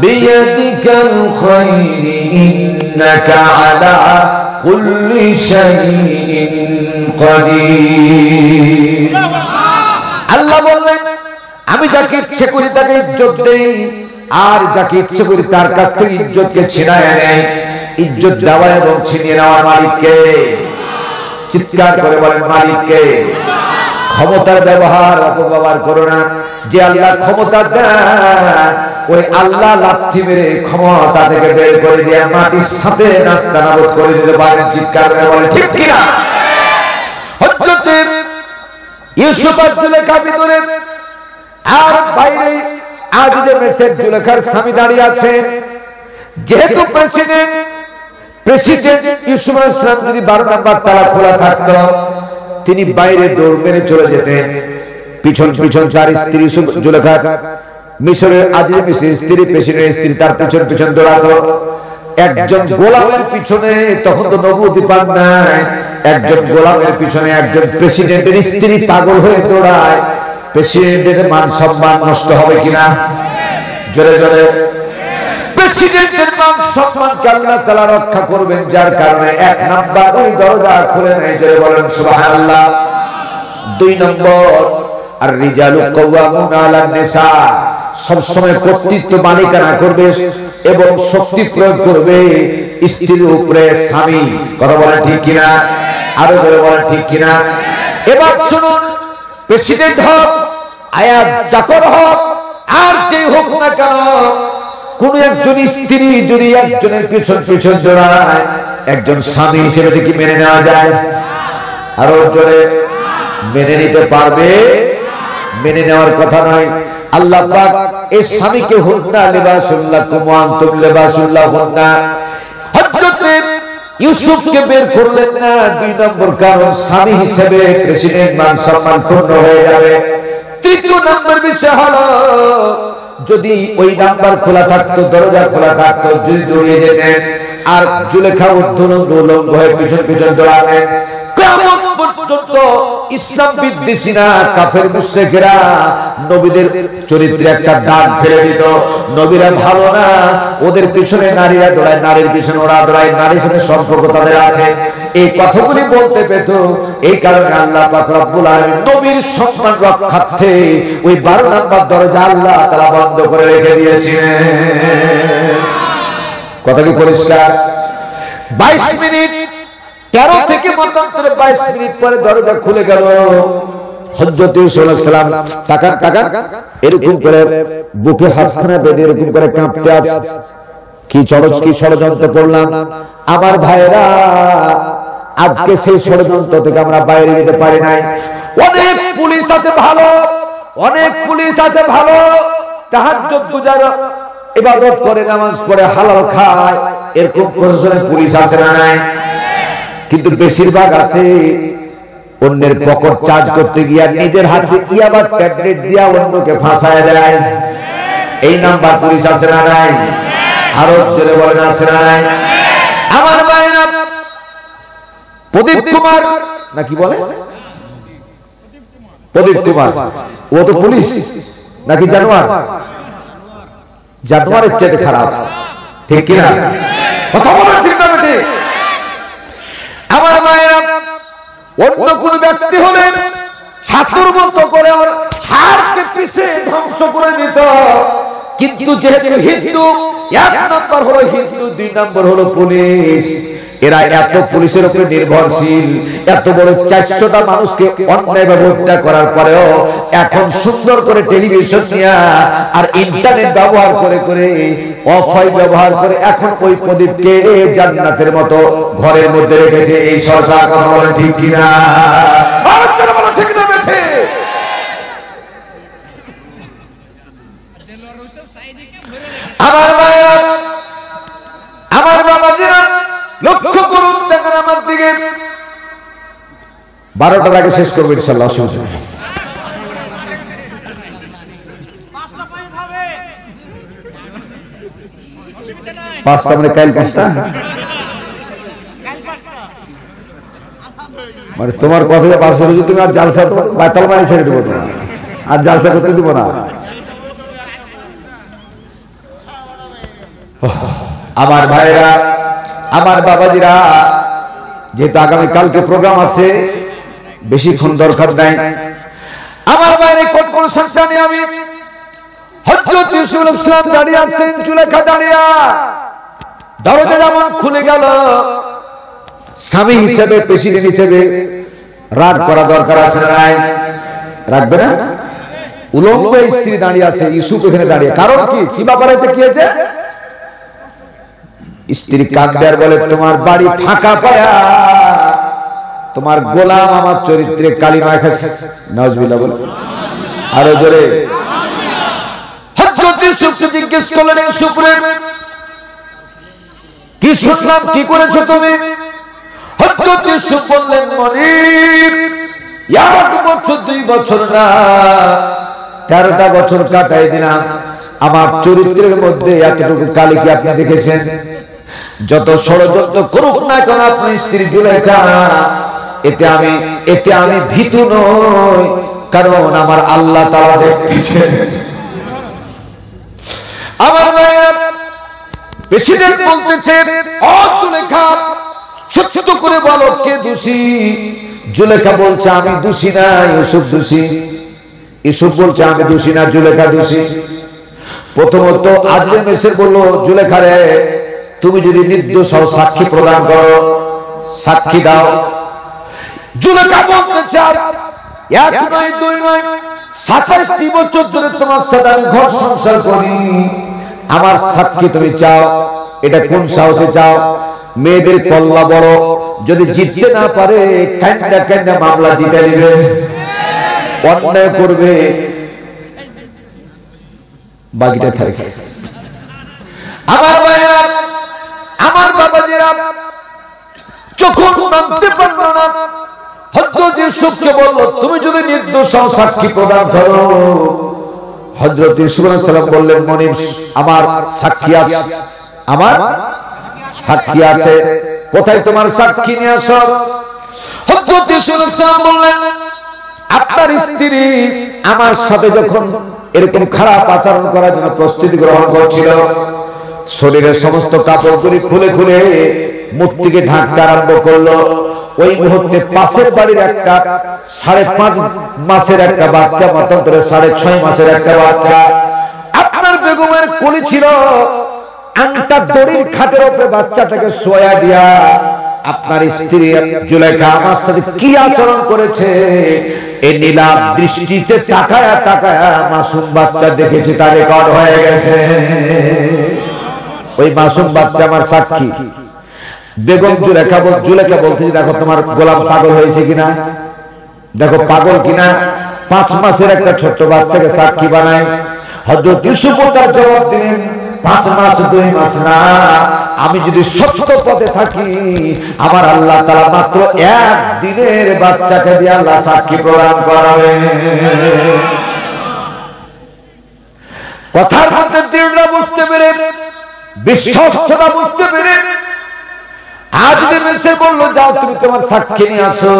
بيدك الخير إنك على كل شيء قدير। আল্লাহ বললেন আমি যাকে ইচ্ছে করি তাকে ইজ্জত দেই, আর যাকে ইচ্ছে করি তার কাছ থেকে ইজ্জতকে ছিনায় নেই। ইজ্জত দেওয়া এবং ছিনিয়ে নেওয়ার মালিককে। চিৎকার করে বলেন মালিককে। ক্ষমতার ব্যবহার অপব্যবহার করো না। যে আল্লাহ ক্ষমতা দেন ওই আল্লাহ লাথি মেরে ক্ষমতা থেকে বের করে দিয়ে মাটির সাথে নাস্তানাবুদ করে দিতে পারেন। চিৎকার করে বলেন ঠিক কিনা? হযরত ইউসুফ আর জুলেখা ভিতরে, আর বাইরে আজ মেসের জুলেখার স্বামী দাঁড়িয়ে আছে। যেহেতু প্রেসিডেন্ট ইউসুফ আলাইহিস সালাম যদি 12 নম্বর তালা খোলা থাকতো তিনি বাইরে দৌড় মেরে চলে যেতেন। পিছন পিছন চার স্ত্রী জুলেখা, মিশরের আজিজ মিসরের স্ত্রী, প্রেসিডেন্টের স্ত্রী তার পিছন পিছন দৌড়াতো। একজন গোলামের পিছনে, তখন তো নবুয়তি পান নাই, একজন গোলামের পিছনে একজন প্রেসিডেন্টের স্ত্রী পাগল হয়ে দৌড়ায়। প্রেসিডেন্টের মান সম্মান নষ্ট হবে কিনা? জোরে জোরে। প্রেসিডেন্টের মান সম্মানকে আল্লাহ তাআলা রক্ষা করবেন, যার কারণে 1 নাম্বার ওই দরজা খুলে নাই। জোরে বলেন সুবহানাল্লাহ। 2 নম্বর আর রিজালু কাওয়ামুনা আলান নিসা, সব সময় কর্তৃত্ব মালিকানা করবে এবং শক্তি প্রয়োগ করবে স্ত্রীর উপরে স্বামী। কথা বলেন ঠিক কিনা? আরো জোরে বলেন ঠিক কিনা? এবার শুনুন, প্রেসিডেন্ট হোক, আয়াত চাকর হোক, আর যেই হোক না কেন, কোন একজন স্ত্রী যদি একজনের পিছন পিছন জড়ায়, একজন স্বামী হিসেবে কি মেনে নেওয়া যায়? আরো জোরে। মেনে নিতে পারবে? মেনে নেওয়ার কথা নয়। আল্লাহ পাক এই স্বামীকে হুন্না লিবাসুল লাকুম ওয়া আনতুম লিবাসুল লাহুন্না, হযরত ইউসুফকে বের করলেন না। 2 নম্বর কারণ স্বামী হিসেবে প্রেসিডেন্ট মান সম্মান ক্ষুণ্ণ হয়ে যাবে। 3 নম্বর বিষয় হলো, যদি ওই নাম্বার খোলা থাকতো, দরজা খোলা থাকতো, যদি দৌড়িয়ে যেতেন আর জুলেখা উদ্ধলঙ্গ উলঙ্গ হয়ে পিছন পিছন দৌড়াতেন, কিয়ামত পর্যন্ত ইসলাম বিদ্বেষীরা, কাফের মুশরিকরা নবীদের চরিত্রে একটা দাগ ফেলে দিত। নবীরা ভালো না, ওদের পিছনে নারীরা দৌড়ায়, নারীর পিছনে ওরা দৌড়ায়, নারীর সাথে সম্পর্ক তাদের আছে, এই কথাগুলি বলতে পেত। এই কারণে আল্লাহ পাক রব্বুল আলামিন নবীর সম্মান রক্ষার্থে ওই 12 নম্বর দরজা আল্লাহ তাআলা বন্ধ করে রেখে দিয়েছিলেন। কথা কি পরিষ্কার? 22 মিনিট 13 থেকে মতান্তরে 22 মিনিট পরে দরজা খুলে গেল। হযরত ইউসুফ আলাইহিস সালাম তাকান এরকম করে বুকে হাতখানা বেঁধে এরকম করে কাঁপতে আছে। কি ষড়যন্ত্র করলাম আমার ভাইরা, আজকে সেই ষড়যন্ত্র থেকে আমরা বাইরে যেতে পারি নাই। অনেক পুলিশ আছে ভালো, অনেক পুলিশ আছে ভালো, তাহাজ্জুদ গুজার, ইবাদত করে, নামাজ পড়ে, হালাল খায়, এরকম প্রশাসনের পুলিশ আছে না নাই? কিন্তু বেশিরভাগ আছে অন্যের পকেট চার্জ করতে গিয়ে নিজের হাতে ইয়াবা ট্যাবলেট দিয়া অন্যকে ফাঁসায় দেয়। এই নাম্বার পুলিশ আছে না নাই? আরো জোরে বলেন আছে না নাই? আমার ভাইরা, প্রদীপ কুমার নাকি বলে, প্রদীপ কুমার, ও তো পুলিশ নাকি জানোয়ার? জানোয়ারের চেয়ে খারাপ, ঠিক কিনা? কথা বলেন ঠিক না বেটি? আমার মায়েরা, অন্য কোন ব্যক্তি হলেন ছাত্র মতো করে ওর হাড়কে পিছে ধ্বংস করে দিত, কিন্তু যেহেতু হিন্দু, 1 নম্বর হলো হিন্দু, 2 নম্বর হলো পুলিশ, এরা এত পুলিশের উপরে নির্ভরশীল, এত বড় 400টা মানুষকে অন্যায়ভাবে হত্যা করার পরেও এখন সুন্দর করে টেলিভিশন নিয়ে আর ইন্টারনেট ব্যবহার করে করে ওয়াইফাই ব্যবহার করে এখন ওই প্রদীপকে জান্নাতের মতো ঘরের মধ্যে রেখেছে। এই সরকার কথা বলেন ঠিক কিনা? ঠিক না বেঠে? আমার মায়েরা, আমার বাবাজিরা লক্ষ্য করুন, দেখেন আমার দিকে। 12টার আগে শেষ করবো ইনশাআল্লাহ। পাঁচটা মানে কাল 5টা, মানে তোমার কথা যে 5 হলে তুমি আর জালসা তো বাতাল মারি ছেড়ে দেবো, তোমার আর জালসা করতে দিব না। আমার ভাইরা, আমার বাবাজিরা, যেহেতু আগামী কালকে প্রোগ্রাম আছে, বেশিক্ষণ দরকার নাই। আমার বাইরে কোন কোন সংস্থানে আমি হযরত ইউসুফ আলাইহিস সালাম দাঁড়িয়ে আছেন, জুলেখা দাঁড়িয়ে, দরজা যেমন খুলে গেল, স্বামী হিসেবে, প্রেসিডেন্ট হিসেবে রাগ করা দরকার আছে না? নাই? রাখবে না? উলঙ্গ স্ত্রী দাঁড়িয়ে আছে, ইউসুফ এখানে দাঁড়িয়ে, কারণ কি? কি ব্যাপার আছে, কি আছে? স্ত্রী কাঁদবে আর বলে, তোমার বাড়ি ফাঁকা পায়া তোমার গোলাম আমার চরিত্রে কালিমা খাচ্ছে। নাউজুবিল্লাহ বলে আরো জোরে। হযরত ইউসুফ জিজ্ঞেস করলেন, ইউসুফ রে, কি শুনলাম, কি করেছো তুমি? হযরত ইউসুফ বললেন, মনির, 1 বছর 2 বছর না, 13টা বছর কাটাই দিলাম। আমার চরিত্রের মধ্যে এতটুকু কালি কি আপনি দেখেছেন? যত ষড়যন্ত্র করুক না কেন আপনি স্ত্রী জুলেখা, এতে আমি ভীতু নই, কারণ আমার আল্লাহ তাআলা দেখতেছেন। আমার প্রেসিডেন্ট বলতেছে, ও জুলেখা, সত্য করে বলো, কে দোষী? জুলেখা বলছে, আমি দোষী না, ইউসুফ দোষী। ইউসুফ বলছে, আমি দোষী না, জুলেখা দোষী। প্রথমত আজরে মেসের বলল, জুলেখা রে, তুমি যদি নির্দোষ হও সাক্ষী প্রদান করো, সাক্ষী দাও। জুলেখা বলতে চাই, 1 নয় 2 নয়, 27টি বছর ধরে তোমার সাথে আমি ঘর সংসার করি, আমার সাক্ষী তুমি চাও। এটা কোন সাহসে চাও? মেয়েদের কল্লা বড়, যদি জিততে না পারে কান্দা কান্দা মামলা জিতে দিবে, অন্যায় করবে, বাকিটা থাকে। আমার ভাইরা, আমার বাবাজিরা, যখন মানতে পারলো না, হযরত ইউসুফকে বলল, তুমি যদি নির্দোষ হও সাক্ষী প্রদান করো। হযরত ইউসুফ আলাইহিস সালাম বললেন, মনির, আমার সাক্ষী আছে, আমার সাক্ষী আছে, কোথায় তোমার সাক্ষী নিয়ে আসো? হযরত ইউসুফ আলাইহিস সালাম বললেন, আপনার স্ত্রী আমার সাথে যখন এরকম খারাপ আচরণ করার জন্য প্রস্তুতি গ্রহণ করছিল, শরীরের সমস্ত কাপড়গুলি খুলে খুলে মূর্তিকে ঢাকতে আরম্ভ করলো। ওই মুহূর্তে পাশের বাড়ির একটা 5.5 মাসের একটা বাচ্চা, মতান্তরে 6.5 মাসের একটা বাচ্চা, আপনার বেগমের কোলে ছিল, আংটা দড়ির খাটের উপরে বাচ্চাটাকে শোয়া দিয়া আপনার স্ত্রী জুলেখা আমার সাথে কি আচরণ করেছে, এই নীলাভ দৃষ্টিতে তাকায়া তাকায়া মাসুম বাচ্চা দেখেছে, তার রেকর্ড হয়ে গেছে। ওই মাসুম বাচ্চা আমার সাক্ষী। বেগম জুলেখা বলতেছে, দেখো তোমার গোলাম পাগল হয়েছে কিনা, দেখো পাগল কিনা, 5 মাসের একটা ছোট্ট বাচ্চাকে সাক্ষী বানায়। হযরত ইউসুফ তার জবাব দিলেন, 5 মাস 2 মাস না, আমি যদি সত্য পথে থাকি, আমার আল্লাহ তাআলা মাত্র 1 দিনের বাচ্চাকে দিয়ে আল্লাহ সাক্ষী প্রদান করাবে। কথার মধ্যে দৃঢ়তা বুঝতে পেরে, বিশ্বস্ততা বুঝতে পেরে, আজ দিন এসে বললো, যাও তুমি তোমার সাক্ষী নিয়ে আসো।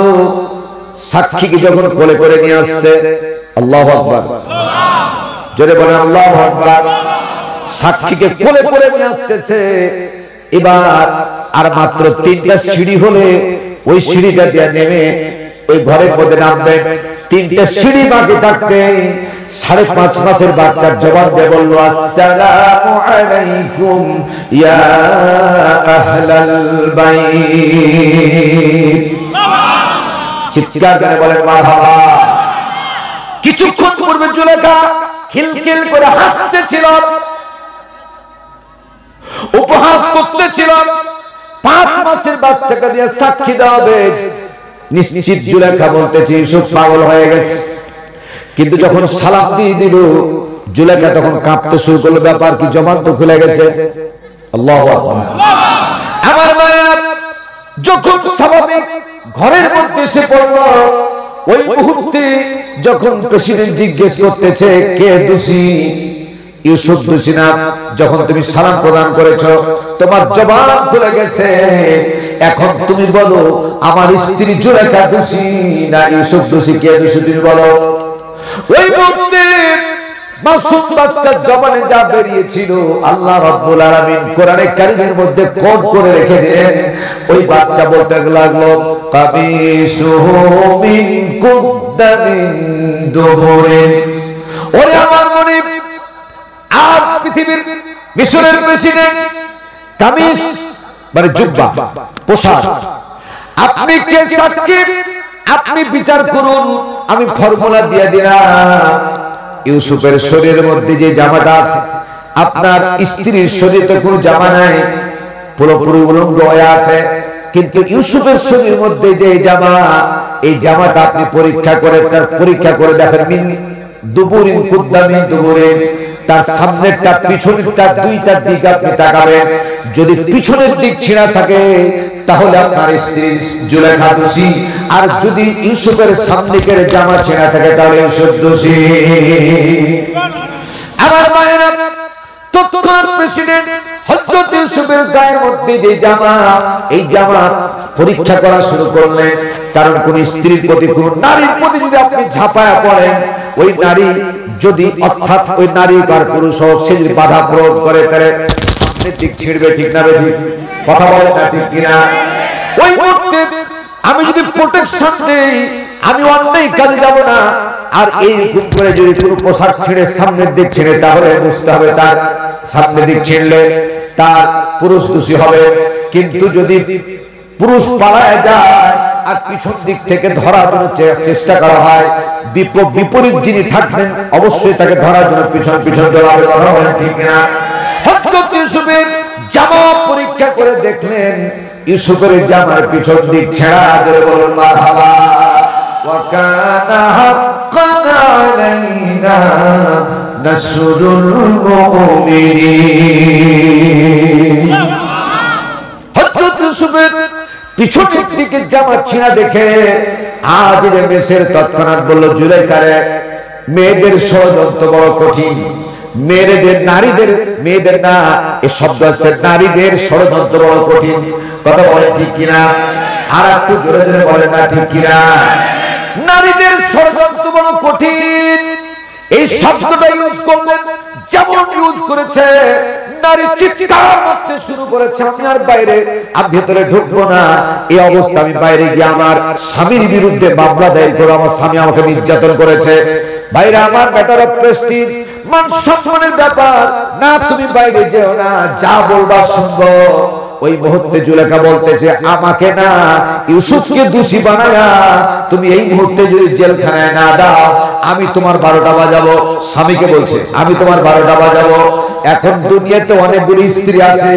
সাক্ষীকে যখন কোলে করে নিয়ে আসছে, আল্লাহু আকবার, জোরে বলেন আল্লাহু আকবার। সাক্ষীকে কোলে করে নিয়ে আসতেছে। এবার আর মাত্র 3টা সিঁড়ি হলে ওই সিঁড়িটা দিয়ে নেমে ওই ঘরের মধ্যে নামবেন। 3টা সিঁড়ি বাকি থাকতে 5.5 মাসের বাচ্চার জবাব দিয়ে বলল আসসালামু আলাইকুম ইয়া আহলাল বাইত। চিৎকার করে বলেন মারহাবা। কিছুক্ষণ পূর্বে জুলেখা খিলখিল করে হাসতেছিল, উপহাস করতেছিল। 5 মাসের বাচ্চাকে দিয়ে সাক্ষী দেওয়া হবে। নিশ্চিত জুলেখা বলতেছে ইউসুফ পাগল হয়ে গেছে। কিন্তু যখন সালাম দিয়ে দিল জুলেখা তখন কাঁপতে শুরু করলো। ব্যাপার কি? জবান তো খুলে গেছে। আল্লাহু আকবার। আমার মায়েরা যখন স্বাভাবিক ঘরের মধ্যে এসে পড়ল, ওই মুহূর্তে যখন প্রেসিডেন্ট জিজ্ঞেস করতেছে কে দোষী, ইউসুফ দোষী না। যখন তুমি সালাম প্রদান করেছো তোমার জবান খুলে গেছে। এখন তুমি বলো আমার স্ত্রী জুলেখা দোষী না ইউসুফ দোষী? কে দোষী তুমি বলো। ওই মুহূর্তে মাসুম বাচ্চার জবানে যা বেরিয়েছিল আল্লাহ রাব্বুল আলামিন কোরআনে কারীমের মধ্যে কোড করে রেখে দিলেন। ওই বাচ্চা বলতে লাগলো কাবিসুহু মিন কুদ্দামিন দুবুরিন। ওরে আমার মনে, আর পৃথিবীর মিশরের প্রেসিডেন্ট কামিজ মানে জুব্বা পোশাক, আপনি কে সাক্ষী? আপনি বিচার করুন। আমি ফর্মুলা দিয়ে দিলাম। ইউসুফের শরীরের মধ্যে যে জামাটা আছে, আপনার স্ত্রীর শরীরে কোনো জামা নাই, পুরোপুরি উলঙ্গ হয়ে আছে। কিন্তু ইউসুফের শরীরের মধ্যে যে জামা, এই জামাটা আপনি পরীক্ষা করে দেখেন। দুবুরিন কুদ্দামিন দুবুরিন, তার সামনেরটা পিছনেরটা দুইটা দিক আপনি তাকাবেন। যদি পিছনের দিক ছেঁড়া থাকে তাহলে আপনার স্ত্রী জুলেখা দোষী, আর যদি ইউসুফের সামনের জামা ছেঁড়া থাকে তাহলে ইউসুফ দোষী। আমার মায়েরা, তৎক্ষণাৎ প্রেসিডেন্ট হযরত ইউসুফের গায়ের মধ্যে যে জামা, এই জামা পরীক্ষা করা শুরু করলেন। কারণ কোন স্ত্রীর প্রতি, কোন নারীর প্রতি যদি আপনি ঝাঁপায়া পড়েন, ওই নারী যদি অর্থাৎ ওই নারী আর পুরুষ হোক, সে যদি বাধা প্রয়োগ করে তাহলে সামনের দিক ছিড়বে। ঠিক না বেঠিক? কথা বলেন না ঠিক কিনা? ওই মুহূর্তে আমি যদি প্রোটেকশন দেই, আমি অন্যায় কাজে যাব না। আর এইরকম করে যদি কোনো পোশাক ছিঁড়ে সামনের দিক ছিঁড়ে, তাহলে বুঝতে হবে তার সামনের দিক ছিঁড়লে তার পুরুষ দোষী হবে। কিন্তু যদি পুরুষ পালায় যায় আর পিছন দিক থেকে ধরার জন্য চেষ্টা করা হয়, বিপরীত যিনি থাকবেন অবশ্যই তাকে ধরার জন্য পিছন পিছন দেওয়া হবে। কথা বলেন ঠিক না? হযরত ইউসুফের জামা পরীক্ষা করে দেখলেন ইউসুফের জামার পিছন দিক ছেঁড়া। জোরে বলুন মারহাবা। ওয়া কানা হাক্কান আলাইনা নাসরুল মুমিনিন। হযরত ইউসুফের পিছনের দিকে জামা ছেঁড়া দেখে আজ মেসের তৎক্ষণাৎ বলল জুলেখারে, মেয়েদের ষড়যন্ত্র বড় কঠিন। মেয়েদের না, এই শব্দ আছে নারীদের ষড়যন্ত্র বড় কঠিন। কথা বলেন ঠিক কিনা? আর একটু জোরে জোরে বলেন না ঠিক কিনা? নারীদের ষড়যন্ত্র বড় কঠিন, এই শব্দটা ইউজ করলেন। যেমন ইউজ করেছে, নারী চিৎকার করতে শুরু করেছে, আমি আর বাইরে, আমি ভেতরে ঢুকবো না। এই অবস্থা আমি বাইরে গিয়ে আমার স্বামীর বিরুদ্ধে মামলা দায়ের করে, আমার স্বামী আমাকে নির্যাতন করেছে। বাইরে আমার ম্যাটার অফ প্রেস্টিজ, মান সম্মানের ব্যাপার না, তুমি বাইরে যেও না, যা বলবা শুনবো। ওই মুহূর্তে জুলেখা বলতেছে আমাকে না, ইউসুফকে দোষী বানায়া তুমি এই মুহূর্তে যদি জেলখানায় না দাও, আমি তোমার 12টা বাজাবো। স্বামীকে বলছে আমি তোমার 12টা বাজাবো। এখন দুনিয়াতে অনেকগুলি স্ত্রী আছে,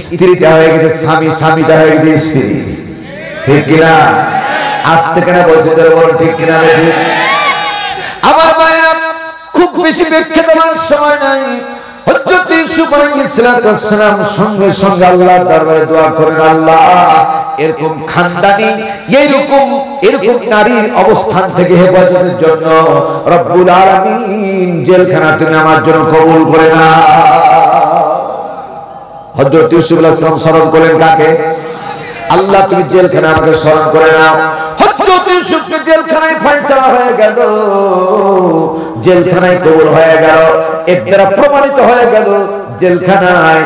স্ত্রীটা হয়ে গেছে স্বামী, স্বামীটা হয়ে গেছে স্ত্রী। ঠিক কিনা? আসতে কেন বলছে তোর বল ঠিক কিনা? আমার মায়েরা, খুব বেশি ব্যাখ্যা দেওয়ার সময় নাই। হযরত ইউসুফ আলাইহিস সালাম সঙ্গে সঙ্গে আল্লাহর দরবারে দোয়া করেন, আল্লাহ এরকম খানদানি, এরকম নারীর অবস্থান থেকে হেফাজতের জন্য রব্বুল আলামিন জেলখানা তুমি আমার জন্য কবুল করে নাও। হযরত ইউসুফ আলাইহিস সালাম স্মরণ করেন কাকে? আল্লাহ তুমি জেলখানা আমাকে স্মরণ করে নাও। হযরত ইউসুফকে জেলখানায় ফয়সালা হয়ে গেল, জেলখানায় কবুল হয়ে গেল। এর দ্বারা প্রমাণিত হয়ে গেল জেলখানায়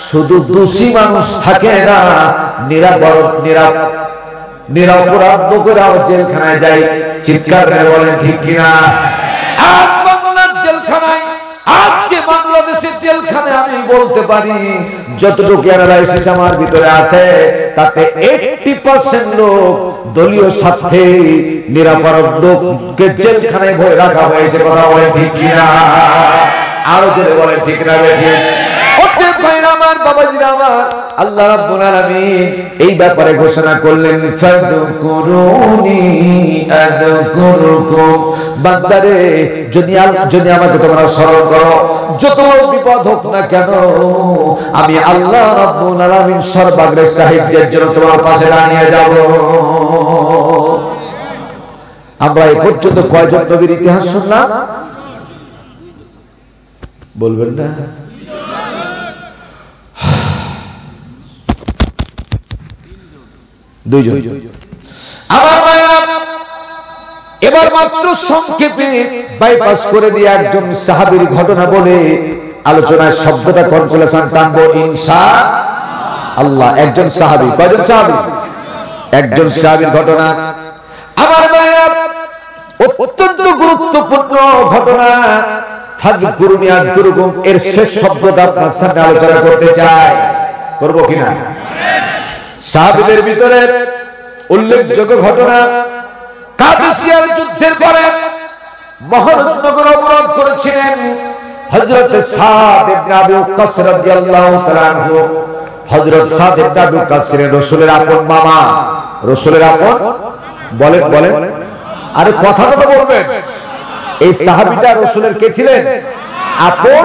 শুধু দোষী মানুষ থাকে না, নিরপরাধ লোকেরাও জেলখানায় যায়। চিৎকার করে বলেন ঠিক কিনা? আজ বাংলার জেলখানায়, আজকে বাংলাদেশের জেলখানায় আমি বলতে পারি যতটুকু অ্যানালাইসিস আমার ভিতরে আছে তাতে 80% লোক দলীয় স্বার্থে নিরাপরাধ লোককে জেলখানায় ভরে রাখা হয়েছে। কথা বলেন ঠিক কিনা? আরো জোরে বলেন ঠিক না বেঠিক? আমার বাবাজিরা আমার, আল্লাহ রাব্বুল আলামিন এই ব্যাপারে ঘোষণা করলেন ফাযকুরুনি আযকুরুকুম। বান্দারে যদি আমাকে তোমরা স্মরণ করো, যত বিপদ হোক না কেন আমি আল্লাহ রাব্বুল আলামিন সর্বাগ্রে সাহায্যের জন্য তোমার পাশে দাঁড়িয়ে যাব। আমরা এই পর্যন্ত কয়জন নবীর ইতিহাস শুনলাম? বলবেন না? দুইজন। আমার মায়েরা, এবার মাত্র সংক্ষেপে বাইপাস করে দিয়ে একজন সাহাবীর ঘটনা বলে আলোচনার শব্দটা কনক্লুশন টানবো ইনশাআল্লাহ। একজন সাহাবী, কয়জন সাহাবী? একজন সাহাবীর ঘটনা। আমার মায়েরা, অত্যন্ত গুরুত্বপূর্ণ ঘটনা। ফাযকুরুনি আযকুরুকুম এর শেষ শব্দটা আপনার সামনে আলোচনা করতে চাই, করব কিনা? সাহাবীদের ভিতরে উল্লেখযোগ্য ঘটনা, কাদেসিয়ার যুদ্ধের পরে মহারাজনগর অবরোধ করেছিলেন হযরত সাদ ইবনে আবি ওয়াক্কাস রাদিয়াল্লাহু তাআলা আনহু। হযরত সাদ ইবনে আবি ওয়াক্কাস ছিলেন রাসূলের আপন মামা। রাসূলের আপন, বলেন বলেন, আরে কথা তো বলবেন। এই সাহাবীটা রাসূলের কে ছিলেন? আপন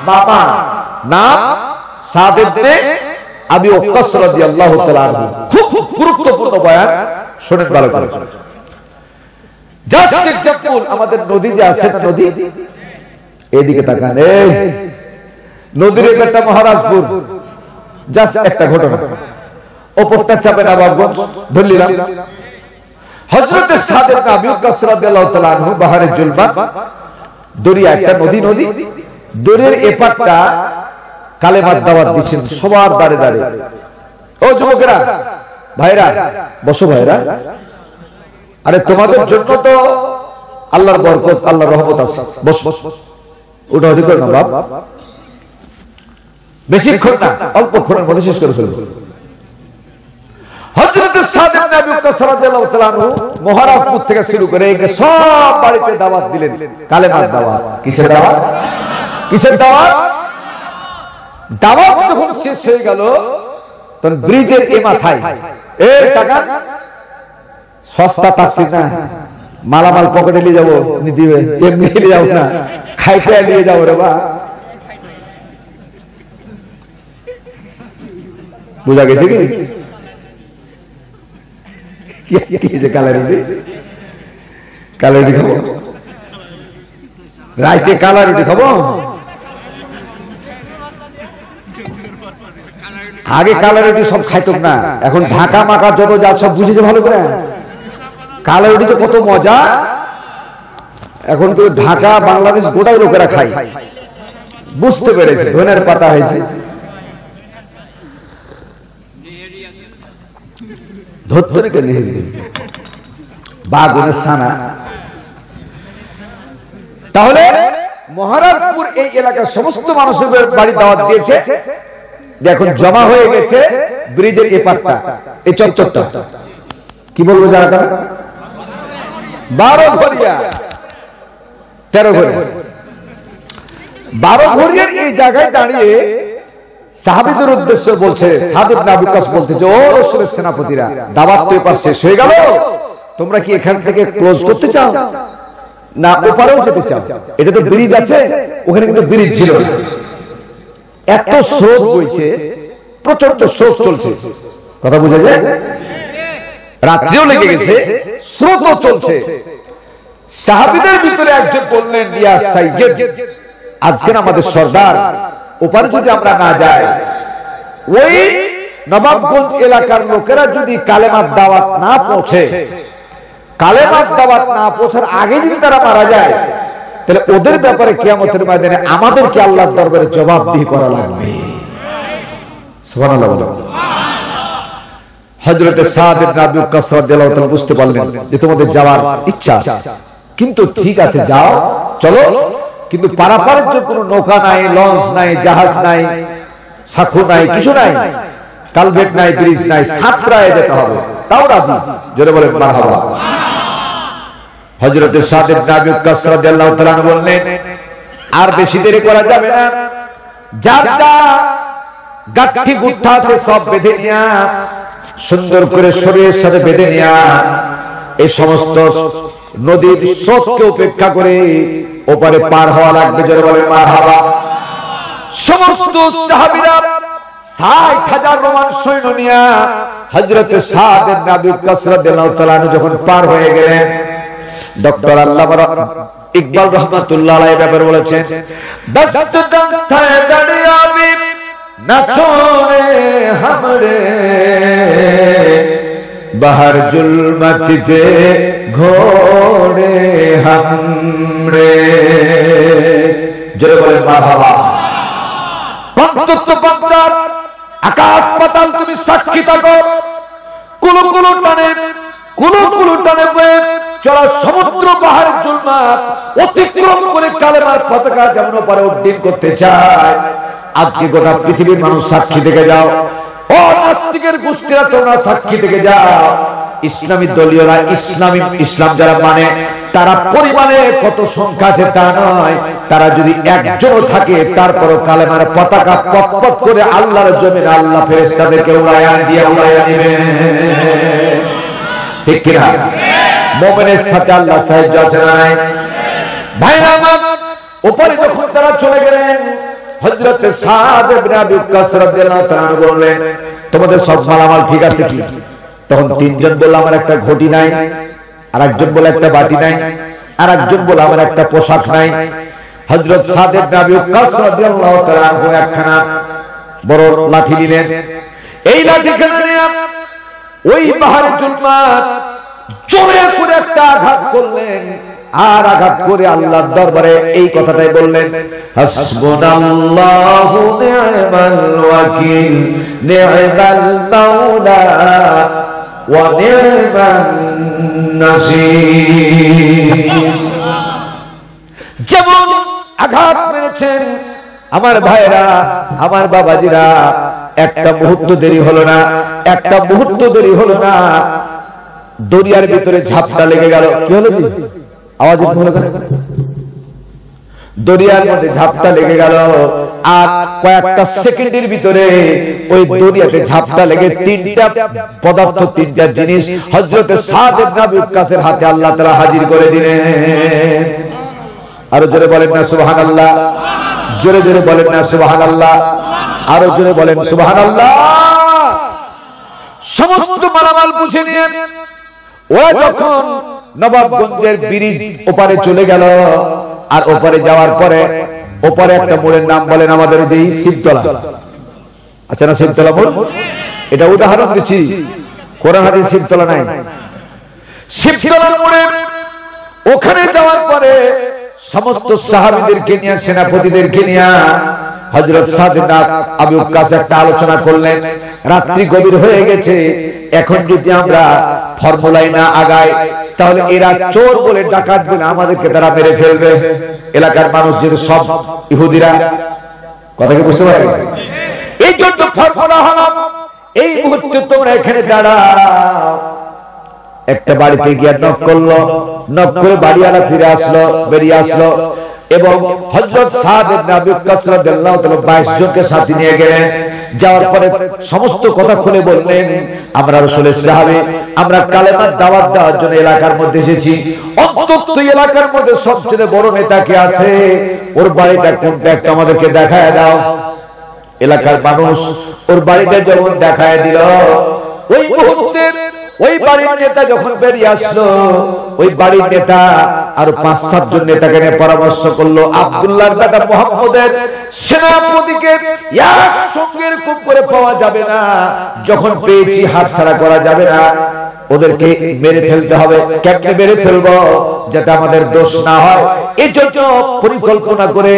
মামা। নাম সাদ ইবনে আবি ওয়াক্কাস রাদিয়াল্লাহু তাআলা আনহু। খুব গুরুত্বপূর্ণ বয়ান, শুনেন ভালো করে। জাস্ট এক্সাম্পল, আমাদের নদী যে আছে না, নদী এইদিকে তাকান, এই নদীর একটা মহারাজপুর, জাস্ট একটা ঘটনা। ওপরটা চাপে নবাবগঞ্জ ধরলিলাম। হযরত সাদ ইবনে আবি ওয়াক্কাস রাদিয়াল্লাহু তাআলা আনহু বাহারে জুলবা, দরিয়া একটা নদী, দরিয়ার এপারটা কালেমার দাওয়াত দিচ্ছেন সবার দাঁড়ে দাঁড়ে। ও যুবকেরা, ভাইরা বসো, ভাইরা, আরে তোমাদের জন্য তো আল্লাহর বরকত, আল্লাহর রহমত আছে, বস বস, ওটা ওটি করো না বাপ, বেশিক্ষণ না, অল্পক্ষণের মধ্যে শেষ করে ফেলবো। হযরত সাদ ইবনে আবি ওয়াক্কাস রাদিয়াল্লাহু তাআলা আনহু মহারাজপুর থেকে শুরু করে সব বাড়িতে দাওয়াত দিলেন, কালেমার দাওয়াত। কিসের দাওয়াত? কিসের দাওয়াত? দাওয়াত যখন শেষ হয়ে গেল তখন ব্রিজের এই মাথায়, এই টাকা সস্তা তাফসীর না, মালামাল পকেটে নিয়ে যাবো, দিবে এমনি নিয়ে যাবো না, খাইতে নিয়ে যাবো রে বা। বুঝা গেছে কি? কালারুটি খাবো, রাইতে কালারুটি খাবো। আগে কালারুটি সব খাইতাম না, এখন ঢাকা মাকা যত যা সব বুঝেছে ভালো করে। কালারুটি তো কত মজা, এখন তো ঢাকা বাংলাদেশ গোটাই লোকেরা খায়, বুঝতে পেরেছে ধনের পাতা হয়েছে। ধত্তরিকে নেহেরি বাগুনের সানা। তাহলে মহারাজপুর এই এলাকার সমস্ত মানুষের বাড়ি দাওয়াত দিয়েছে, এখন জমা হয়ে গেছে ব্রিজের এপারটা, এই চকচকটা কি বলবো যারা, 12 ঘরিয়া 13 ঘরিয়া 12 ঘরিয়ার এই জায়গায় দাঁড়িয়ে সাহাবীদের উদ্দেশ্য বলছে, সাদ ইবনে আবি ওয়াক্কাস বলতেছে, ও রাসূলের সেনাপতিরা, দাওয়াত তো এপার শেষ হয়ে গেল, তোমরা কি এখান থেকে ক্লোজ করতে চাও না ওপারেও যেতে চাও? এটা তো ব্রিজ আছে, ওখানে কিন্তু ব্রিজ ছিল না। এত স্রোত বইছে, প্রচন্ড স্রোত চলছে, কথা বুঝা যায়, রাত্রিও লেগে গেছে, স্রোতও চলছে। সাহাবীদের ভিতরে একজন বললেন, ইয়া সাইয়্যিদ, আজকে আমাদের সর্দার, ওপারে যদি আমরা না যাই, ওই নবাবগঞ্জ এলাকার লোকেরা যদি কালেমার দাওয়াত না পৌঁছে, কালেমার দাওয়াত না পৌঁছার আগে যদি তারা মারা যায়, তাহলে ওদের ব্যাপারে কিয়ামতের ময়দানে আমাদেরকে আল্লাহর দরবারে জবাবদিহি করা লাগবে। সুবহানাল্লাহ। হযরত সাদ ইবনে আবি ওয়াক্কাস রাদিয়াল্লাহু তাআলা বুঝতে পারলেন যে তোমাদের যাওয়ার ইচ্ছা আছে, কিন্তু ঠিক আছে যাও চলো, কিন্তু পারাপারের জন্য কোনো নৌকা নাই, লঞ্চ নাই, জাহাজ নাই, সাঁকো নাই, কিছু নাই, কালভেট নাই, ব্রিজ নাই, সাঁতরায় যেতে হবে। তাও রাজি। জোরে বলেন মারহাবা। হযরত সাদ ইবনে আবি ওয়াক্কাস রাদিয়াল্লাহু তাআলা বললেন আর বেশি দেরি করা যাবে না, যার যা গাঠি গুঠা আছে সব বেঁধে নিয়া, সুন্দর করে শরীরের সাথে বেঁধে নিয়া এই সমস্ত নদীর স্রোতকে উপেক্ষা করে ওপারে পার হওয়া লাগবে। জোরে বলেন মারহাবা। সমস্ত সাহাবীরা ৬০,০০০ রোমান সৈন্য নিয়া হযরত সাদ ইবনে আবি ওয়াক্কাস রাদিয়াল্লাহু তাআলা যখন পার হয়ে গেলেন, ডক্টর আল্লামা ইকবাল রহমাতুল্লাহ আলাইহি ব্যাপারে বলেছেন, দস্ত দস্তায়ে দরিয়া মে না ছোড়ে हमरे বাহার जुल्मत पे ঘোড়ে हमरे। জোরে বলেন মারহাবা। পঞ্চত্ব পন্থার আকাশ পাতাল তুমি সাক্ষী থাকো, কুলু কুলু টানে, কুলু কুলু টানে বয়ে চলা সমুদ্র পাহাড় জুলমাত অতিক্রম করে কালেমার পতাকা যেমন পারে উড্ডীন করতে চায়। আজকে গোটা পৃথিবীর মানুষ সাক্ষী থেকে যাও, ও নাস্তিকের গোষ্ঠীরা তোমরা সাক্ষী থেকে যাও। ইসলামী দলীয়রা, ইসলাম যারা মানে তারা পরিমাণে কত সংখ্যা আছে তা নয়, তারা যদি একজনও থাকে তারপরও কালেমার পতাকা পতপত করে আল্লাহর জমিনে আল্লাহ ফেরেশতাদেরকে উড়াইয়া দিবে। ঠিক কিনা? মুমিনের সাথে আল্লাহ সাহায্য আছে না নাই? ভাইরা আমার, উপরে যখন তারা চলে গেলেন, হযরত সাদ ইবনে আবি ওয়াক্কাস রাদিয়াল্লাহু তাআলা বললেন, তোমাদের সব মালামাল ঠিক আছে কি? তখন তিনজন বলল আমার একটা ঘটি নাই, আর একজন বলে একটা বাটি নাই, আর একজন বলে আমার একটা পোশাক নাই। হযরত সাদ ইবনে আবি ওয়াক্কাস রাদিয়াল্লাহু তাআলা একখানা বড় লাঠি নিলেন। এই লাঠিখানা নিয়ে ওই পাহাড়ে জুলমাত জোরে করে একটা আঘাত করলেন, আর আঘাত করে আল্লাহর দরবারে এই কথাটাই বললেন, হাসবুনাল্লাহু নি'মাল ওয়াকিল নি'মাল মাওলা ওয়া নি'মান নাসীর। যেমন আঘাত মেরেছেন আমার ভাইরা, আমার বাবাজিরা, একটা মুহূর্ত দেরি হলো না, একটা মুহূর্ত দেরি হলো না, দরিয়ার ভিতরে ঝাপটা লেগে গেল। কি হলো জি? আওয়াজ হলো কেন? দরিয়ার মধ্যে ঝাপটা লেগে গেল, আর কয়েকটা সেকেন্ডের ভিতরে ওই দরিয়াতে ঝাপটা লেগে তিনটা পদার্থ, তিনটা জিনিস হযরত সাদ ইবনে আবি ওয়াক্কাসের হাতে আল্লাহ তাআলা হাজির করে দিলেন। আরো জোরে বলেন না সুবহানাল্লাহ। জোরে জোরে বলেন না সুবহানাল্লাহ। আরো জোরে বলেন সুবহানাল্লাহ। সমস্ত মালামাল বুঝে নিয়ে ওরা যখন নবাবগঞ্জের ব্রিজ ওপারে চলে গেল, আর ওপারে যাওয়ার পরে ওপারে একটা মোড়ের নাম বলেন আমাদের যে শিবতলা, আচ্ছা না শিবতলা মোড়, এটা উদাহরণ দিচ্ছি, কোরআন হাদিস শিবতলা নাই। শিবতলা মোড়ে ওখানে যাওয়ার পরে সমস্ত সাহাবীদেরকে নিয়ে, সেনাপতিদেরকে নিয়ে হযরত সাদ ইবনে আবি ওয়াক্কাস একটা আলোচনা করলেন। রাত্রি গভীর হয়ে গেছে, এখন যদি আমরা ফর্মুলায় না আগাই তাহলে এরা চোর বলে, ডাকাত বলে আমাদেরকে তারা মেরে ফেলবে। এলাকার মানুষ যেহেতু সব ইহুদিরা, কথা কি বুঝতে পারছেন? এই জন্য ফর্মুলা হলো এই মুহূর্তে তোমরা এখানে দাঁড়াও। একটা বাড়িতে গিয়ে নক করলো, নক করে বাড়িওয়ালা ফিরে আসলো, বেরিয়ে আসলো, এবং হযরত সাদ ইবনে আবি ওয়াক্কাস রাদিয়াল্লাহু তাআলা 22 জনকে সাথে নিয়ে গেলেন। যাওয়ার পরে সমস্ত কথা খুলে বললেন, আমরা রাসূলের সাহাবী, আমরা কালেমার দাওয়াত দেওয়ার জন্য এলাকার মধ্যে এসেছি। অন্তত এলাকার মধ্যে সবচেয়ে বড় নেতা কে আছে, ওর বাড়িটা কোনটা একটু আমাদেরকে দেখায় দাও। এলাকার মানুষ ওর বাড়িটা যখন দেখায় দিল, ওই মুহূর্তে ওই বাড়ির নেতা যখন বেরিয়ে আসলো, ওই বাড়ির নেতা আর ৫-৭ জন নেতাকে নিয়ে পরামর্শ করলো, আব্দুল্লাহর বেটা মুহাম্মদের সেনাপতিকে একসঙ্গে এরকম করে পাওয়া যাবে না, যখন পেয়েছি হাতছাড়া করা যাবে না, ওদেরকে মেরে ফেলতে হবে। কেমনে মেরে ফেলবো যাতে আমাদের দোষ না হয়, এই জন্য পরিকল্পনা করে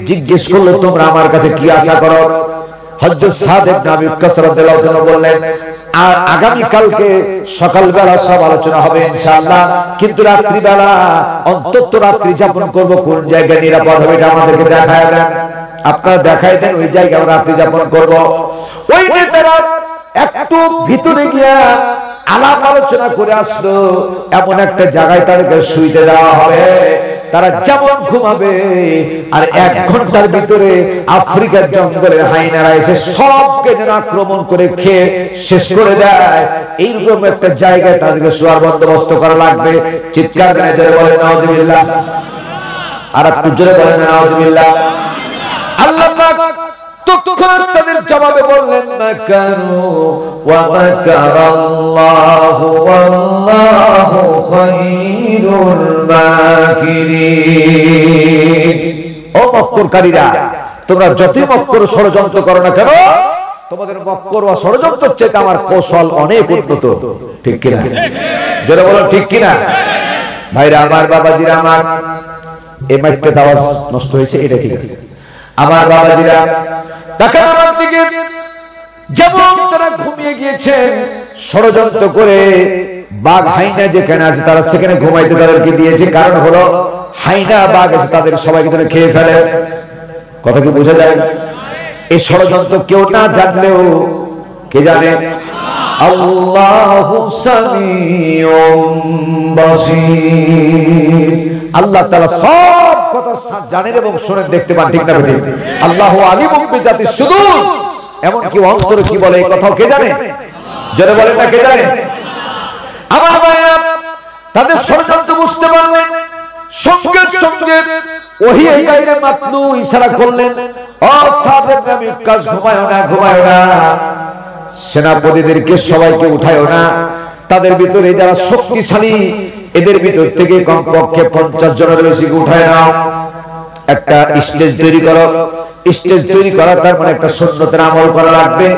জিজ্ঞেস করলো, তোমরা আমার কাছে কি আশা করো? হযরত সাদ ইবনে আবি ওয়াক্কাস রাদিয়াল্লাহু তাআলা বললেন, আর আগামী কালকে সকালবেলা সব আলোচনা হবে ইনশাআল্লাহ। কিন্তু রাত্রিবেলা অন্তত রাত্রি যাপন করব কোন জায়গায় নিরাপদ হবে এটা আমাদেরকে দেখায় দেন, আপনারা দেখায় দেন ওই জায়গায় আমরা রাত্রি যাপন করব। ওই নেতারা একটু ভিতরে গিয়া আলাপ আলোচনা করে আসলো, এমন একটা জায়গায় তাদেরকে শুইতে দেওয়া হবে, তারা যেমন ঘুমাবে আর 1 ঘন্টার ভিতরে আফ্রিকার জঙ্গলের হাইনারা এসে সবকে যেন আক্রমণ করে খেয়ে শেষ করে দেয়, এইরকম একটা জায়গায় তাদেরকে শোয়ার বন্দোবস্ত করা লাগবে। চিৎকার করে জোরে বলেন নাউযুবিল্লাহ, আর একটু জোরে বলেন নাউযুবিল্লাহ। আল্লাহ পাক তৎক্ষণাৎ তাদের জবাবে বললেন মাকারু ওয়া মাকারাল্লাহু ওয়াল্লাহু খায়রুল মাকিরিন। ও মক্করকারীরা, তোমরা যতই মক্কর ষড়যন্ত্র করো না কেন, তোমাদের মক্কর ও ষড়যন্ত্রের চেয়ে আমার কৌশল অনেক উন্নত। ঠিক কিনা? জোরে বলো ঠিক কিনা? ভাইরা আমার, বাবাজিরা আমার, এই মাইকটা আওয়াজ নষ্ট হয়েছে, এটা ঠিক আছে। আমার বাবাজিরা দেখেন আমার দিকে, যেমন তারা ঘুমিয়ে গিয়েছেন ষড়যন্ত্র করে, বাঘ হাইনা যেখানে আছে তারা সেখানে ঘুমাইতে তাদেরকে দিয়েছে। কারণ হলো হাইনা বাঘ আছে তাদের সবাইকে তারা খেয়ে ফেলে। কথা কি বোঝা যায়? এই ষড়যন্ত্র কেউ না জানলেও কে জানে? আল্লাহু সামিউম বাসীর। আল্লাহ তাআলা সব কথা জানেন এবং শুনেন, দেখতে পান। ঠিক না বেঠিক? আল্লাহু আলিমুম বিজাতিস সুদূর, এমন কি অন্তর কি বলে এই কথাও কে জানে? যারা বলেন না কে জানে? আমার ভাইরা তাদের ষড়যন্ত্র বুঝতে পারলেন, সঙ্গে সঙ্গে ওহী গায়রে মাতলু ইশারা করলেন, ও সাদ ইবনে আবি ওয়াক্কাস, ঘুমায়ো না, ঘুমায়ো না, সেনাপতিদেরকে সবাইকে উঠায়ো না, তাদের ভিতরে যারা শক্তিশালী এদের ভিতর থেকে কমপক্ষে 50 জনের বেশি উঠায় নাও, একটা স্টেজ তৈরি করো। স্টেজ তৈরি করা তার মানে একটা সুন্নতের আমল করা লাগবে।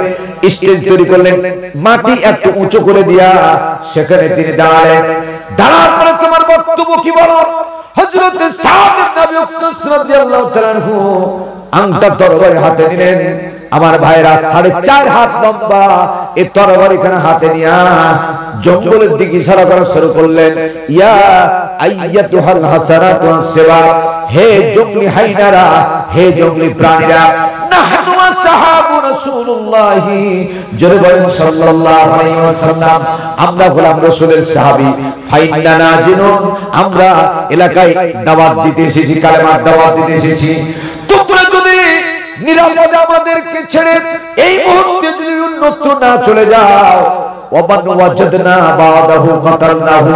স্টেজ তৈরি করলেন, মাটি একটু উঁচু করে দিয়া সেখানে তিনি দাঁড়ালেন। দাঁড়ার পরে তোমার বক্তব্য কি বলো? হযরত সাদ ইবনে আবি ওয়াক্কাস রাদিয়াল্লাহু তাআলা আনহু আংটা তরবারি হাতে নিলেন। আমার ভাইরা 4.5 হাত লম্বা এই তরবারি খানা হাতে নিয়া জঙ্গলের দিকে ইশারা করা শুরু করলেন। ইয়া আইয়াতুহাল হাসারাতু ওয়াস-সিবা, হে জঙ্গলি হাইনারা, হে জঙ্গলি প্রাণীরা, নাহনু আসহাবু রাসূলুল্লাহ সাল্লাল্লাহু আলাইহি ওয়াসাল্লাম, আমরা গোলাম রাসূলের সাহাবী, ফাইন্না নাজিনুন, আমরা এলাকায় দাওয়াত দিতে এসেছি, কালেমার দাওয়াত দিতে এসেছি। তোমরা যদি নিরাপদে আমাদেরকে ছেড়ে এই মুহূর্তে যদি অন্যত্র না চলে যাও, ওয়াবান ওয়াজাদনা বাদাহু কাতালনাহু,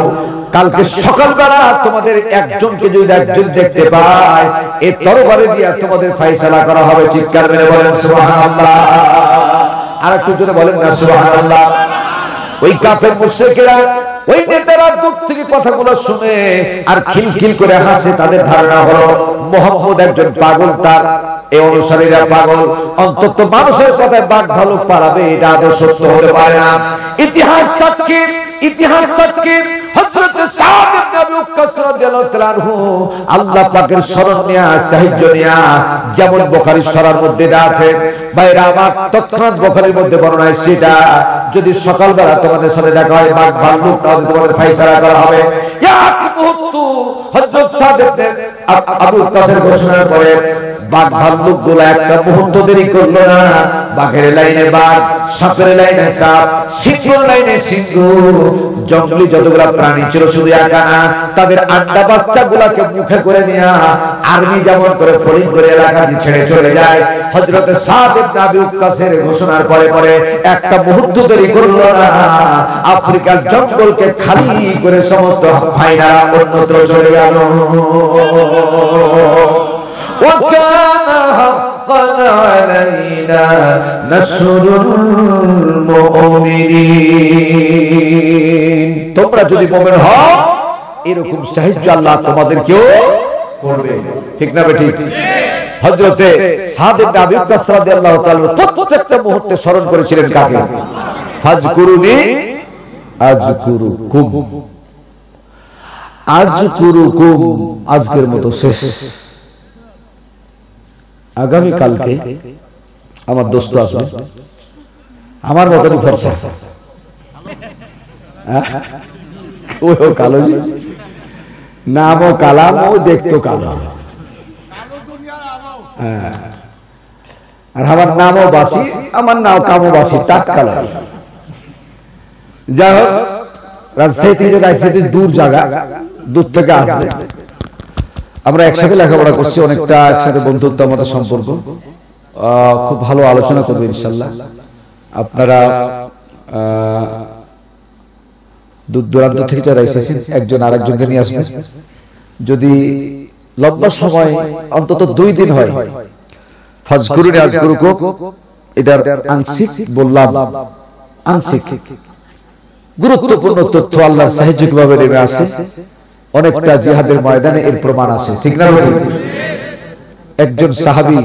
কালকে সকালবেলা তোমাদের একজনকে যদি একজন দেখতে পায়, এই তরবারি দিয়ে তোমাদের ফয়সালা করা হবে। চিৎকার মেরে বলেন সুবহানাল্লাহ। আর একটু জোরে বলেন না সুবহানাল্লাহ। ওই কাফের মুশরিকেরা, ওই নেতারা দূর থেকে কথাগুলো শুনে আর খিলখিল করে হাসে। তাদের ধারণা হলো মুহাম্মদ একজন পাগল, তার এই অনুসারীরা পাগল, অন্তত মানুষের কথায় বাঘ ভালুক পালাবে, এটা আদৌ সত্য হতে পারে না। ইতিহাস সাক্ষী, ইতিহাস সাক্ষী, হযরত সাদ ইবনে আবি ওয়াক্কাস রাদিয়াল্লাহু তাআলা আনহু আল্লাহ পাকের শরণ নিয়া, সাহায্য নিয়া, যেমন বুখারীর শরণের মধ্যে এটা আছে। ভাইরা আমার, তৎক্ষণাৎ বুখারীর মধ্যে বর্ণনা আছে, সেটা যদি সকালবেলা তোমাদের সাথে দেখা হয় বাঘ ভালুক, তাহলে তোমাদের ফয়সালা করা হবে। এক মুহূর্ত হযরত সাদ ইবনে আবি ওয়াক্কাসের ঘোষণার পরে বাঘ ভাল্লুক গুলো একটা মুহূর্ত দেরি করলো না। বাঘের লাইনে বাঘ, সাপের লাইনে সাপ, সিংহের লাইনে সিংহ, জঙ্গলি যতগুলা প্রাণী ছিল শুধু একা না, তাদের আড্ডা বাচ্চা গুলাকে মুখে করে নিয়ে আর্মি যেমন করে ফরিং করে এলাকা দিয়ে ছেড়ে চলে যায়। হযরত সাদ ইবনে আবি ওয়াক্কাসের ঘোষণার পরে পরে একটা মুহূর্ত দেরি করলো না, আফ্রিকার জঙ্গলকে খালি করে সমস্ত ভাইরা অন্যত্র চলে গেল। وكان حقا علينا نصر المؤمنين, তোমরা যদি মুমিন হও এরকম সাহায্য আল্লাহ তোমাদেরকেও করবে। ঠিক না বেঠিক? হযরতে সাদ ইবনে আবি ওয়াক্কাস রাদিয়াল্লাহু তাআলা প্রত্যেকটা মুহূর্তে স্মরণ করেছিলেন কাকে? ফাজকুরুনি আযকুরুকুম, আযকুরুকুম। আজকের মতো শেষ। আগামী কালকে আমার দোস্ত আসবে, আমার মতনই ফর্সা, ওইও কালো, নামও কালাম, ও দেখতো কালো। আর আমার নামও বাসি, আমার নাম কামও বাসি, টাটকালো। যাই হোক, রাজশাহী দূর জায়গা, দূর থেকে আসবে। আমরা একসাথে লেখাপড়া করছি, অনেকটা একসাথে বন্ধুত্ব আমাদের সম্পর্ক। খুব ভালো আলোচনা করবো ইনশাল্লাহ। আপনারা দূর দূরান্ত থেকে যারা এসেছেন একজন আরেকজনকে নিয়ে আসবেন। যদি লম্বা সময় অন্তত 2 দিন হয়, ফাজকুরুনি আযকুরুকুম, এটার আংশিক বললাম, আংশিক গুরুত্বপূর্ণ তথ্য আল্লাহর সাহায্য কিভাবে নেমে আসে, অনেকটা জিহাদের ময়দানে এর প্রমাণ আছে, ঠিক না? একজন সাহাবী,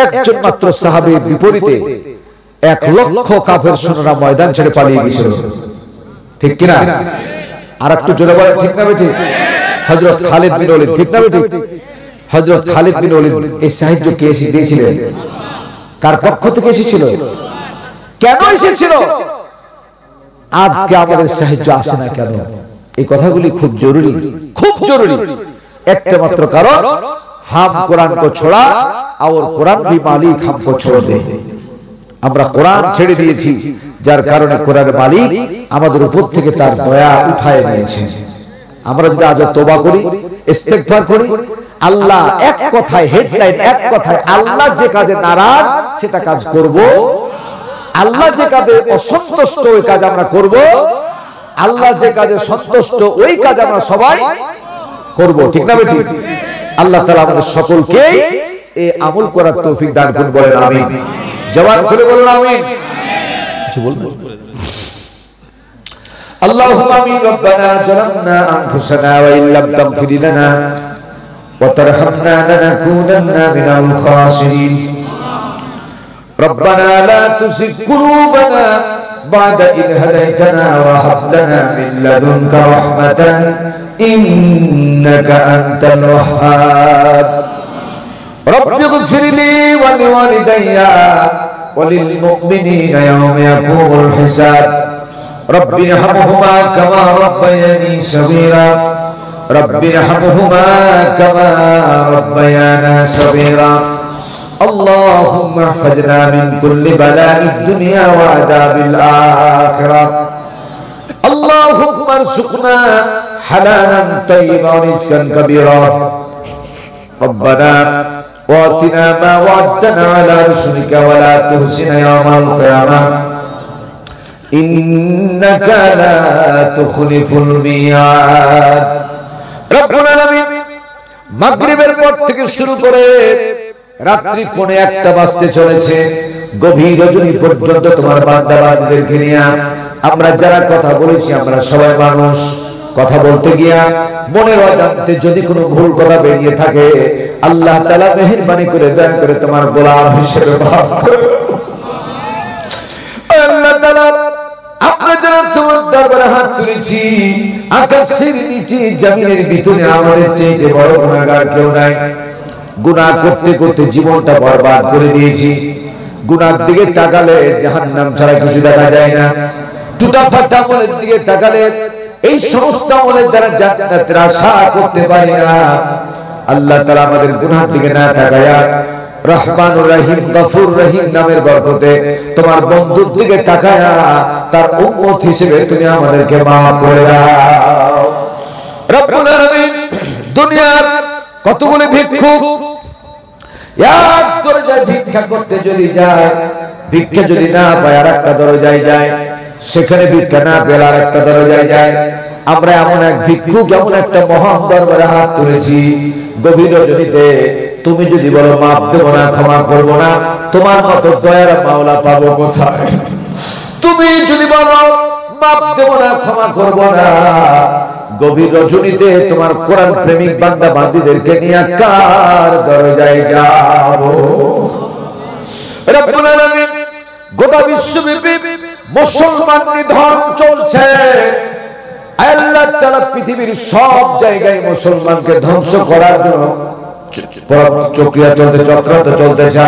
একজন মাত্র সাহাবীর বিপরীতে 1 লক্ষ কাফের সৈন্যরা ময়দান ছেড়ে পালিয়ে গিয়েছিল, ঠিক কিনা? আর একটু জোরে বলেন, ঠিক না বেটি? হযরত খালিদ বিন ওলীদ, ঠিক না বেটি? হযরত খালিদ বিন ওলীদ এই সাহায্য কে এসে দিয়েছিলেন? কার পক্ষ থেকে এসেছিল? কেন এসেছিল? আজকে আমাদের সাহায্য আসে না কেন? এই কথাগুলি খুব জরুরি, খুব জরুরি। একটা মাত্র কারণ, হাম কোরআন কো ছোড়া আর কোরআন ভি মালিক হামকো ছোড় দে। আমরা কোরআন ছেড়ে দিয়েছি, যার কারণে কোরআনের মালিক আমাদের উপর থেকে তার দয়া উঠায় নিয়েছে। আমরা যদি আজ তওবা করি, ইস্তেগফার করি, আল্লাহ এক কথায়, হেডলাইন এক কথায়, আল্লাহ যে কাজে নারাজ সেটা কাজ করব, আল্লাহ যে কাজে অসন্তুষ্ট ওই কাজ আমরা করব, আল্লাহ যে কাজে সন্তুষ্ট ওই কাজ আমরা সবাই করব, ঠিক না বেটি? আল্লাহ তাআলা আমাদের সকলকে এই আমল করার তৌফিক দান করুন, বলেন আমিন। জবান খুলে বলুন আমিন। কিছু বলবেন? اللهم آمين. ربنا ظلمنا أنفسنا وإن لم تغفر لنا وترحمنا لنكونن من الخاسرين. ربنا لا تزغ قلوبنا بعد إذ هديتنا وهب لنا من لدنك رحمة إنك أنت الوهاب. رب اغفر لي ولوالدي وللمؤمنين يوم يقوم الحساب. رب ارحمهما كما ربياني صغيرا. رب ارحمهما كما ربيانا صغيرا. اللهم احفظنا من كل بلاء الدنيا وعذاب الآخرة. اللهم ارزقنا حلالا طيبا ورزقا كبيرا. ربنا وآتنا ما وعدتنا على رسلك ولا تخزنا يوم القيامة إنك لا تخلف الميعاد. ربنا العالمين মাগরিবের পর থেকে শুরু করে রাত্রি 1:45 বাজতে চলেছে, গভীর রজনী পর্যন্ত তোমার বান্দা বান্দীদেরকে নিয়ে আমরা যারা কথা বলেছি, আমরা সবাই মানুষ, কথা বলতে গিয়া মনের অজান্তে যদি কোনো ভুল কথা বেরিয়ে থাকে, আল্লাহ তাআলা মেহেরবানি করে দয়া করে তোমার গোলাম হিসেবে মাফ করো। আল্লাহ তাআলা আমরা যারা তোমার দরবারে হাত তুলেছি, আকাশের নিচে জমিনের ভিতরে আমাদের চেয়ে বড় গুনাহগার কেউ নাই। গুনাহ করতে করতে জীবনটা বরবাদ করে দিয়েছি। গুনার দিকে তাকালে জাহান্নাম ছাড়া কিছু দেখা যায় না। টুটাফাটা আমলের দিকে তাকালে এই সমস্ত আমলের দ্বারা জান্নাতের আশা করতে পারি না। আল্লাহ তাআলা আমাদের গুনাহের দিকে না তাকায়া রহমানুর রহিম গফুর রহিম নামের বরকতে তোমার বন্ধুর দিকে তাকায়া তার উম্মত হিসেবে তুমি আমাদেরকে মাফ করে দাও। রব্বুল আলামিন দুনিয়ার কতগুলো ভিক্ষুক এক দরজায় ভিক্ষা করতে যদি যায়, ভিক্ষা যদি না পায় আরেকটা দরজায় যায়, সেখানে ভিক্ষা না পেলে আরেকটা দরজায় যায়। আমরা এমন এক ভিক্ষুক, এমন একটা মহান দরবারে হাত তুলেছি, গভীর রজনীতে তুমি যদি বলো মাপ দেবো না, ক্ষমা করবো না, তোমার মতো দয়ার মাওলা পাবো কোথায়? তুমি যদি বলো মাপ দেবো না, ক্ষমা করবো না, গভীর রজনীতে তোমার কোরআন প্রেমিক বান্দা বান্দীদেরকে নিয়ে কার দরজায় যাবো? রব্বুল আলামিন গোটা বিশ্বব্যাপী মুসলমান নিধন চলছে। আল্লাহ তাআলা পৃথিবীর সব জায়গায় মুসলমানকে ধ্বংস করার জন্য চক্রান্ত চলতেছে।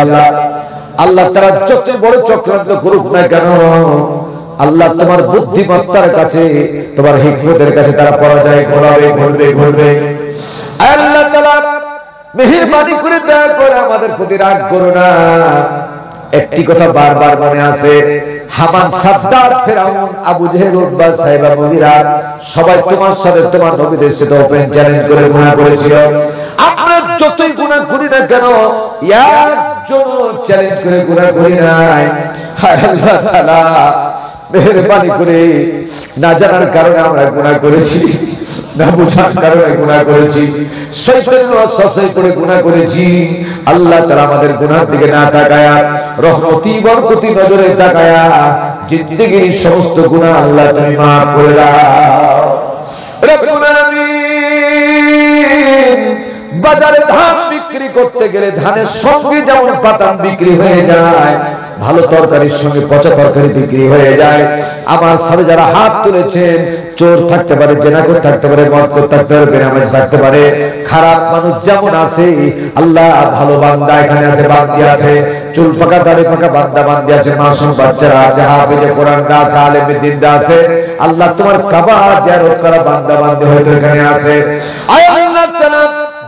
আল্লাহ তাআলা যত বড় চক্রান্ত করুক না কেন, আল্লাহ তোমার বুদ্ধিমত্তার কাছে, তোমার হিকমতের কাছে তারা পরাজয় ঘটবে। আল্লাহ তাআলা মেহেরবানি করে দয়া করে আমাদের প্রতি রাগ করো না। একটি কথা বারবার মনে আছে, হামান, সাদ্দাত, ফেরাউন, আবু জেহেল, উতবা, সাইবা, মুগীরা সবাই তোমার সাথে, তোমার নবীদের সাথে ওপেন চ্যালেঞ্জ করে গুনাহ করেছিল। আমরা যতই গুনাহ করি না কেন, একজন চ্যালেঞ্জ করে গুনাহ করি নাই। আল্লাহ তাআলা মেহেরবানি করে, না জানার কারণে আমরা গুনাহ করেছি, না বুঝার কারণে গুনাহ করেছি, শয়তানের ওয়াসওয়াসায় পড়ে গুনাহ করেছি। আল্লাহ তাআলা আমাদের গুনাহ দিকে না তাকায়া, রহমতি বরকতি নজরে তাকায়া জিন্দেগীর সমস্ত গুনাহ আল্লাহ তুমি মাফ করে দাও। রব্বুল আলামিন, বাজারে ধান বিক্রি করতে গেলে ধানের সঙ্গে যেমন পাতান বিক্রি হয়ে যায়, ভালো তরকারির সঙ্গে পচা তরকারি বিক্রি হয়ে যায়। আমার সাথে যারা হাত তুলেছেন, চোর থাকতে পারে, জেনাকর থাকতে পারে, মদখোর থাকতে পারে, বেনামাজ থাকতে পারে, খারাপ মানুষ যেমন আছে, আল্লাহ ভালো বান্দা এখানে আছে, বান্দি আছে, চুল পাকা দাড়ি পাকা বান্দা বান্দি আছে, মাসুম বাচ্চারা আছে, হাফেজে কোরআনরা আছে, আলেমে দ্বীনরা আছে। আল্লাহ তোমার কাবা জিয়ারত করা বান্দা বান্দি হয়তো এখানে আছে। আয় আল্লাহ তাআলা,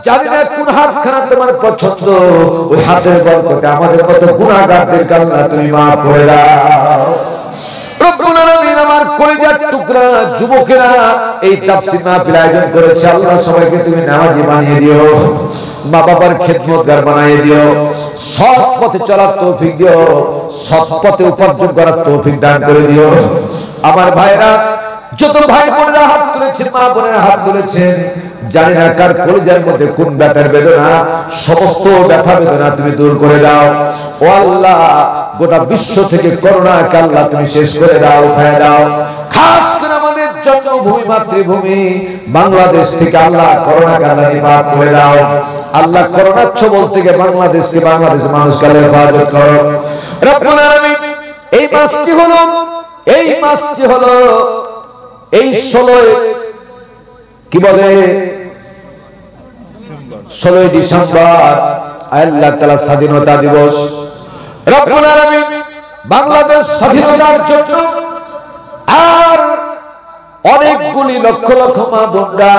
জানি না কোন হাতখানা তোমার পছন্দ, ওই হাতের বরকতে আমাদের মতো গুনাহগারদের আল্লাহ তুমি মাফ করে দাও। রব্বুল আলামিন, আমার কলিজার টুকরা যুবকেরা এই তাফসীর মাহফিল আয়োজন করেছে, আল্লাহ সবাইকে তুমি নামাজি বানিয়ে দিও, মা বাবার খেদমতগার বানিয়ে দিও, সৎ পথে চলার তৌফিক দিও, সৎ পথে উপার্জন করার তৌফিক দান করে দিও। আমার ভাইরা, যত ভাই বোনেরা হাত তুলেছেন, মা বোনেরা হাত তুলেছেন, জানি না কার কলিজার মধ্যে কোন ব্যথার বেদনা, সমস্ত ব্যথা বেদনা তুমি দূর করে দাও। ও আল্লাহ, গোটা বিশ্ব থেকে করোনাকে আল্লাহ তুমি শেষ করে দাও, উঠায় দাও। খাস করে আমাদের জন্মভূমি মাতৃভূমি বাংলাদেশ থেকে আল্লাহ করোনাকে আল্লাহ নিপাত করে দাও। আল্লাহ করোনার ছবল থেকে বাংলাদেশকে, বাংলাদেশের মানুষকে আল্লাহ হেফাজত করো। রব্বুল আলামিন, এই মাসটি হলো এই 16 কি বলে 16 ডিসেম্বর, আল্লাহ তাআলা স্বাধীনতা দিবস। রব্বুল আলামিন বাংলাদেশ স্বাধীনতার জন্য আর অনেকগুলি লক্ষ লক্ষ মা বোনরা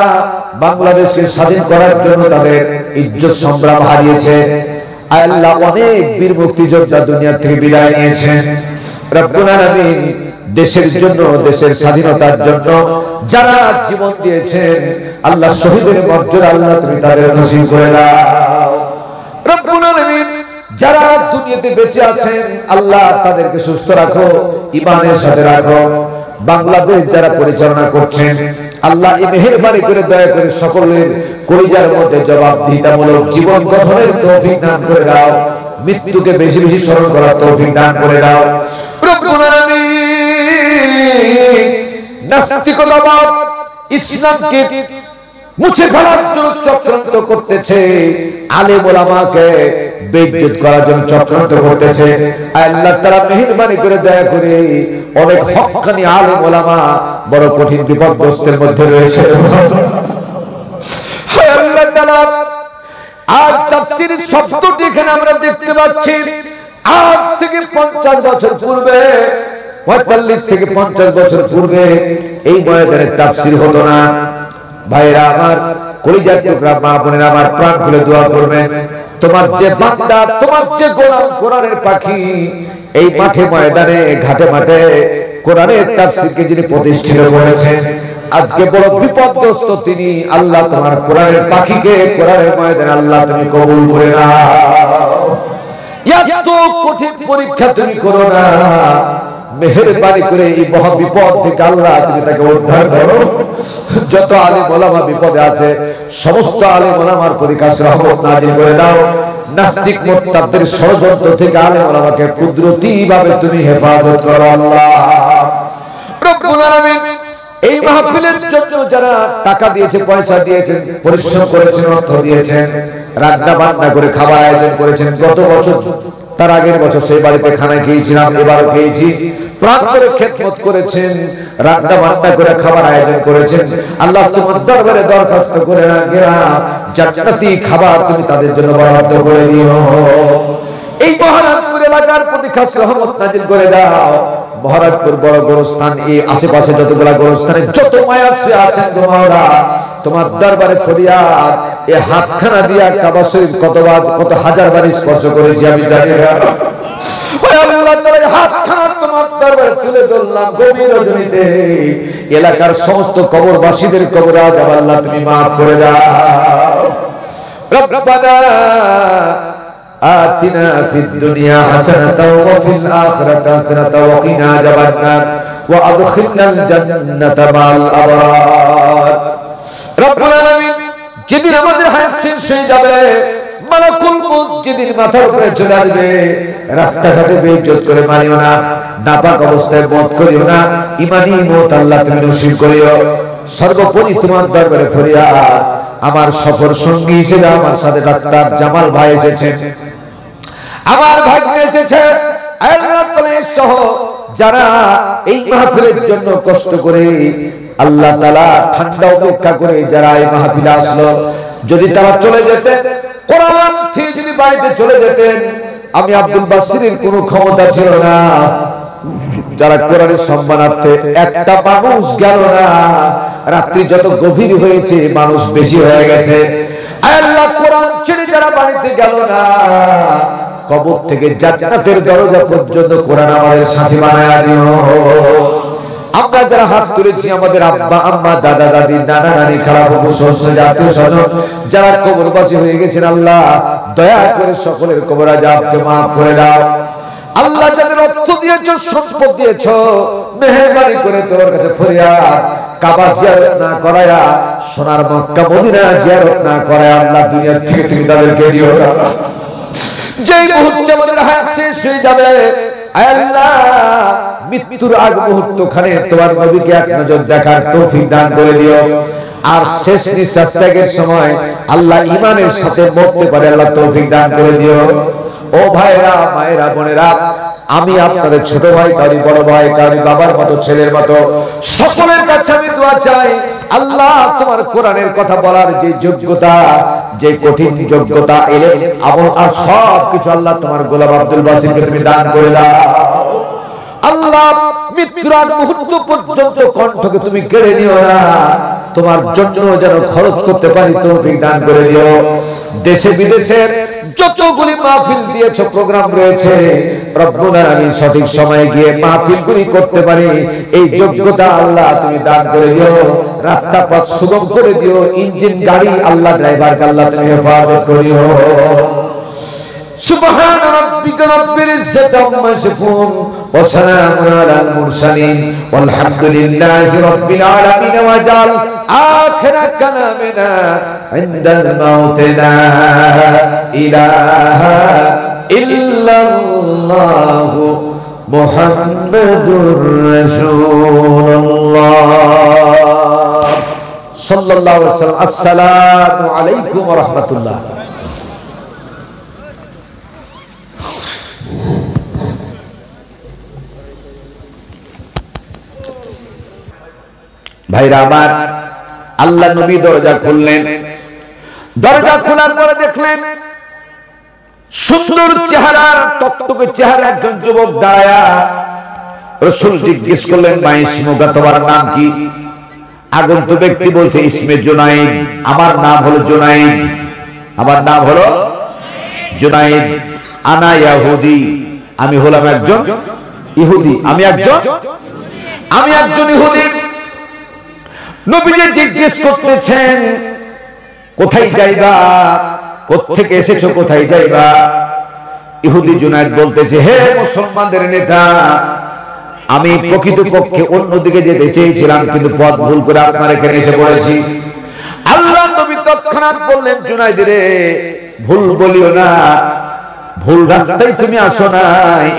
বাংলাদেশকে স্বাধীন করার জন্য তাদের ইজ্জত সংগ্রাম হারিয়েছে। আল্লাহ অনেক বীর মুক্তিযোদ্ধা দুনিয়া থেকে বিদায় নিয়েছেন। রব্বুল আলামিন দেশের জন্য, দেশের স্বাধীনতার জন্য যারা জীবন দিয়েছেন, আল্লাহ শহীদের মর্যাদা আল্লাহ তুমি তাদের নসিব করে দাও। রব্বুল আলামিন যারা দুনিয়াতে বেঁচে আছেন, আল্লাহ তাদেরকে সুস্থ রাখো, ঈমানের সাথে রাখো। বাংলাদেশ যারা পরিচালনা করছেন, আল্লাহ এই মেহেরবানি করে দয়া করে সকলের কলিজার মধ্যে জবাবদিহিতামূলক জীবন গঠনের তৌফিক দান করে দাও। মৃত্যুকে বেশি বেশি স্মরণ করার তৌফিক দান করে দাও। রব্বুল আলামিন নাস্তিকতাবাদ ইসলামকে মুছে ফেলার জন্য চক্রান্ত করতেছে, আলেম ওলামাকে বেইজ্জত করার জন্য চক্রান্ত করতেছে। আল্লাহ তাআলা মেহেরবানি করে দয়া করে অনেক হক্কানি আলেম ওলামা বড় কঠিন বিপদগ্রস্তের মধ্যে রয়েছে। আল্লাহ তাআলা আজ তাফসীরের শব্দটি এখানে আমরা দেখতে পাচ্ছি, আজ থেকে 50 বছর পূর্বে, 45 থেকে 50 বছর পূর্বে এই ময়দানে তাফসীর হতো না। ভাইরা আমার, কলিজার টুকরা মা বোনেরা আমার, প্রাণ খুলে দোয়া করবেন। তোমার যে বান্দা, তোমার যে গোলাম, কোরআনের পাখি, এই মাঠে ময়দানে ঘাটে মাঠে কোরআনের তাফসীরকে যিনি প্রতিষ্ঠিত করেছেন, আজকে বড় বিপদগ্রস্ত তিনি। আল্লাহ তোমার কোরআনের পাখিকে কোরআনের ময়দানে আল্লাহ তুমি কবুল করে নাও। এত কঠিন পরীক্ষা তুমি করো না, মেহেরবানি করে এই মহা বিপদ থেকে আল্লাহ তুমি তাকে উদ্ধার করো। যত আলেম ওলামা বিপদে আছে, সমস্ত আলেম ওলামার প্রতি কাছে রহমত নাযিল করে দাও। নাস্তিক মুরতাদদের ষড়যন্ত্র থেকে আলেম ওলামাকে কুদরতি ভাবে তুমি হেফাজত করো আল্লাহ। রব্বুল আলামিন এই মাহফিলের জন্য যারা টাকা দিয়েছে, পয়সা দিয়েছেন, পরিশ্রম করেছেন, অর্থ দিয়েছেন, রান্না বান্না করে খাবার আয়োজন করেছেন, গত বছর তার আগের বছর সেই বাড়িতে খানা খেয়েছিলাম, এবারও খেয়েছি, প্রাণ করে খেদমত করেছেন, রান্না বান্না করে খাবার আয়োজন করেছেন। আল্লাহ তোমার দরবারে দরখাস্ত করে গেলাম, জান্নাতি খাবার তুমি তাদের জন্য বরাদ্দ করে দিও। এই মহারাজপুর এলাকার প্রতি খাস রহমত নাযিল করে দাও। মহারাজপুর বড় গোরস্থান, এই আশেপাশে যতগুলা গোরস্থানে যত মায়াত আছেন গো মাওলা, তোমার দরবারে ফরিয়াদ, এই হাতখানা দিয়া কাবা শরীফ কত হাজার বার স্পর্শ করেছি আমি জানি না। আল্লাহ তাআলা হাতখানা তোমার দরবারে তুলে ধরলাম গভীর রজনীতে, এলাকার সমস্ত কবরবাসীদের কবর আজ আল্লাহ তুমি মাফ করে দাও। রব্বানা আতিনা ফিদ দুনিয়া হাসানাতাও ওয়া ফিল আখিরাতি হাসানাতাও ওয়া কিনা আযাবান্নার ওয়া আদখিলনাল জান্নাতা মা'আল আবরার। রব্বুল আলামিন, যেদিন আমাদের হায়াত শেষ হয়ে যাবে, মালাকুল মউত যেদিন মাথার উপরে চলে আসবে, রাস্তাঘাটে বেইজ্জত করে মারিও না, নাপাক অবস্থায় মত করিও না, ঈমানি মউত আল্লাহ তুমি নসিব করিও। সর্বোপরি তোমার দরবারে ফরিয়াদ, আমার সফর সঙ্গী হিসেবে আমার সাথে ডাক্তার জামাল ভাই এসেছেন, আমার ভাগ্নে এসেছে, আল্লাহ তাআলা সহ যারা এই মাহফিলের জন্য কষ্ট করে আল্লাহ তাআলা ঠান্ডা উপেক্ষা করে যারা এই মাহফিলে আসলো, যদি তারা চলে যেতেন, কোরআন থেকে যদি বাড়িতে চলে যেতেন, আমি আব্দুল বাসিরের কোনো ক্ষমতা ছিল না। যারা কোরআনের সম্মানার্থে একটা মানুষ গেল না, রাত্রি যত গভীর হয়েছে মানুষ বেশি হয়ে গেছে। আল্লাহ, কোরআন ছেড়ে যারা বাড়িতে গেল না, কবর থেকে জান্নাতের দরজা পর্যন্ত কোরআন আমাদের সাথী বানায়া দিও। আমরা যারা হাত তুলেছি, আমাদের আব্বা আম্মা, দাদা দাদি, নানা নানি, খালা ফুফু, শ্বশুর, আত্মীয় স্বজন যারা কবরবাসী হয়ে গেছেন, আল্লাহ দয়া করে সকলের কবর আযাবকে মাফ করে দাও। আল্লাহ, যাদের অর্থ দিয়েছো, সম্পদ দিয়েছো, মেহেরবানি করে তোমার কাছে ফরিয়াদ, কাবা জিয়ারত না করায়া, সোনার মক্কা মদিনা জিয়ারত না করায়া আল্লাহ দুনিয়া থেকে তুমি তাদেরকে দিও না। যেই মুহূর্তে আমাদের হায়াত শেষ হয়ে যাবে, আল্লাহ মৃত্যুর আগ মুহূর্তখানে তোমার নবীকে এক নজর দেখার তৌফিক দান করে দিও। আর শেষ নিঃশ্বাস ত্যাগের সময় আল্লাহ ঈমানের সাথে মরতে পারে আল্লাহ তৌফিক দান করে দিও। ও ভাইরা, মায়েরা, বোনেরা, আমি আপনাদের ছোট ভাই, কারি বড় ভাই, কারি বাবার মতো, ছেলের মতো, সকলের কাছে আমি দোয়া চাই, আল্লাহ তোমার কোরআনের কথা বলার যে যোগ্যতা, যে কঠিন যোগ্যতা, এলেম, আমল আর সব কিছু আল্লাহ তোমার গোলাম আব্দুল বাসিরকে তুমি দান করে দাও। আল্লাহ, মৃত্যুর আগ মুহূর্ত পর্যন্ত কণ্ঠকে তুমি কেড়ে নিও না, তোমার জন্য যেন খরচ করতে পারি তৌফিক দান করে দিও। দেশে বিদেশের যতগুলি মাহফিল দিয়েছো, প্রোগ্রাম রয়েছে, রব্বুল আলামিন সঠিক সময়ে গিয়ে মাহফিলগুলি করতে পারি এই যোগ্যতা আল্লাহ তুমি দান করে দিও। রাস্তা পথ সুগম করে দিও, ইঞ্জিন গাড়ি আল্লাহ ড্রাইভারকে আল্লাহ তুমি হেফাজত করিও। সুবহান রাব্বিকা রাব্বিল ইজ্জাতি আম্মা ইয়াসিফুন ওয়া সালামুন আলাল মুরসালিন ওয়ালহামদুলিল্লাহি রাব্বিল আলামিন ওয়া জাল আখিরা কালামিনা ইনদাল মাউতি লা ইলাহা ইল্লাল্লাহু মুহাম্মাদুর রাসূলুল্লাহ সাল্লাল্লাহু আলাইহি ওয়াসাল্লাম। আসসালামু আলাইকুম ওয়া রাহমাতুল্লাহ। ভাইরা আমার, আল্লাহ নবী দরজা খুললেন। দরজা খোলার পরে দেখলেন সুন্দর চেহারার, টকটকে চেহারা একজন যুবক দাঁড়ায়া। রাসূল জিজ্ঞেস করলেন, মা ইসমুকা, তোমার নাম কি? আগন্তুক ব্যক্তি বলছে, ইসমে জুনাইদ, আমার নাম হলো জুনাইদ, আমার নাম হলো জুনাইদ। আনা ইয়াহুদি, আমি হলাম একজন ইহুদি, আমি একজন ইহুদি। নবীজি জিজ্ঞেস করতেছেন, কোথায় যাইবা, কোত্থেকে এসেছো, কোথায় যাইবা? ইহুদি জুনাইদ বলতেছে, হে মুসলমানদের নেতা, আমি প্রকৃতপক্ষে অন্যদিকে যেতে চেয়েছিলাম, কিন্তু পথ ভুল করে আপনার এখানে এসে পড়েছি। আল্লাহ নবী তৎক্ষণাৎ বললেন, জুনাইদ রে, ভুল বলিও না, ভুল রাস্তায় তুমি আসো না,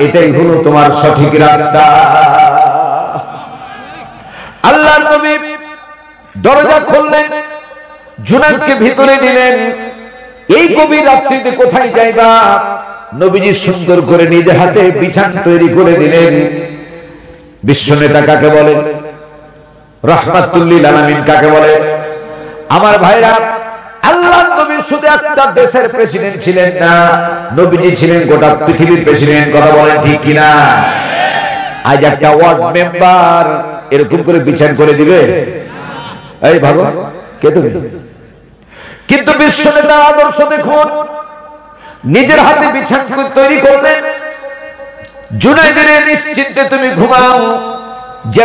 এটাই হলো তোমার সঠিক রাস্তা। আল্লাহ নবী দরজা খুললেন, জুনাইদকে ভিতরে নিলেন। এই গভীর রাত্রিতে কোথায় যাইবা? নবীজি সুন্দর করে নিজে হাতে বিছানা তৈরি করে দিলেন। বিশ্ব নেতা কাকে বলে? রাহমাতুল লিল আলামিন কাকে বলে? আমার ভাইরা, আল্লাহর নবী শুধু একটা দেশের প্রেসিডেন্ট ছিলেন না, নবীজি ছিলেন গোটা পৃথিবীর প্রেসিডেন্ট। কথা বলেন ঠিক কিনা? আজ একটা ওয়ার্ড মেম্বার এরকম করে বিচার করে দিবে? এই ভাবো কে তুমি? কিন্তু বিশ্ব নেতার আদর্শ দেখুন, নিজের হাতে বিছানা তৈরি করলেন, জুনাইদের নিশ্চিন্তে তুমি ঘুমাও, যে